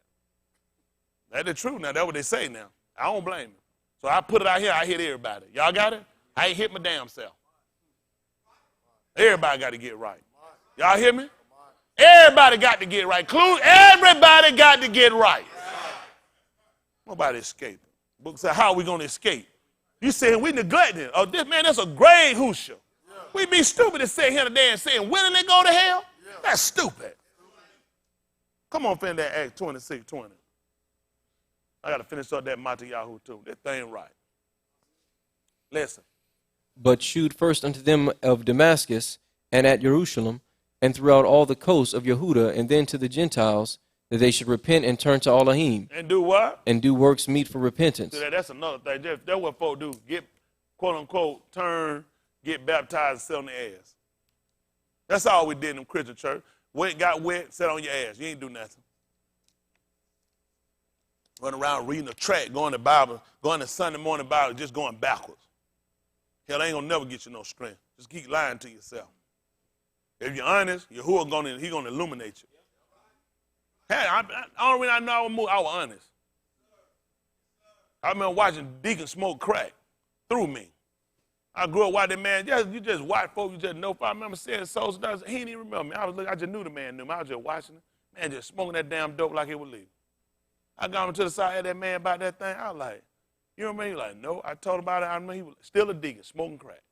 Speaker 1: That's the truth now. That's what they say now. I don't blame him. So I put it out here. I hit everybody. Y'all got it? I ain't hit my damn self. Everybody got to get right. Y'all hear me? Everybody got to get right. Everybody got to get right. Nobody escaping. Book said, how are we going to escape? You saying we neglecting it. Oh, that's a grave Yahushua. We be stupid to sit here today and saying, when they go to hell? That's stupid. Come on, finish that Acts 26:20. I got to finish up that Matayahu too. That thing right. Listen.
Speaker 3: But shewed first unto them of Damascus, and at Jerusalem, and throughout all the coasts of Yehuda, and then to the Gentiles, that they should repent and turn to Elohim.
Speaker 1: And do what?
Speaker 3: And do works meet for repentance.
Speaker 1: So that's another thing. That's what folks do. Get, quote unquote, turn, get baptized, and sit on the ass. That's all we did in the Christian church. Went, got wet, sat on your ass. You ain't do nothing. Running around reading a tract, going to Bible, going to Sunday morning Bible, just going backwards. Hell, ain't gonna never get you no strength. Just keep lying to yourself. If you're honest, Yahuwah he gonna illuminate you. Hey, only reason I know I was honest. I remember watching Deacon smoke crack through me. I grew up watching that man. You just white folk, you just know. If I remember saying so, he didn't even remember me. I just knew the man knew me. I was just watching him. Man, just smoking that damn dope like it was legal. I got him to the side of that man about that thing. I was like, you know what I mean? He like, no. I told him about it. I remember he was still a deacon, smoking crack.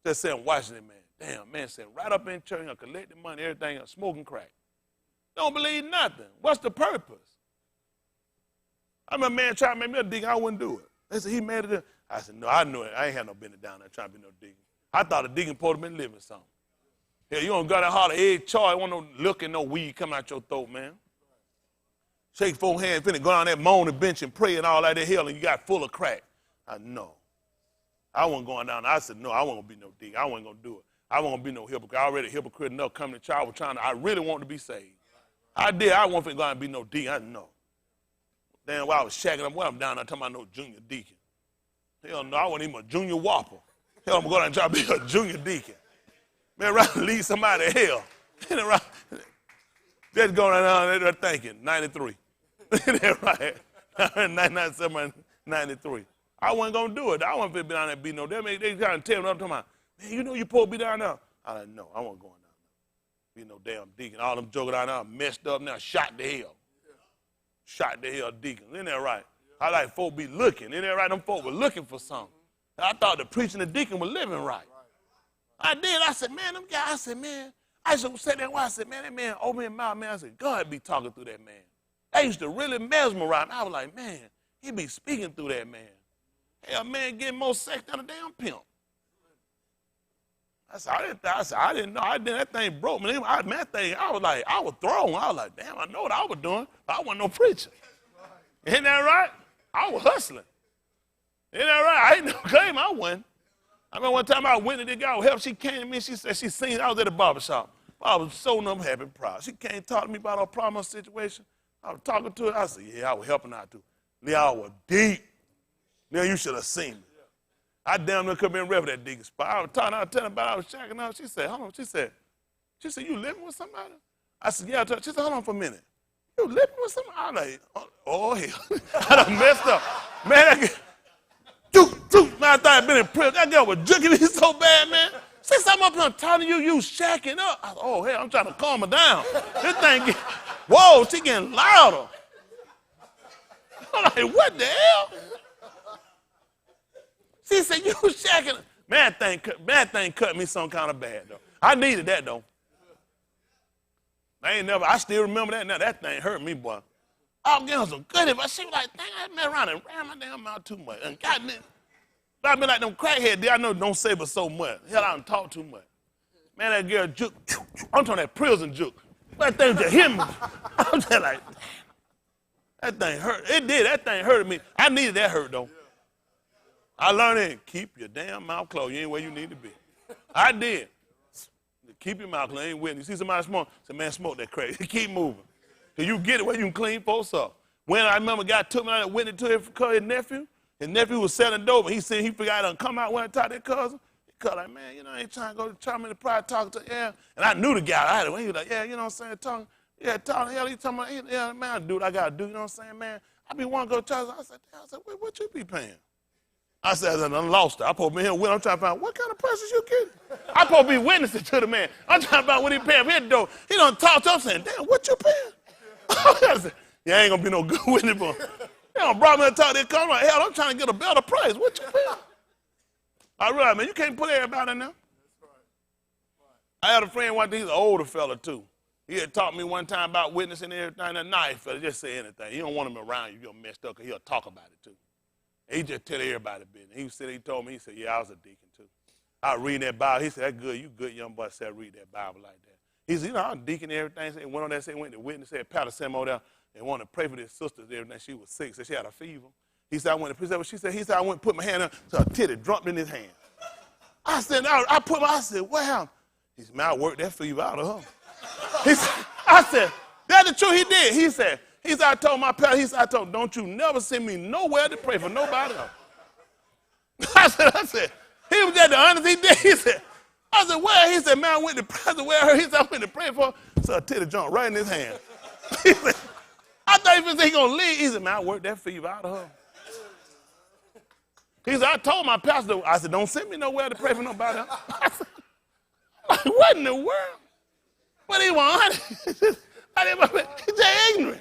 Speaker 1: Just sitting watching that man. Damn, man, sitting right up in church, collecting money, everything, smoking crack. Don't believe nothing. What's the purpose? I remember a man trying to make me a deacon. I wouldn't do it. They said, he made it. I said, no, I knew it. I ain't had no business down there trying to be no deacon. I thought a deacon supposed to been living something. Hell, you don't got to holler, hey, Charlie, want no looking, no weed coming out your throat, man. Shake 4 hands, finna go down that moaning bench and pray and all that hell, and you got full of crack. I know. I wasn't going down there. I said, no, I wasn't going to be no deacon. I wasn't going to do it. I wasn't going to be no hypocrite. I already a hypocrite enough coming to church. I really wanted to be saved. I did. I wasn't going to be no deacon. I know. Then while I was shacking up, I'm down there talking about no junior deacon. Hell no, I wasn't even a junior whopper. Hell, I'm going to try to be a junior deacon. Man, right, lead somebody to hell. Just going around there thinking, 93. That's right. 97, 93. I wasn't going to do it. I wasn't going to be down there beating no. They trying to tell me, I'm talking about, man, you know you're supposed to be down there. I said, no, I wasn't going down there. Be no damn deacon. All them jokers down there messed up now, shot to hell. Shot to hell deacons. Isn't that right? I like folk be looking. Isn't that right? Them folk were looking for something. I thought the preaching and the deacon were living right. I did. I said, man, them guys, I said, man, I used to sit there. I said, man, that man opened his mouth, man. I said, God be talking through that man. I used to really mesmerize me. I was like, man, he be speaking through that man. Hell, man, getting more sex than a damn pimp. I didn't know. That thing broke me. I was thrown. I was like, damn, I know what I was doing, but I wasn't no preacher. Isn't that right? I was hustling. Isn't that right? I ain't no claim I wasn't. I remember one time I went to this guy with help. She came to me. She said she seen. I was at the barbershop. I was so happy and proud. She came talk to me about her problem, her situation. I was talking to her. I said, yeah, I was helping out too. I was deep. Now you should have seen me. I damn near could have been ready for that deacon spot. I was telling her about I was shacking up. She said, hold on. She said, you living with somebody? I said, yeah. She said, hold on for a minute. You living with somebody? I was like, oh hell. I done messed up. Man, man, I thought I'd been in prison. That girl was jerking me so bad, man. Since I'm up here telling you shacking up. I said, oh hell, I'm trying to calm her down. This thing whoa, she getting louder. I'm like, what the hell? She said, you shacking. Man, that thing cut me some kind of bad, though. I needed that, though. I still remember that now. That thing hurt me, boy. I was getting some good advice. She was like, dang, I been around and ran my damn mouth too much. And got me. I've been like them crackheads. I know don't say but so much. Hell, I don't talk too much. Man, that girl juke. I'm talking that prison juke. That thing just hit me. I'm just like, that thing hurt. It did. That thing hurted me. I needed that hurt, though. I learned it. Keep your damn mouth closed. You ain't where you need to be. I did. Keep your mouth closed. Ain't with you. See somebody smoke? Say, man, smoke that crack. Keep moving. Till you get it where you can clean folks up. When I remember a guy took me out and went into his nephew. His nephew was selling dope, and he said he forgot to come out when I talked to that cousin. He called like, man, I ain't trying to go to church in the pride talking to him. And I knew the guy. He was like, yeah, you know what I'm saying? Talking hell, he talking about, yeah, man, I do what I got to do, you know what I'm saying, man? I be wanting to go to church. I said, what you be paying? I said, I done lost it. I supposed to be here with. I'm trying to find what kind of prices you getting. I supposed to be witnessing to the man. I'm trying to find what he paying for his dough. He done talked to him saying, damn, what you paying? I said, yeah, I ain't gonna be no good witness, boy. They done brought me to talk to this car. I'm like, hell, I'm trying to get a better price. What you paying? I realized, man, you can't put everybody in there. I had a friend one day, he's an older fella too. He had taught me one time about witnessing and everything. That nice fella, just say anything. You don't want him around you, you're messed up, because he'll talk about it too. He just tell everybody business. He told me, yeah, I was a deacon too. I was reading that Bible. He said, that's good. You good young boy. I said, read that Bible like that. He said, I was a deacon and everything. He went on there, went to witness, said, Pastor Sam over there, and wanted to pray for this sister and everything. She was sick, so she had a fever. He said, I went to pray. He said, I went and put my hand up, so her titty dropped in his hand. I said, I said, what happened? He said, man, I worked that fever out of her. I said, that's the truth. He did. He said, I told my pastor, I told him, don't you never send me nowhere to pray for nobody else. I said, he was just the honest he did. I said, where? He said, man, I went to pray. Where? He said, I went to pray for her. So a titty jumped right in his hand. He said, I thought he was going to leave. He said, man, I worked that fever out of her. He said, I told my pastor, I said, don't send me nowhere to pray for nobody else. I said, what in the world? What he want? He's just ignorant.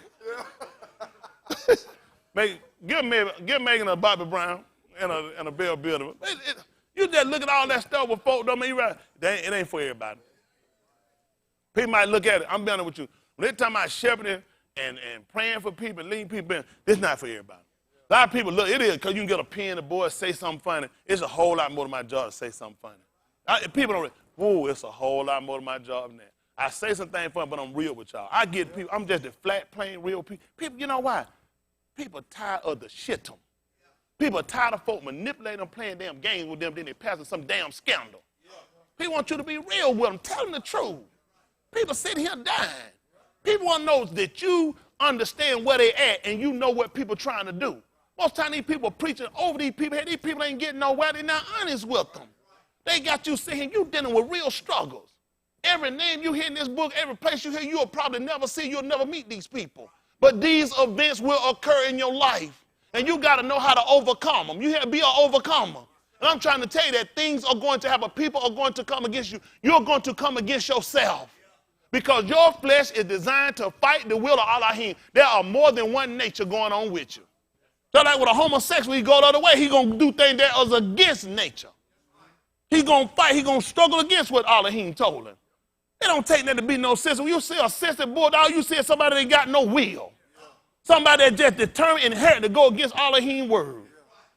Speaker 1: Give Megan a Bobby Brown and a Bill Builder. You just look at all that stuff with folk don't mean right. It ain't for everybody. People might look at it. I'm being honest with you. When they're talking about shepherding and praying for people, leading people in, it's not for everybody. A lot of people look, it is because you can get a pen, the boy, say something funny. It's a whole lot more to my job to say something funny. People don't, it's a whole lot more to my job than that. I say some things fun, but I'm real with y'all. I get people, I'm just the flat, plain, real people. People, you know why? People tired of the shit. People are tired of folk manipulating them, playing damn games with them, then they passing some damn scandal. People want you to be real with them, tell them the truth. People sitting here dying. People want to know that you understand where they at and you know what people trying to do. Most time these people preaching over these people, these people ain't getting nowhere, they're not honest with them. They got you sitting here, you dealing with real struggles. Every name you hear in this book, every place you hear, you'll probably never see, you'll never meet these people. But these events will occur in your life. And you got to know how to overcome them. You have to be an overcomer. And I'm trying to tell you that things are going to happen. People are going to come against you. You're going to come against yourself. Because your flesh is designed to fight the will of Elohim. There are more than one nature going on with you. So like with a homosexual, he go the other way. He's going to do things that is against nature. He's going to fight. He's going to struggle against what Elohim told him. It don't take that to be no sense. When you see a sensitive bulldog, you see somebody that got no will. Somebody that just determined and inherent to go against Elohim's word.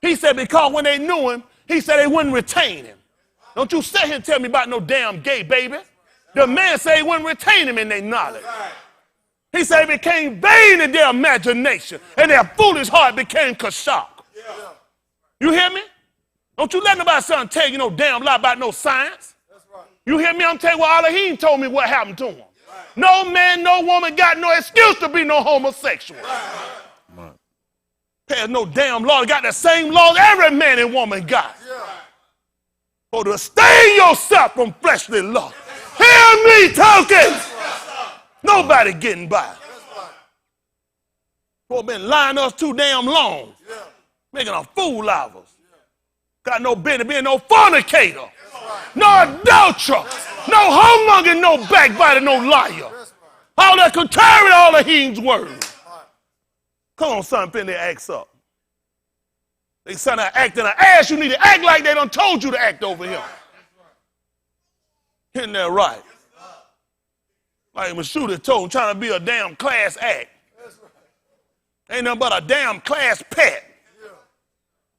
Speaker 1: He said because when they knew him, he said they wouldn't retain him. Don't you sit here and tell me about no damn gay baby. The man said he wouldn't retain him in their knowledge. He said it became vain in their imagination, and their foolish heart became kashak. You hear me? Don't you let nobody something tell you no damn lie about no science. You hear me? I'm telling you what Elohim told me what happened to him. No man, no woman got no excuse to be no homosexual. There's no damn law. Got the same laws every man and woman got. For to stay yourself from fleshly lust. Hear me talking. Nobody getting by. For been lying us too damn long. Making a fool of us. Got no business being no fornicator. No adulterer. No homemonger, no backbiter, no liar. All that could carry all of Elohim's word. Come on, son, finna act up. They son are acting an ass. You need to act like they done told you to act over here. Isn't that right? Like Mashuda told him, trying to be a damn class act. Ain't nothing but a damn class pet.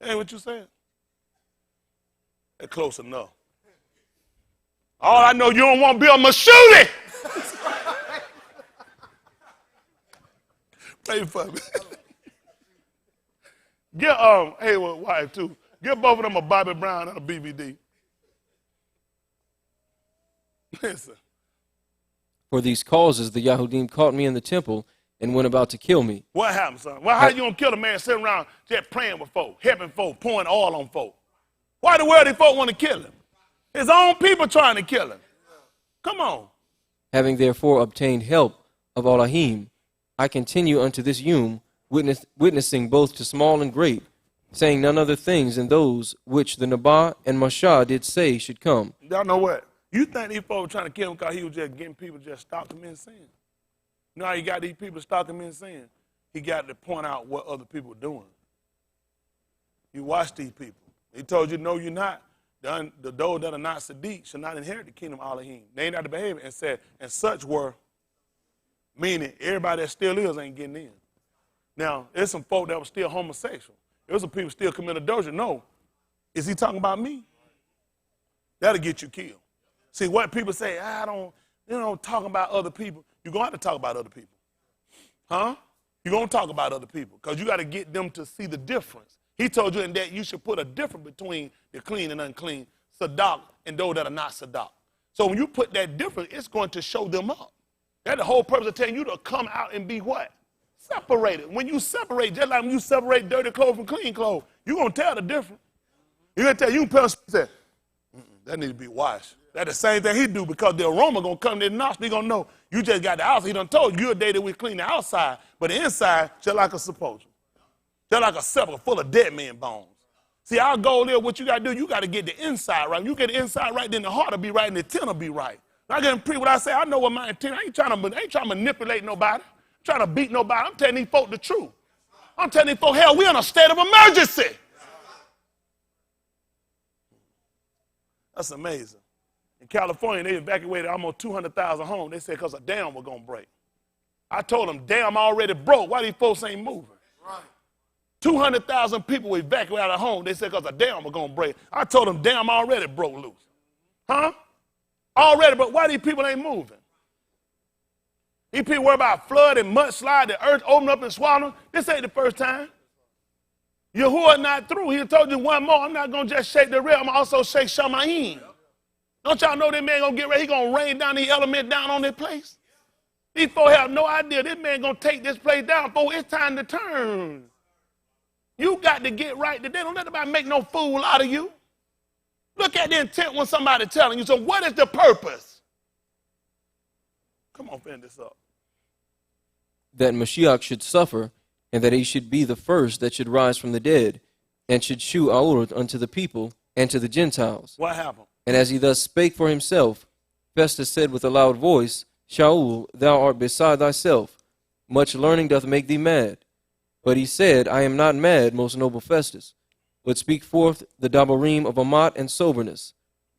Speaker 1: Ain't what you saying? That's close enough. All I know, you don't want to be a Mashuda. Pray for me. Get Hayward wife too. Get both of them a Bobby Brown and a BBD. Listen.
Speaker 3: For these causes the Yahudim caught me in the temple and went about to kill me.
Speaker 1: What happened, son? Well, how you gonna kill a man sitting around just praying with folk, helping folk, pouring oil on folk? Why the world these folk want to kill him? His own people trying to kill him. Come on.
Speaker 3: Having therefore obtained help of Elohim, I continue unto this Yom, witnessing both to small and great, saying none other things than those which the Nabah and Mashah did say should come.
Speaker 1: Y'all know what? You think these folks trying to kill him because he was just getting people just stop them in sin? You know how he got these people to stop them in sin? He got to point out what other people are doing. You watch these people. He told you, no, you're not. Those that are not Sadiq shall not inherit the kingdom of Elohim. They ain't not the behavior, and said, and such were, meaning everybody that still is ain't getting in. Now, there's some folk that were still homosexual. There's some people still committing adultery. No. Is he talking about me? That'll get you killed. See, what people say, you don't talk about other people. You're going to have to talk about other people. Huh? You're going to talk about other people because you got to get them to see the difference. He told you in that you should put a difference between the clean and unclean, Sadak and those that are not Sadak. So when you put that difference, it's going to show them up. That's the whole purpose of telling you to come out and be what? Separated. When you separate, just like when you separate dirty clothes from clean clothes, you're going to tell the difference. You're going to tell, you can put say, that needs to be washed. That's the same thing he do because the aroma going to come to the nostril. He going to know you just got the outside. He done told you a day that we clean the outside, but the inside, just like a sepulchre. Just like a sepulchre full of dead men bones. See, our goal is what you got to do, you got to get the inside right. When you get the inside right, then the heart will be right and the intent will be right. I get preach what I say. I know what my intent. I ain't trying to manipulate nobody. I'm trying to beat nobody. I'm telling these folk the truth. I'm telling these folk, hell, we're in a state of emergency. That's amazing. In California, they evacuated almost 200,000 homes. They said because a dam was going to break. I told them, dam already broke. Why these folks ain't moving? Right. 200,000 people were evacuated out of home. They said because a dam was going to break. I told them, dam already broke loose. Huh? Already, but why these people ain't moving? These people worry about flood and mudslide, the earth open up and swallow them. This ain't the first time. Yahuwah not through. He told you one more. I'm not going to just shake the real. I'm going to also shake Shamayim. Don't y'all know that man going to get ready? He going to rain down the element down on this place? These folks have no idea. This man going to take this place down, folks. It's time to turn. You got to get right today. Don't let nobody make no fool out of you. Look at the intent when somebody telling you. So what is the purpose? Come on, finish this up.
Speaker 3: That Mashiach should suffer, and that he should be the first that should rise from the dead, and should shew Aur unto the people and to the Gentiles.
Speaker 1: What happened?
Speaker 3: And as he thus spake for himself, Festus said with a loud voice, Shaul, thou art beside thyself. Much learning doth make thee mad. But he said, I am not mad, most noble Festus, but speak forth the dabarim of amat and soberness.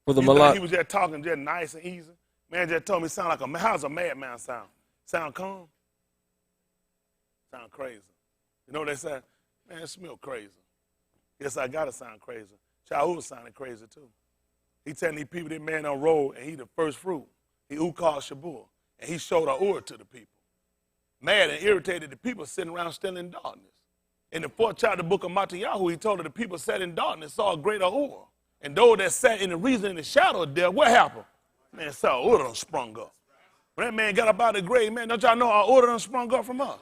Speaker 3: For the malak.
Speaker 1: He was just talking just nice and easy. Man just told me sound like a man. How's a madman sound? Sound calm? Sound crazy. You know what they say? Man, it smell crazy. Yes, I gotta sound crazy. Shaul was sounding crazy too. He telling these people that man on road and he the first fruit. He ukal shabur. And he showed a ur to the people. Mad and irritated, the people sitting around still in darkness. In the 4th chapter of the book of Matthew, he told her the people sat in darkness, saw a greater ur. And those that sat in the reason in the shadow of death, what happened? Man, saw ur done sprung up. When that man got up out of the grave, man, don't y'all know our ur done sprung up from us?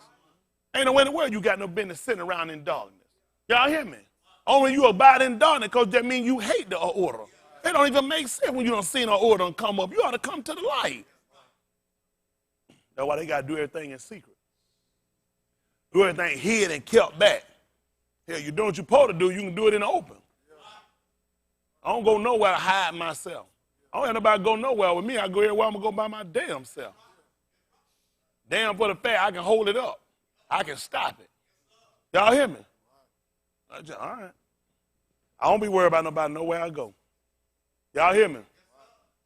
Speaker 1: Ain't no way in the world you got no business sitting around in darkness. Y'all hear me? Only you abide in darkness because that means you hate the order. It don't even make sense when you don't see no order come up. You ought to come to the light. That's why they got to do everything in secret. Do everything hid and kept back. Hell, you do what you're supposed to do, you can do it in the open. I don't go nowhere to hide myself. I don't have nobody go nowhere with me. I go everywhere I'm going to go by my damn self. Damn for the fact I can hold it up. I can stop it. Y'all hear me? All right. I don't be worried about nobody nowhere I go. Y'all hear me?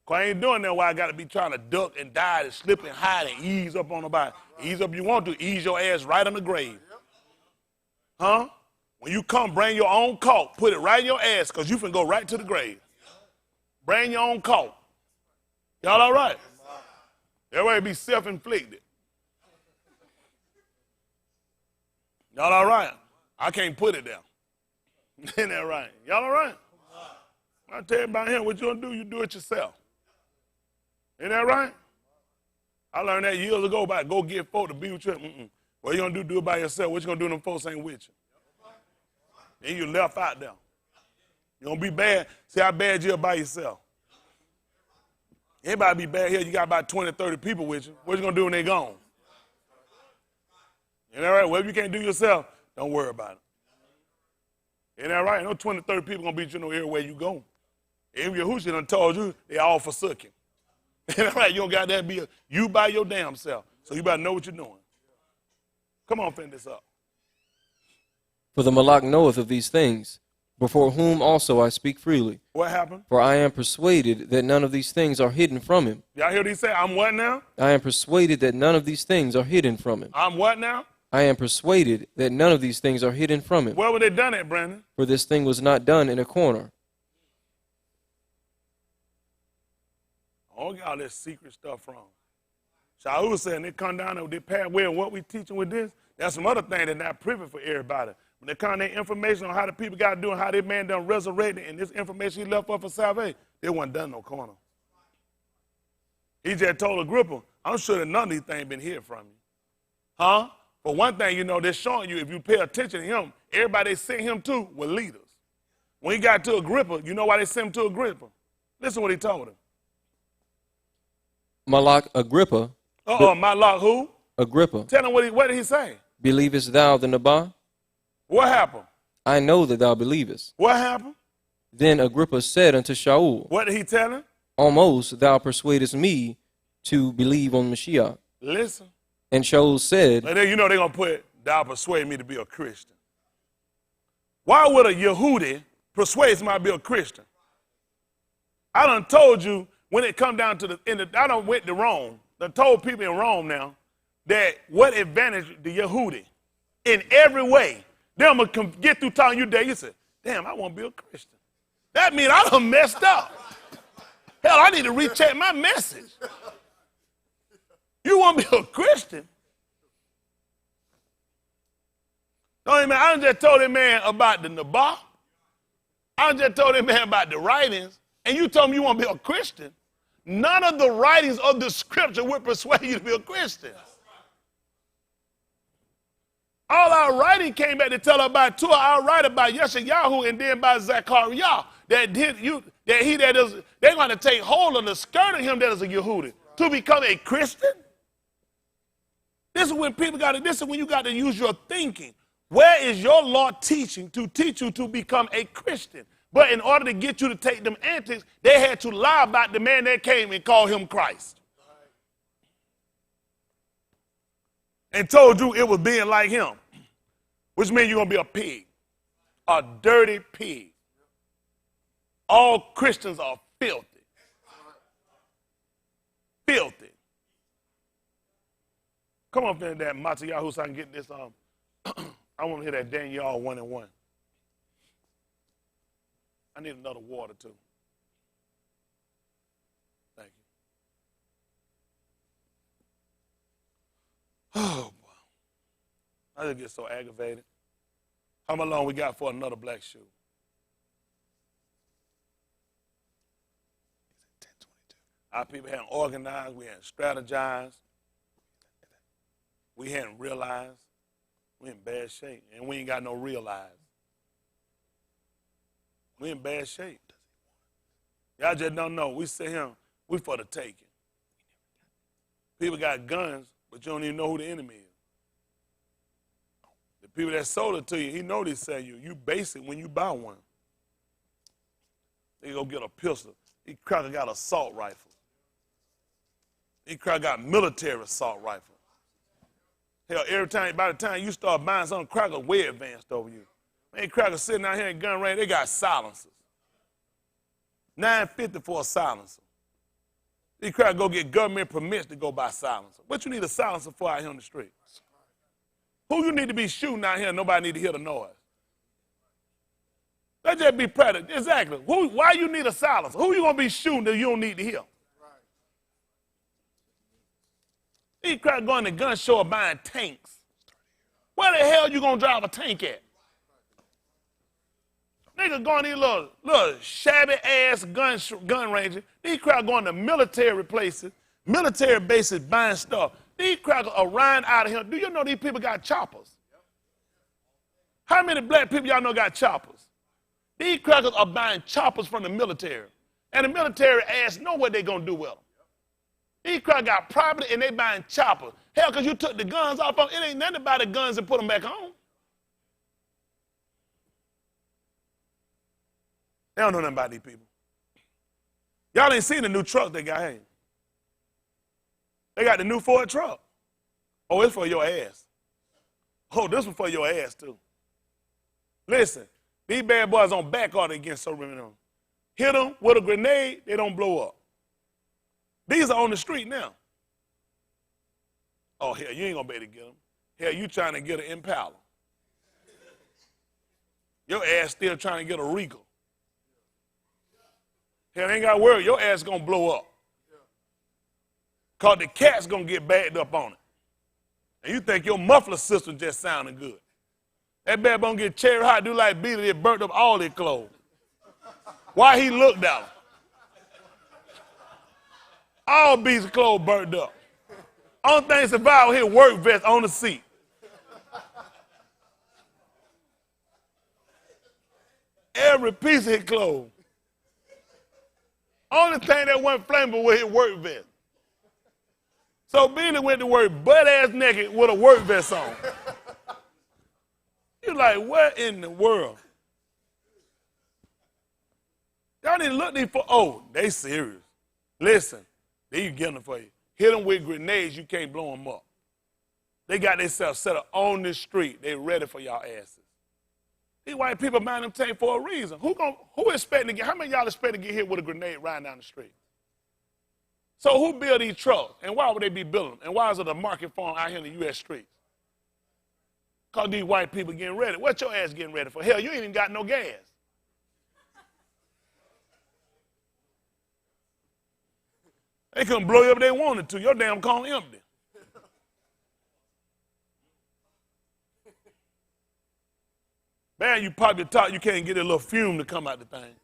Speaker 1: Because I ain't doing that why I got to be trying to duck and dive and slip and hide and ease up on nobody. Ease up you want to, ease your ass right in the grave. Huh? When you come, bring your own coat. Put it right in your ass because you finna go right to the grave. Bring your own coat. Y'all all right? Everybody be self-inflicted. Y'all all right? I can't put it down. Ain't that right? Y'all all right? I tell everybody here, what you gonna do, you do it yourself. Ain't that right? I learned that years ago about go get folk to be with you. What you gonna do it by yourself. What you gonna do when them folks ain't with you? Then you left out there. You gonna be bad. See how bad you are by yourself. Everybody be bad here. You got about 20, 30 people with you. What you gonna do when they gone? Ain't that right? Well, if you can't do yourself, don't worry about it. Ain't that right? No 20, 30 people gonna beat you no everywhere you go. If Yahushua done told you, they all forsook him. Ain't that right? You don't got that be you by your damn self. So you better know what you're doing. Come on, finish this up.
Speaker 3: For the Malak knoweth of these things, before whom also I speak freely.
Speaker 1: What happened?
Speaker 3: For I am persuaded that none of these things are hidden from him.
Speaker 1: Y'all hear what he say? I'm what now?
Speaker 3: I am persuaded that none of these things are hidden from him.
Speaker 1: I'm what now?
Speaker 3: I am persuaded that none of these things are hidden from him.
Speaker 1: Where were they done at, Brandon?
Speaker 3: For this thing was not done in a corner.
Speaker 1: All got all this secret stuff from. Shaul saying they come down there with their pathway and what we teaching with this, that's some other thing that's not privy for everybody. When they come their information on how the people got to do and how their man done resurrected and this information he left up for salvation, they wasn't done no corner. He just told Agrippa, I'm sure that none of these things been hid from you. Huh? For one thing, you know, they're showing you if you pay attention to him, everybody they sent him to were leaders. When he got to Agrippa, you know why they sent him to Agrippa? Listen to what he told him.
Speaker 3: Malak Agrippa.
Speaker 1: Malak who?
Speaker 3: Agrippa.
Speaker 1: Tell him what did he say?
Speaker 3: Believest thou the Nabah?
Speaker 1: What happened?
Speaker 3: I know that thou believest.
Speaker 1: What happened?
Speaker 3: Then Agrippa said unto Shaul,
Speaker 1: what did he tell him?
Speaker 3: Almost thou persuadest me to believe on Mashiach.
Speaker 1: Listen.
Speaker 3: And Shaul said,
Speaker 1: and then you know they're going to put, thou persuade me to be a Christian. Why would a Yehudi persuade somebody to be a Christian? I done told you when it come down to I done went to Rome. I told people in Rome now that what advantage the Yehudi in every way. They're going to get through telling you that you say, damn, I want to be a Christian. That means I done messed up. Hell, I need to recheck my message. You want to be a Christian? No, man, I just told that man about the Nabah. I just told that man about the writings, and you told me you want to be a Christian. None of the writings of the scripture would persuade you to be a Christian. All our writing came back to tell about two. I'll write about Yeshayahu and then by Zechariah. They're going to take hold of the skirt of him that is a Yehudi to become a Christian. This is when you got to use your thinking. Where is your law teaching to teach you to become a Christian? But in order to get you to take them antics, they had to lie about the man that came and called him Christ. And told you it was being like him, which means you're going to be a pig, a dirty pig. All Christians are filthy. Filthy. Come up there, that Matthiyahu, so I can get this. I want to hear that Daniel 1:1. I need another water, too. Thank you. Oh, boy. I just get so aggravated. How much long we got for another black shoe? 10:22. Our people hadn't organized. We hadn't strategized. We hadn't realized. We in bad shape, and we ain't got no realize. We in bad shape. Y'all just don't know. We sit here, we for the taking. People got guns, but you don't even know who the enemy is. The people that sold it to you, he know they sell you. You base it when you buy one. They go get a pistol. He cracker got an assault rifle. He cracker got military assault rifle. Hell, by the time you start buying something, cracker way advanced over you. Man, crackers sitting out here in gun range, they got silencers. $9.50 for a silencer. These crackers go get government permits to go buy silencer. What you need a silencer for out here on the street? Who you need to be shooting out here and nobody need to hear the noise? Let's just be practical. Exactly. Why you need a silencer? Who you going to be shooting that you don't need to hear? These crackers going to the gun show buying tanks. Where the hell you going to drive a tank at? Niggas going to these little shabby-ass gun ranges. These crackers going to military places, military bases buying stuff. These crackers are riding out of here. Do you know these people got choppers? How many black people y'all know got choppers? These crackers are buying choppers from the military. And the military ass know what they going to do with them. These crackers got property and they buying choppers. Hell, because you took the guns off of them, it ain't nothing about the guns and put them back home. They don't know nothing about these people. Y'all ain't seen the new truck they got, hey? They got the new Ford truck. Oh, it's for your ass. Oh, this one for your ass, too. Listen, these bad boys on back order against so many of them. Hit them with a grenade, they don't blow up. These are on the street now. Oh, hell, you ain't going to be able to get them. Hell, you trying to get an Impala. Your ass still trying to get a Regal. Hell, ain't got to worry. Your ass going to blow up. Because the cat's going to get bagged up on it. And you think your muffler system just sounding good. That bad boy going to get cherry hot, do like Beetle, it burnt up all their clothes. Why he looked at them? All beats of clothes burnt up. Only thing survived here, work vest on the seat. Every piece of his clothes. Only thing that wasn't flammable was his work vest. So Billy went to work butt-ass naked with a work vest on. You're like, what in the world? Y'all need to look these for, oh, they serious. Listen, they get them for you. Hit them with grenades, you can't blow them up. They got themselves set up on the street. They ready for y'all asses. These white people buying them tank for a reason. Who expecting to get, how many of y'all expect to get hit with a grenade riding down the street? So who build these trucks? And why would they be building them? And why is it a market for them out here in the U.S. streets? Because these white people getting ready. What your ass getting ready for? Hell, you ain't even got no gas. They couldn't blow you up if they wanted to. Your damn car empty. Man, you pop your top, you can't get a little fume to come out the thing.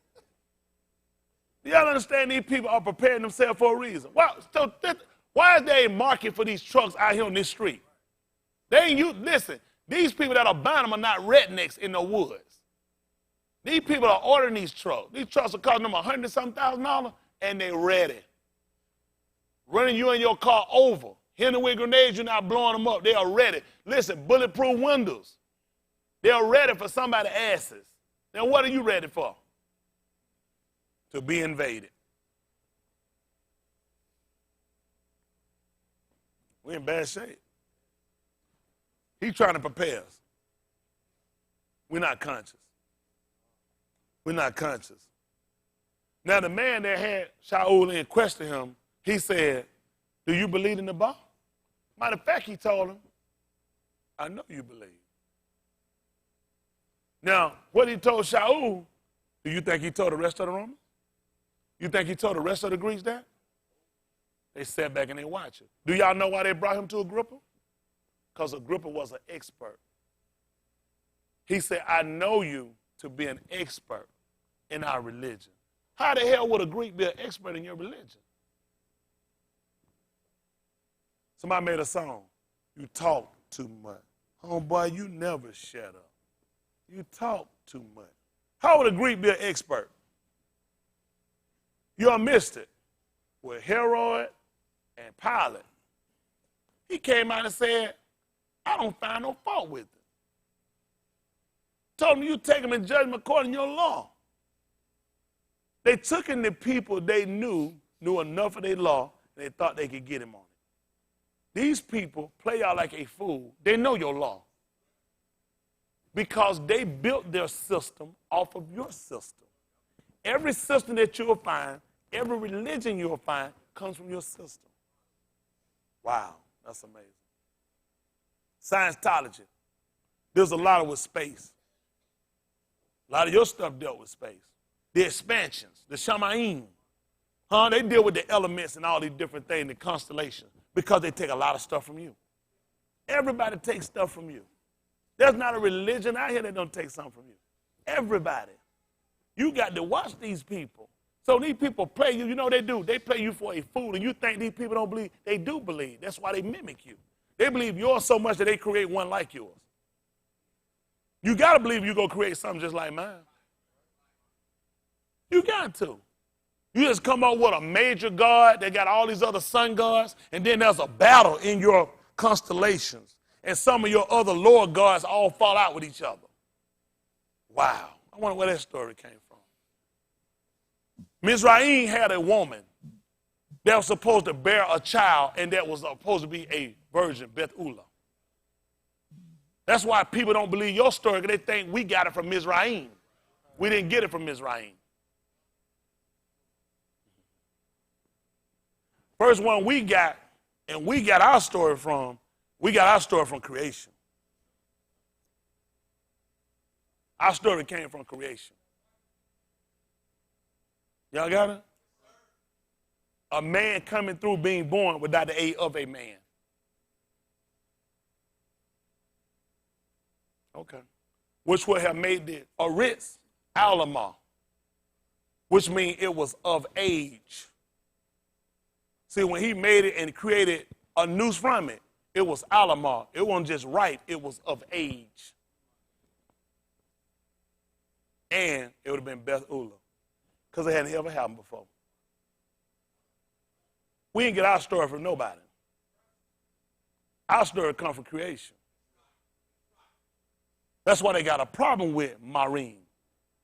Speaker 1: Do y'all understand these people are preparing themselves for a reason? Why is there a market for these trucks out here on this street? Listen, these people that are buying them are not rednecks in the woods. These people are ordering these trucks. These trucks are costing them $100,000, and they're ready. Running you and your car over. Hitting them with grenades, you're not blowing them up. They are ready. Listen, bulletproof windows. They are ready for somebody's asses. Now, what are you ready for? To be invaded. We're in bad shape. He's trying to prepare us. We're not conscious. We're not conscious. Now, the man that had Shaul in question him, he said, do you believe in the Baal? Matter of fact, he told him, I know you believe. Now, what he told Shaul, do you think he told the rest of the Romans? You think he told the rest of the Greeks that? They sat back and they watched it. Do y'all know why they brought him to Agrippa? Because Agrippa was an expert. He said, I know you to be an expert in our religion. How the hell would a Greek be an expert in your religion? Somebody made a song. You talk too much. Homeboy, you never shut up. You talk too much. How would a Greek be an expert? You all missed it with Herod and Pilate. He came out and said, I don't find no fault with it. Told him you take them in judgment according to your law. They took in the people they knew enough of their law, and they thought they could get him on it. These people play out like a fool. They know your law. Because they built their system off of your system. Every system that you'll find, every religion you'll find, comes from your system. Wow, that's amazing. Scientology. There's a lot with space. A lot of your stuff dealt with space. The expansions, the Shamayim. They deal with the elements and all these different things, the constellations, because they take a lot of stuff from you. Everybody takes stuff from you. There's not a religion out here that don't take something from you. Everybody. You got to watch these people. So these people play you. You know what they do? They play you for a fool, and you think these people don't believe. They do believe. That's why they mimic you. They believe yours so much that they create one like yours. You got to believe you're going to create something just like mine. You got to. You just come up with a major god that got all these other sun gods, and then there's a battle in your constellations, and some of your other lower gods all fall out with each other. Wow. I wonder where that story came from. Mizraim had a woman that was supposed to bear a child, and that was supposed to be a virgin, Bethulah. That's why people don't believe your story, because they think we got it from Mizraim. We didn't get it from Mizraim. First one we got, and we got our story from creation. Our story came from creation. Y'all got it? A man coming through being born without the aid of a man. Okay. Which would have made it Aritz Alamah, which means it was of age. See, when he made it and created a noose from it, it was Alamah. It wasn't just right, it was of age. And it would have been Bethulah, because it hadn't ever happened before. We didn't get our story from nobody. Our story comes from creation. That's why they got a problem with Maureen.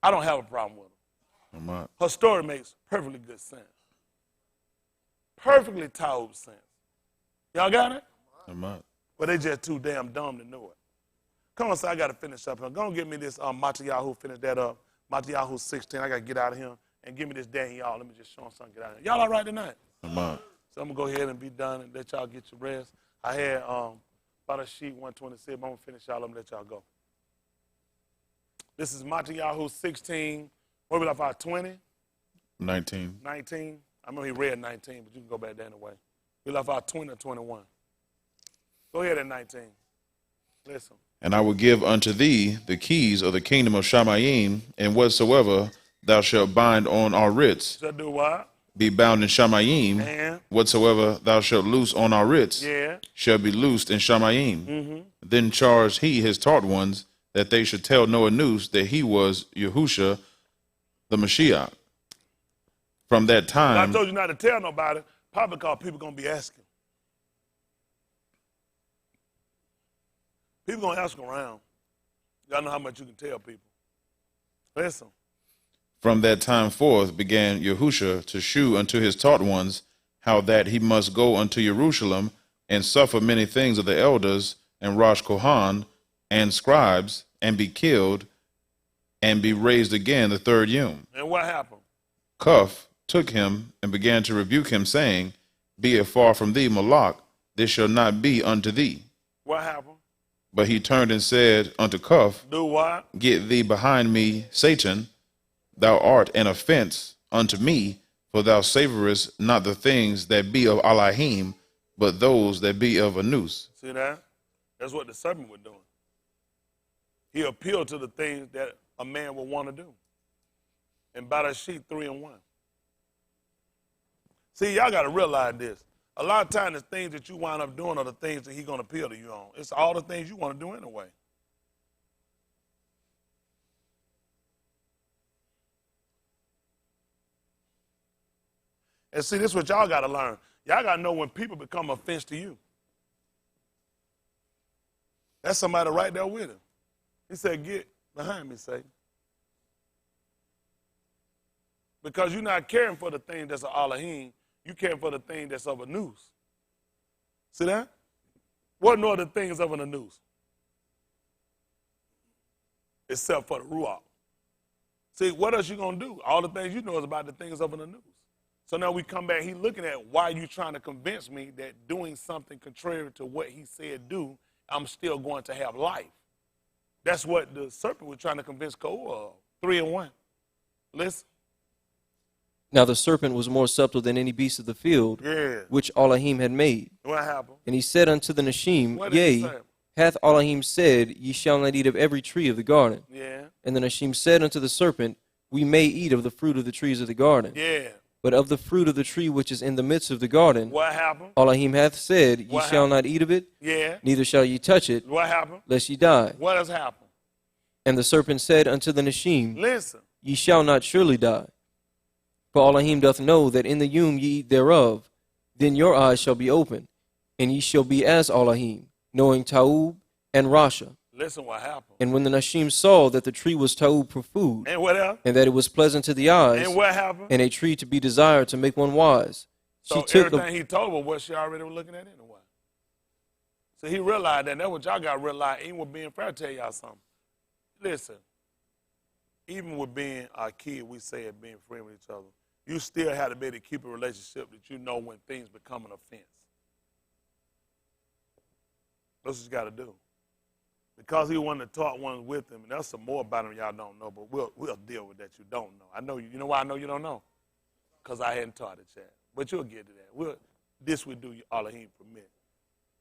Speaker 1: I don't have a problem with her. Her story makes perfectly good sense. Perfectly told sense. Y'all got it? But they just too damn dumb to know it. Come on, so I got to finish up here. Go and get me this Matthiyahu, finish that up. Matthiyahu 16. I got to get out of here and give me this Daniel. Let me just show them something, get out of here. Y'all all right tonight? So I'm going to go ahead and be done and let y'all get your rest. I had about a sheet 126. I'm going to finish y'all. I'm going to let y'all go. This is Matthiyahu 16. What we left out, 20?
Speaker 2: 19.
Speaker 1: 19. I remember he read 19, but you can go back there anyway. We left out 20 or 21. Go ahead at 19. Listen.
Speaker 2: And I will give unto thee the keys of the kingdom of Shamayim, and whatsoever thou shalt bind on our writs
Speaker 1: Shall do what?
Speaker 2: be bound in Shamayim,
Speaker 1: And
Speaker 2: whatsoever thou shalt loose on our writs
Speaker 1: yeah.
Speaker 2: shall be loosed in Shamayim. Then charged he his taught ones that they should tell no news that he was Yahusha the Mashiach. From that
Speaker 1: I
Speaker 2: time,
Speaker 1: told you not to tell nobody, probably because people gonna be asking. People gonna ask around. Y'all know how much you can tell people. Listen.
Speaker 2: from that time forth began Yahusha to shew unto his taught ones how that he must go unto Jerusalem and suffer many things of the elders and Rosh Kohan and scribes and be killed and be raised again the third yom.
Speaker 1: And what happened?
Speaker 2: Cuff took him and began to rebuke him, saying, Be it far from thee, Malak, this shall not be unto thee.
Speaker 1: What happened?
Speaker 2: But he turned and said unto Cuff,
Speaker 1: Do what?
Speaker 2: Get thee behind me, Satan. Thou art an offense unto me, for thou savorest not the things that be of Elohim, but those that be of Anus.
Speaker 1: See that? That's what the serpent was doing. He appealed to the things that a man would want to do. And by that sheet 3 and 1. See, y'all got to realize this. A lot of times the things that you wind up doing are the things that he's going to appeal to you on. It's all the things you want to do anyway. And see, this is what y'all got to learn. Y'all got to know when people become offense to you. That's somebody right there with him. He said, get behind me, Satan. Because you're not caring for the thing that's of Elohim. You caring for the thing that's of Anus. See that? What no other things of an Anus? Except for the Ruach. See, what else you going to do? All the things you know is about the things of an Anus. So now we come back, he looking at why you trying to convince me that doing something contrary to what he said do, I'm still going to have life. That's what the serpent was trying to convince Koah of. 3 and 1. Listen.
Speaker 3: Now the serpent was more subtle than any beast of the field,
Speaker 1: Yeah.
Speaker 3: which Elohim had made.
Speaker 1: What happened?
Speaker 3: And he said unto the Nashim,
Speaker 1: What did he
Speaker 3: Yea,
Speaker 1: say?
Speaker 3: hath Elohim said, Ye shall not eat of every tree of the garden.
Speaker 1: Yeah.
Speaker 3: And the Nashim said unto the serpent, We may eat of the fruit of the trees of the garden.
Speaker 1: Yeah.
Speaker 3: But of the fruit of the tree which is in the midst of the garden,
Speaker 1: What happened?
Speaker 3: Elohim hath said, Ye
Speaker 1: What
Speaker 3: shall
Speaker 1: happened?
Speaker 3: not eat of it,
Speaker 1: Yeah.
Speaker 3: neither shall ye touch it,
Speaker 1: What happened?
Speaker 3: lest ye die.
Speaker 1: What has happened?
Speaker 3: And the serpent said unto the Nashim,
Speaker 1: Listen.
Speaker 3: Ye shall not surely die. For Elohim doth know that in the yom ye eat thereof, then your eyes shall be open, and ye shall be as Elohim, knowing Taub and Rasha.
Speaker 1: Listen what happened.
Speaker 3: And when the Nashim saw that the tree was Taub for food,
Speaker 1: And what else?
Speaker 3: and that it was pleasant to the eyes,
Speaker 1: And what happened?
Speaker 3: and a tree to be desired to make one wise,
Speaker 1: So
Speaker 3: she took
Speaker 1: everything
Speaker 3: of,
Speaker 1: he told her what she already was looking at anyway. So he realized that. And that's what y'all got to realize. Even with being fair, tell y'all something. Listen, even with being a kid, we say it being friends with each other, you still have to be able to keep a relationship that you know when things become an offense. That's what you got to do. Because he wanted to talk one with him, and there's some more about him y'all don't know, but we'll deal with that you don't know. I know you know why I know you don't know? Because I hadn't taught it yet. But you'll get to that. This we do Elohim permit.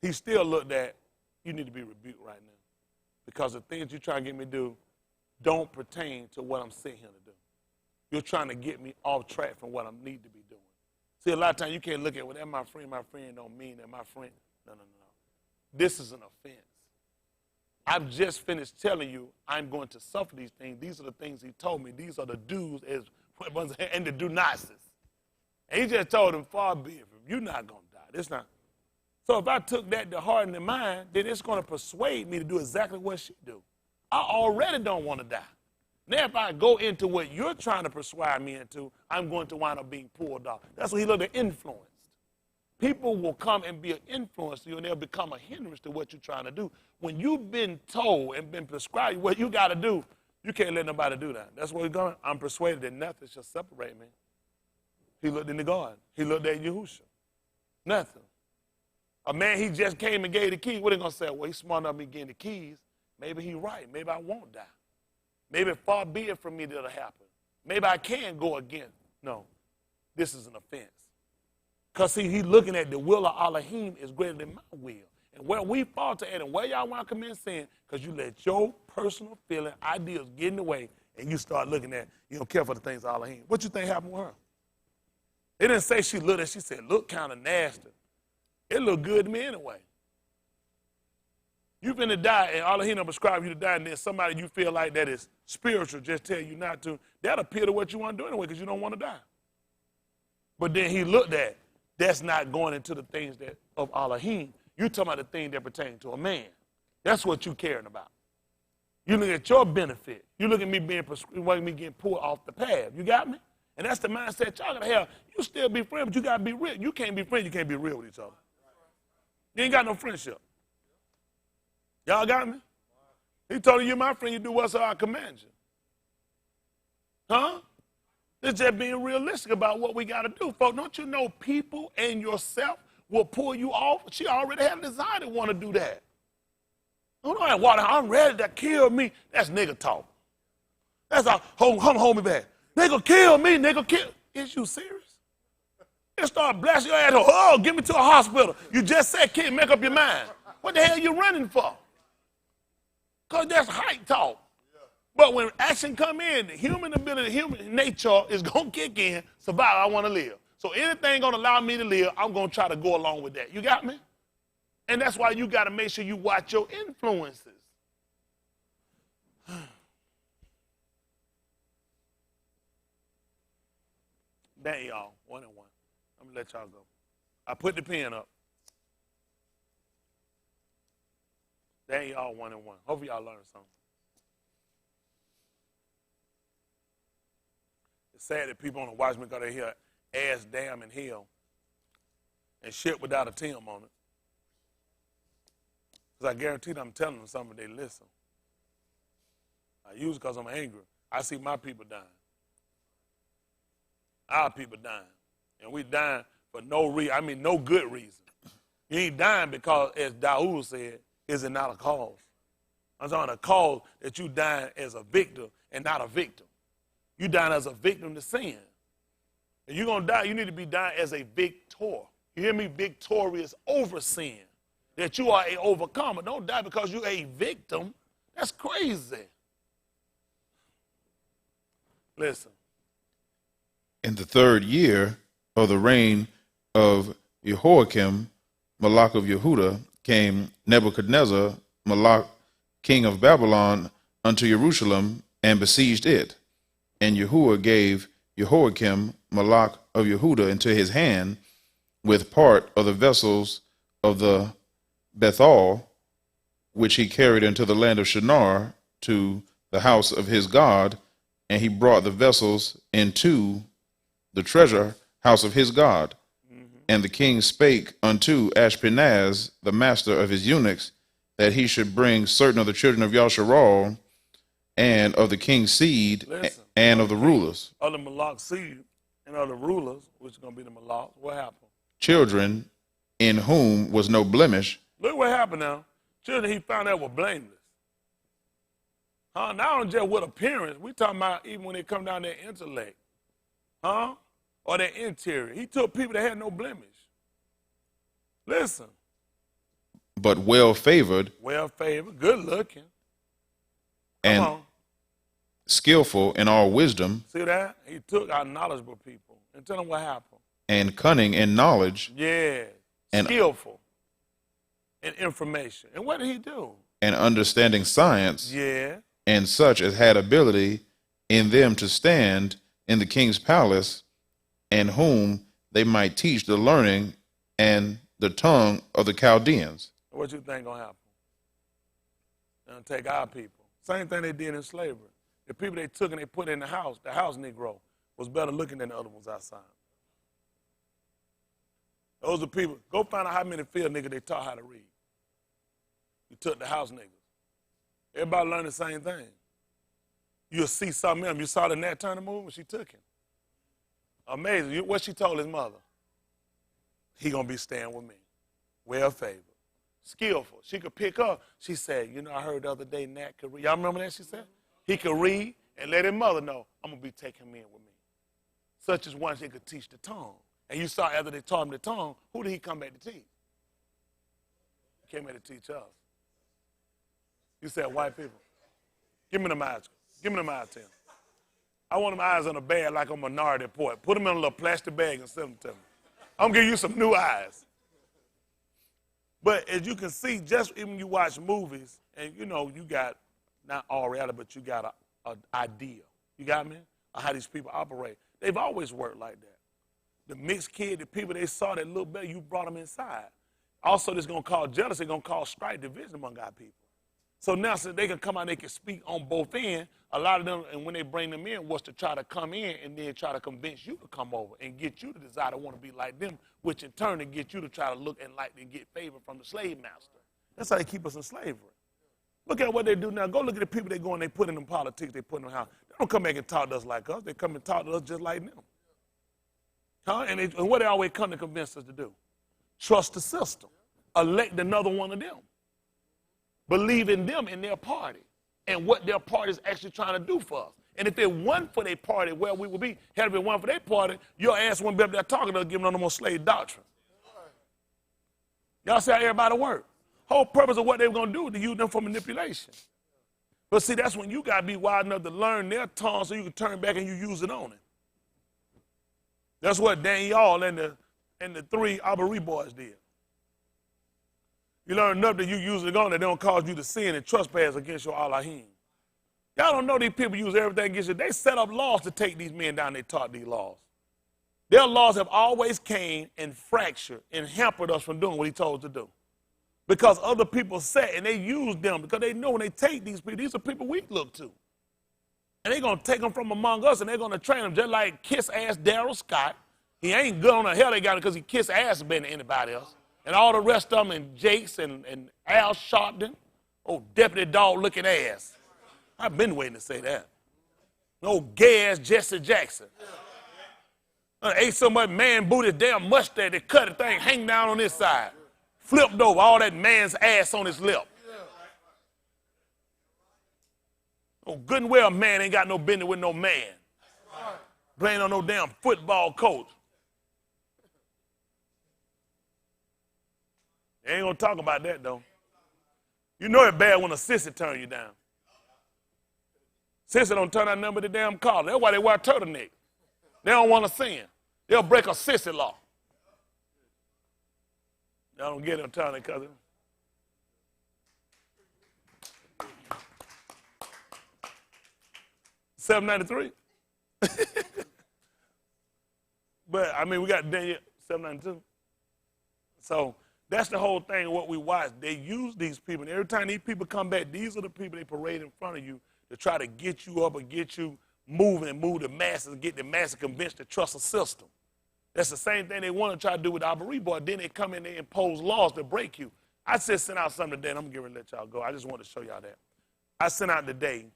Speaker 1: He still looked at, you need to be rebuked right now. Because the things you're trying to get me to do don't pertain to what I'm sitting here to do. You're trying to get me off track from what I need to be doing. See, a lot of times you can't look at, well, that's my friend don't mean that my friend. No. This is an offense. I've just finished telling you I'm going to suffer these things. These are the things he told me. These are the do's and the do nots. And he just told him, far be it from you, you're not going to die. It's not. So if I took that to heart and in mind, then it's going to persuade me to do exactly what she do. I already don't want to die. Now if I go into what you're trying to persuade me into, I'm going to wind up being pulled off. That's what he looked at, influenced. People will come and be an influence to you, and they'll become a hindrance to what you're trying to do. When you've been told and been prescribed what you got to do, you can't let nobody do that. That's where he's going. I'm persuaded that nothing shall separate me. He looked in the garden. He looked at Yahusha. Nothing. A man, he just came and gave the keys. What are they going to say? Well, he's smart enough to be getting the keys. Maybe he's right. Maybe I won't die. Maybe far be it from me that'll happen. Maybe I can go again. No, this is an offense. Because, see, he's looking at the will of Elohim is greater than my will. And where we falter at and where y'all want to commit sin, because you let your personal feeling, ideas get in the way, and you start looking at, you don't care for the things of Elohim. What you think happened with her? It didn't say she looked at, she said, look kind of nasty. It looked good to me anyway. You finna die, and Elohim don't prescribe you to die, and then somebody you feel like that is spiritual just tell you not to, that'll appeal to what you want to do anyway, because you don't want to die. But then he looked at, that's not going into the things that of Elohim. You talking about the thing that pertain to a man. That's what you caring about. You look at your benefit. You look at me being me getting pulled off the path. You got me? And that's the mindset y'all gotta have. You still be friends, but you gotta be real. You can't be friends, you can't be real with each other. You ain't got no friendship. Y'all got me? He told you, my friend, you do whatsoever I command you. Huh? It's just being realistic about what we gotta do. Folks, don't you know people and yourself will pull you off? She already had a desire to want to do that. Don't know, water, I'm ready to kill me. That's nigga talk. That's all, hold me back. Nigga kill me, nigga kill. Is you serious? They start blasting your ass. Oh, get me to a hospital. You just said kid, make up your mind. What the hell you running for? Because that's hype talk. But when action come in, the human ability, human nature is going to kick in, survive, I want to live. So anything going to allow me to live, I'm going to try to go along with that. You got me? And that's why you got to make sure you watch your influences. Dang, y'all, 1-1. I'm going to let y'all go. I put the pen up. Dang, y'all, 1-1. Hopefully y'all learned something. It's sad that people want to watch me because they hear ass, damn, and hell and shit without a Tim on it. Because I guarantee I'm telling them something, they listen. I use it because I'm angry. I see my people dying. Our people dying. And we dying for no reason. I mean, no good reason. You ain't dying because, as Daoud said, is it not a cause? I'm talking a cause that you dying as a victim and not a victim. You dying as a victim to sin. If you're going to die, you need to be dying as a victor. You hear me? Victorious over sin. That you are an overcomer. Don't die because you're a victim. That's crazy. Listen.
Speaker 2: In the 3rd year of the reign of Jehoiakim, Malach of Yehuda, came Nebuchadnezzar, Malach, king of Babylon, unto Jerusalem, and besieged it. And Yahuwah gave Jehoiakim, Malach of Yehuda, into his hand, with part of the vessels of the Bethal, which he carried into the land of Shinar, to the house of his God, and he brought the vessels into the treasure house of his God. And the king spake unto Ashpenaz, the master of his eunuchs, that he should bring certain of the children of Yasharal, and of the king's seed, and of the rulers.
Speaker 1: Of the Malach seed and of the rulers, which is going to be the Malach. What happened?
Speaker 2: Children in whom was no blemish.
Speaker 1: Look what happened now. Children he found out were blameless. Huh? Not just with appearance. We talking about even when they come down their intellect. Huh? Or their interior. He took people that had no blemish. Listen.
Speaker 2: But well favored.
Speaker 1: Well favored, good looking.
Speaker 2: And skillful in all wisdom.
Speaker 1: See that? He took our knowledgeable people. And tell them what happened.
Speaker 2: And cunning in knowledge.
Speaker 1: Yeah. And skillful in information. And what did he do?
Speaker 2: And understanding science.
Speaker 1: Yeah.
Speaker 2: And such as had ability in them to stand in the king's palace, and whom they might teach the learning and the tongue of the Chaldeans.
Speaker 1: What you think gonna happen? They're gonna take our people. Same thing they did in slavery. The people they took and they put in the house Negro, was better looking than the other ones outside. Those are people, go find out how many field niggas they taught how to read. You took the house niggas. Everybody learned the same thing. You'll see something else. You saw the Nat Turner movie when she took him. Amazing. What she told his mother? He gonna be staying with me. Well favored. Skillful. She could pick up. She said, you know, I heard the other day Nat could read. Y'all remember that she said? He could read and let his mother know, I'm gonna be taking him in with me. Such as one he could teach the tongue. And you saw after they taught him the tongue, who did he come back to teach? Came here to teach us. You said white people. Give me them eyes. Give me them eyes, Tim. I want them eyes in a bag like a Minority Report. Put them in a little plastic bag and send them to me. I'm going to give you some new eyes. But as you can see, just even you watch movies, and you know, you got, not all reality, but you got an idea. You got me? Of how these people operate. They've always worked like that. The mixed kid, the people they saw that little better, you brought them inside. Also, this is going to cause jealousy, it's going to cause strife, division among our people. So now, since they can come out, they can speak on both ends. A lot of them, and when they bring them in, was to try to come in and then try to convince you to come over and get you to desire to want to be like them, which in turn to get you to try to look and like and get favor from the slave master. That's how they keep us in slavery. Look at what they do now. Go look at the people they go and they put in them politics, they put in them house. They don't come back and talk to us like us. They come and talk to us just like them. Huh? And what they always come to convince us to do? Trust the system. Elect another one of them. Believe in them in their party and what their party is actually trying to do for us. And if it wasn't for their party, where we would be, had it been one for their party, your ass wouldn't be up there talking to us, giving them no more slave doctrine. Y'all see how everybody work? Whole purpose of what they were going to do is to use them for manipulation. But see, that's when you got to be wise enough to learn their tongue so you can turn back and you use it on it. That's what Daniel and the three Abari boys did. You learn enough that you use it on that they don't cause you to sin and trespass against your Elohim. Y'all don't know these people use everything against you. They set up laws to take these men down. They taught these laws. Their laws have always came and fractured and hampered us from doing what he told us to do. Because other people sat and they used them because they know when they take these people, these are people we look to. And they're going to take them from among us and they're going to train them just like kiss-ass Darrell Scott. He ain't good on the hell they got it because he kiss ass better than anybody else. And all the rest of them, and Jakes and Al Sharpton, oh, deputy dog looking ass. I've been waiting to say that. No gay ass Jesse Jackson. Ate so much man booty, damn mustache, they cut the thing, hang down on this side. Flipped over, all that man's ass on his lip. Oh, good and well, man ain't got no business with no man. Playing on no damn football coach. They ain't gonna talk about that though. You know it's bad when a sissy turn you down. Sissy don't turn out nothing but the damn collar. That's why they wear turtleneck. They don't want to sin. They'll break a sissy law. Y'all don't get it, I'm telling you, cousin. $7.93. But I mean, we got Daniel $7.92. So that's the whole thing of what we watch. They use these people, and every time these people come back, these are the people they parade in front of you to try to get you up and get you moving and move the masses and get the masses convinced to trust a system. That's the same thing they want to try to do with the Abari boy. Then they come in and impose laws to break you. I just sent out something today, and I'm going to let y'all go. I just want to show y'all that. I sent out today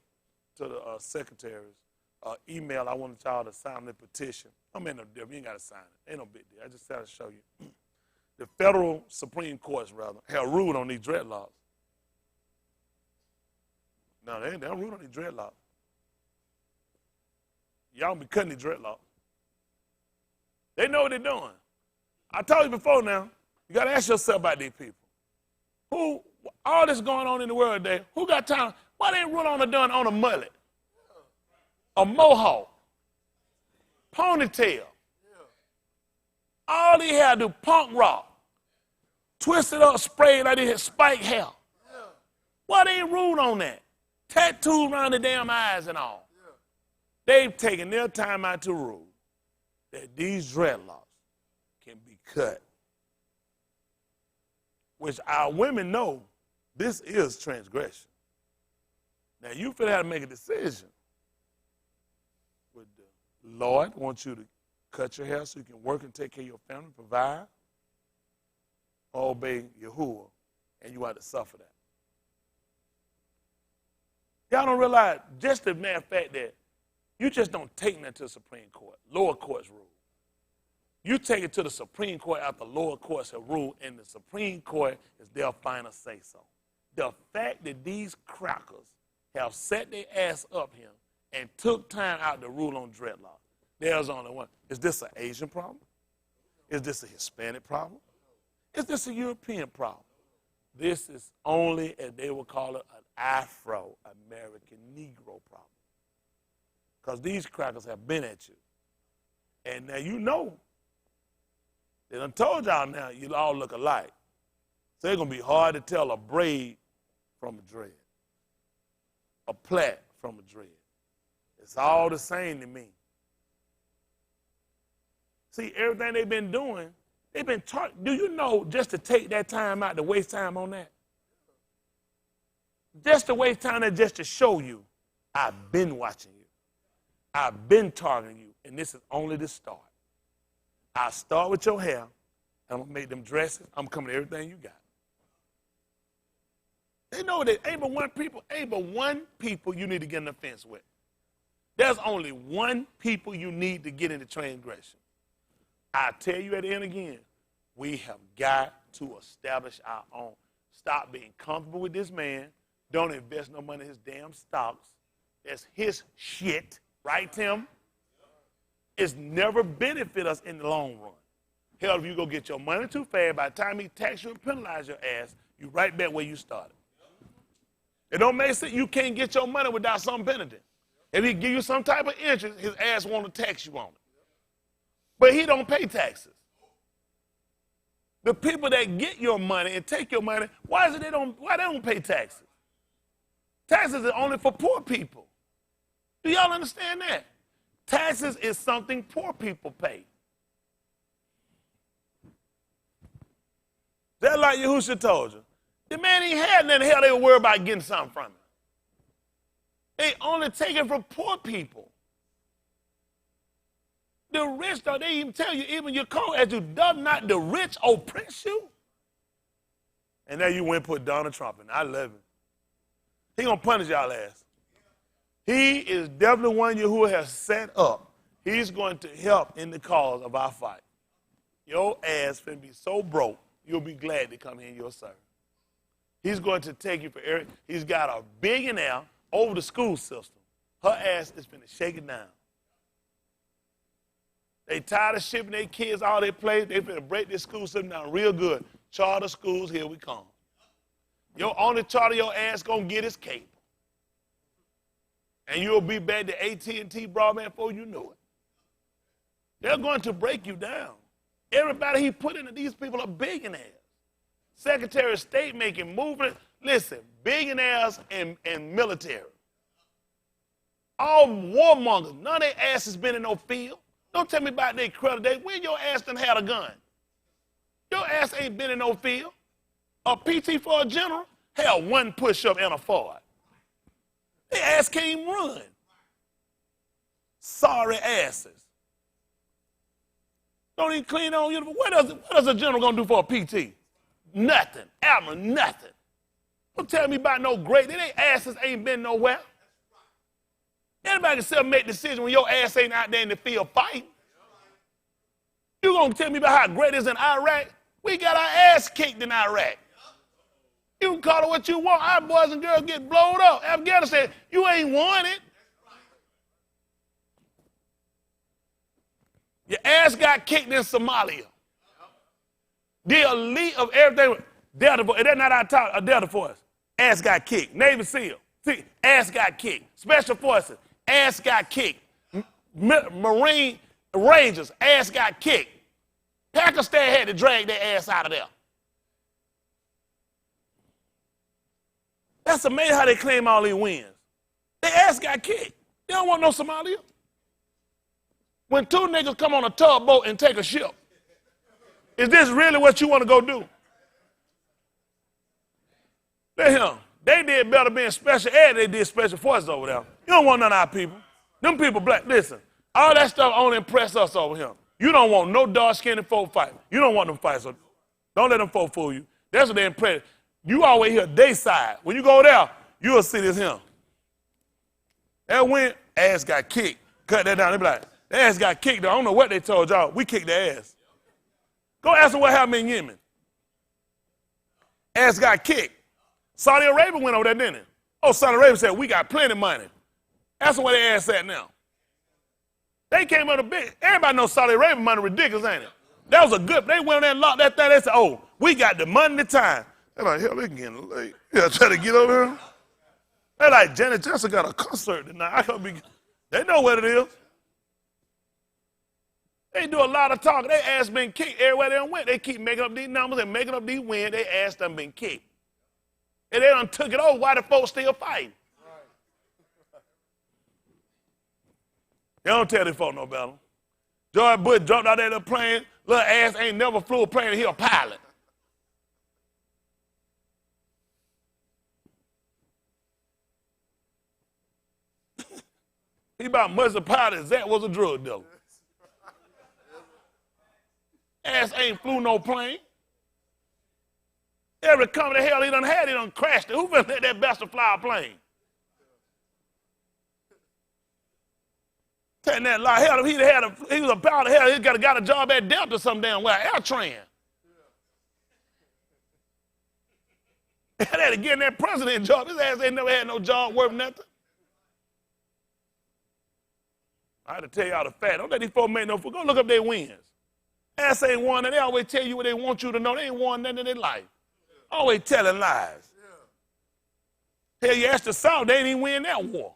Speaker 1: to the secretaries email. I wanted y'all to sign the petition. I'm in no deal. You ain't got to sign it. Ain't no big deal. I just had to show you. The federal Supreme Courts, rather, have ruled on these dreadlocks. No, they don't rule on these dreadlocks. Y'all be cutting these dreadlocks. They know what they're doing. I told you before now, you got to ask yourself about these people. Who, all this going on in the world today, who got time? Why they ain't rule on a mullet? A mohawk? Ponytail? All they had to do, punk rock. Twisted up, sprayed like they had spiked hair. Why they ain't ruled on that? Tattoos around the damn eyes and all. They've taken their time out to rule that these dreadlocks can be cut. Which our women know this is transgression. Now you feel have to make a decision. Would the Lord want you to cut your hair so you can work and take care of your family, provide, or obey Yahuwah, and you have to suffer that? Y'all don't realize, just the matter of fact that you just don't take that to the Supreme Court. Lower courts rule. You take it to the Supreme Court after lower courts have ruled, and the Supreme Court is their final say-so. The fact that these crackers have set their ass up here and took time out to rule on dreadlock, there's only one. Is this an Asian problem? Is this a Hispanic problem? Is this a European problem? This is only, as they would call it, an Afro-American Negro problem. Because these crackers have been at you. And now you know. They done told y'all now you all look alike. So it's going to be hard to tell a braid from a dread. A plait from a dread. It's all the same to me. See, everything they've been doing, they've been taught. Do you know just to take that time out to waste time on that? Just to waste time there just to show you, I've been watching you. I've been targeting you, and this is only the start. I'll start with your hair, and I'm going to make them dresses. I'm coming to everything you got. They know that ain't but one people you need to get in the fence with. There's only one people you need to get into transgression. I tell you at the end again, we have got to establish our own. Stop being comfortable with this man. Don't invest no money in his damn stocks. That's his shit, right, Tim? It's never benefit us in the long run. Hell, if you go get your money too fast, by the time he tax you and penalize your ass, you right back where you started. It don't make sense. You can't get your money without some penalty. If he give you some type of interest, his ass want to tax you on it. But he don't pay taxes. The people that get your money and take your money, why they don't pay taxes? Taxes are only for poor people. Do y'all understand that? Taxes is something poor people pay. That's like Yahushua told you. The man ain't had nothing. Hell, they were worried about getting something from him. They only take it from poor people. The rich, though, they even tell you, even your coat, as you does not the rich oppress you. And now you went and put Donald Trump in. I love him. He gonna punish y'all ass. He is definitely one who has set up. He's going to help in the cause of our fight. Your ass finna be so broke, you'll be glad to come here in your service. He's going to take you for everything. He's got a billionaire over the school system. Her ass is finna shake it down. They tired of shipping their kids all their place. They finna break this school system down real good. Charter schools, here we come. Your only charter your ass gonna get is cable. And you'll be back to AT&T broadband before you know it. They're going to break you down. Everybody he put into these people are billionaires. Secretary of State making movement. Listen, billionaires and military. All warmongers. None of their ass has been in no field. Don't tell me about their credit day. When your ass done had a gun? Your ass ain't been in no field. A PT for a general? Hell, one push-up and a Ford. Their ass can't even run. Sorry asses. Don't even clean on uniform. What does a general gonna do for a PT? Nothing. Admiral, nothing. Don't tell me about no great. Their asses ain't been nowhere. Anybody can still make decisions when your ass ain't out there in the field fighting. You gonna tell me about how great it is in Iraq? We got our ass kicked in Iraq. You can call it what you want. Our boys and girls get blown up. Afghanistan, you ain't won it. Your ass got kicked in Somalia. The elite of everything, Delta Force, they're not our top, a Delta Force. Ass got kicked. Navy SEAL, see, ass got kicked. Special Forces, ass got kicked. Marine Rangers, ass got kicked. Pakistan had to drag their ass out of there. That's amazing how they claim all these wins. Their ass got kicked. They don't want no Somalia. When two niggas come on a tugboat and take a ship, is this really what you want to go do? They did better being special ed than they did special forces over there. You don't want none of our people. Them people black. Listen, all that stuff only impress us over here. You don't want no dark-skinned folk fight. You don't want them fights. So don't let them folk fool you. That's what they impress. You always hear they side. When you go there, you'll see this here. That went, ass got kicked. Cut that down. They be like, their ass got kicked. I don't know what they told y'all. We kicked their ass. Go ask them what happened in Yemen. Ass got kicked. Saudi Arabia went over there, didn't it? Oh, Saudi Arabia said, we got plenty of money. That's where their ass at now. They came up a big. Everybody knows Saudi Arabia money ridiculous, ain't it? That was a good. They went there and locked that thing. They said, oh, we got the money and the time. They're like, hell, they getting late. Yeah, try to get over here. They're like, Janet Jackson got a concert tonight. I can't be. They know what it is. They do a lot of talking. They ass been kicked everywhere they done went. They keep making up these numbers and making up these wins. They ass done been kicked. And they done took it over. Why the folks still fighting? They don't tell these folks no better. George Bush dropped out there the plane. Little ass ain't never flew a plane and he a pilot. He about much a pilot as that was a drug dealer. Ass ain't flew no plane. Every company hell he done crashed it. Who finna let that bastard fly a plane? Telling that lie. Hell, if he was a pilot, hell, he got a job at Delta some damn well, Airtran. He had to get in that president job. His ass ain't never had no job worth nothing. I had to tell y'all the fact. Don't let these folks make no fool. Go look up their wins. Ass ain't won, and they always tell you what they want you to know. They ain't won nothing in their life. Always telling lies. Hell, you ask the South, they ain't even win that war.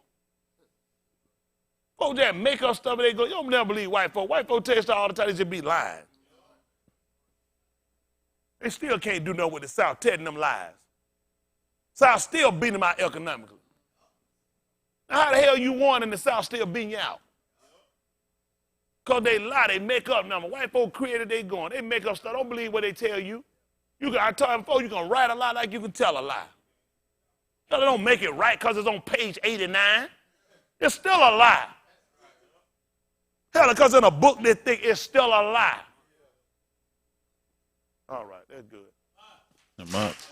Speaker 1: Folks that make up stuff and they go, you don't never believe white folks. White folks tell you all the time, they just be lying. They still can't do nothing with the South telling them lies. South still beating them out economically. Now how the hell you won and the South still beating you out? Because they lie, they make up numbers. White folks created they going. They make up stuff. Don't believe what they tell you. I tell them folks, you can write a lie like you can tell a lie. No, they don't make it right because it's on page 89. It's still a lie. Hell, because in a book they think it's still a lie. All right, that's good.
Speaker 2: A month.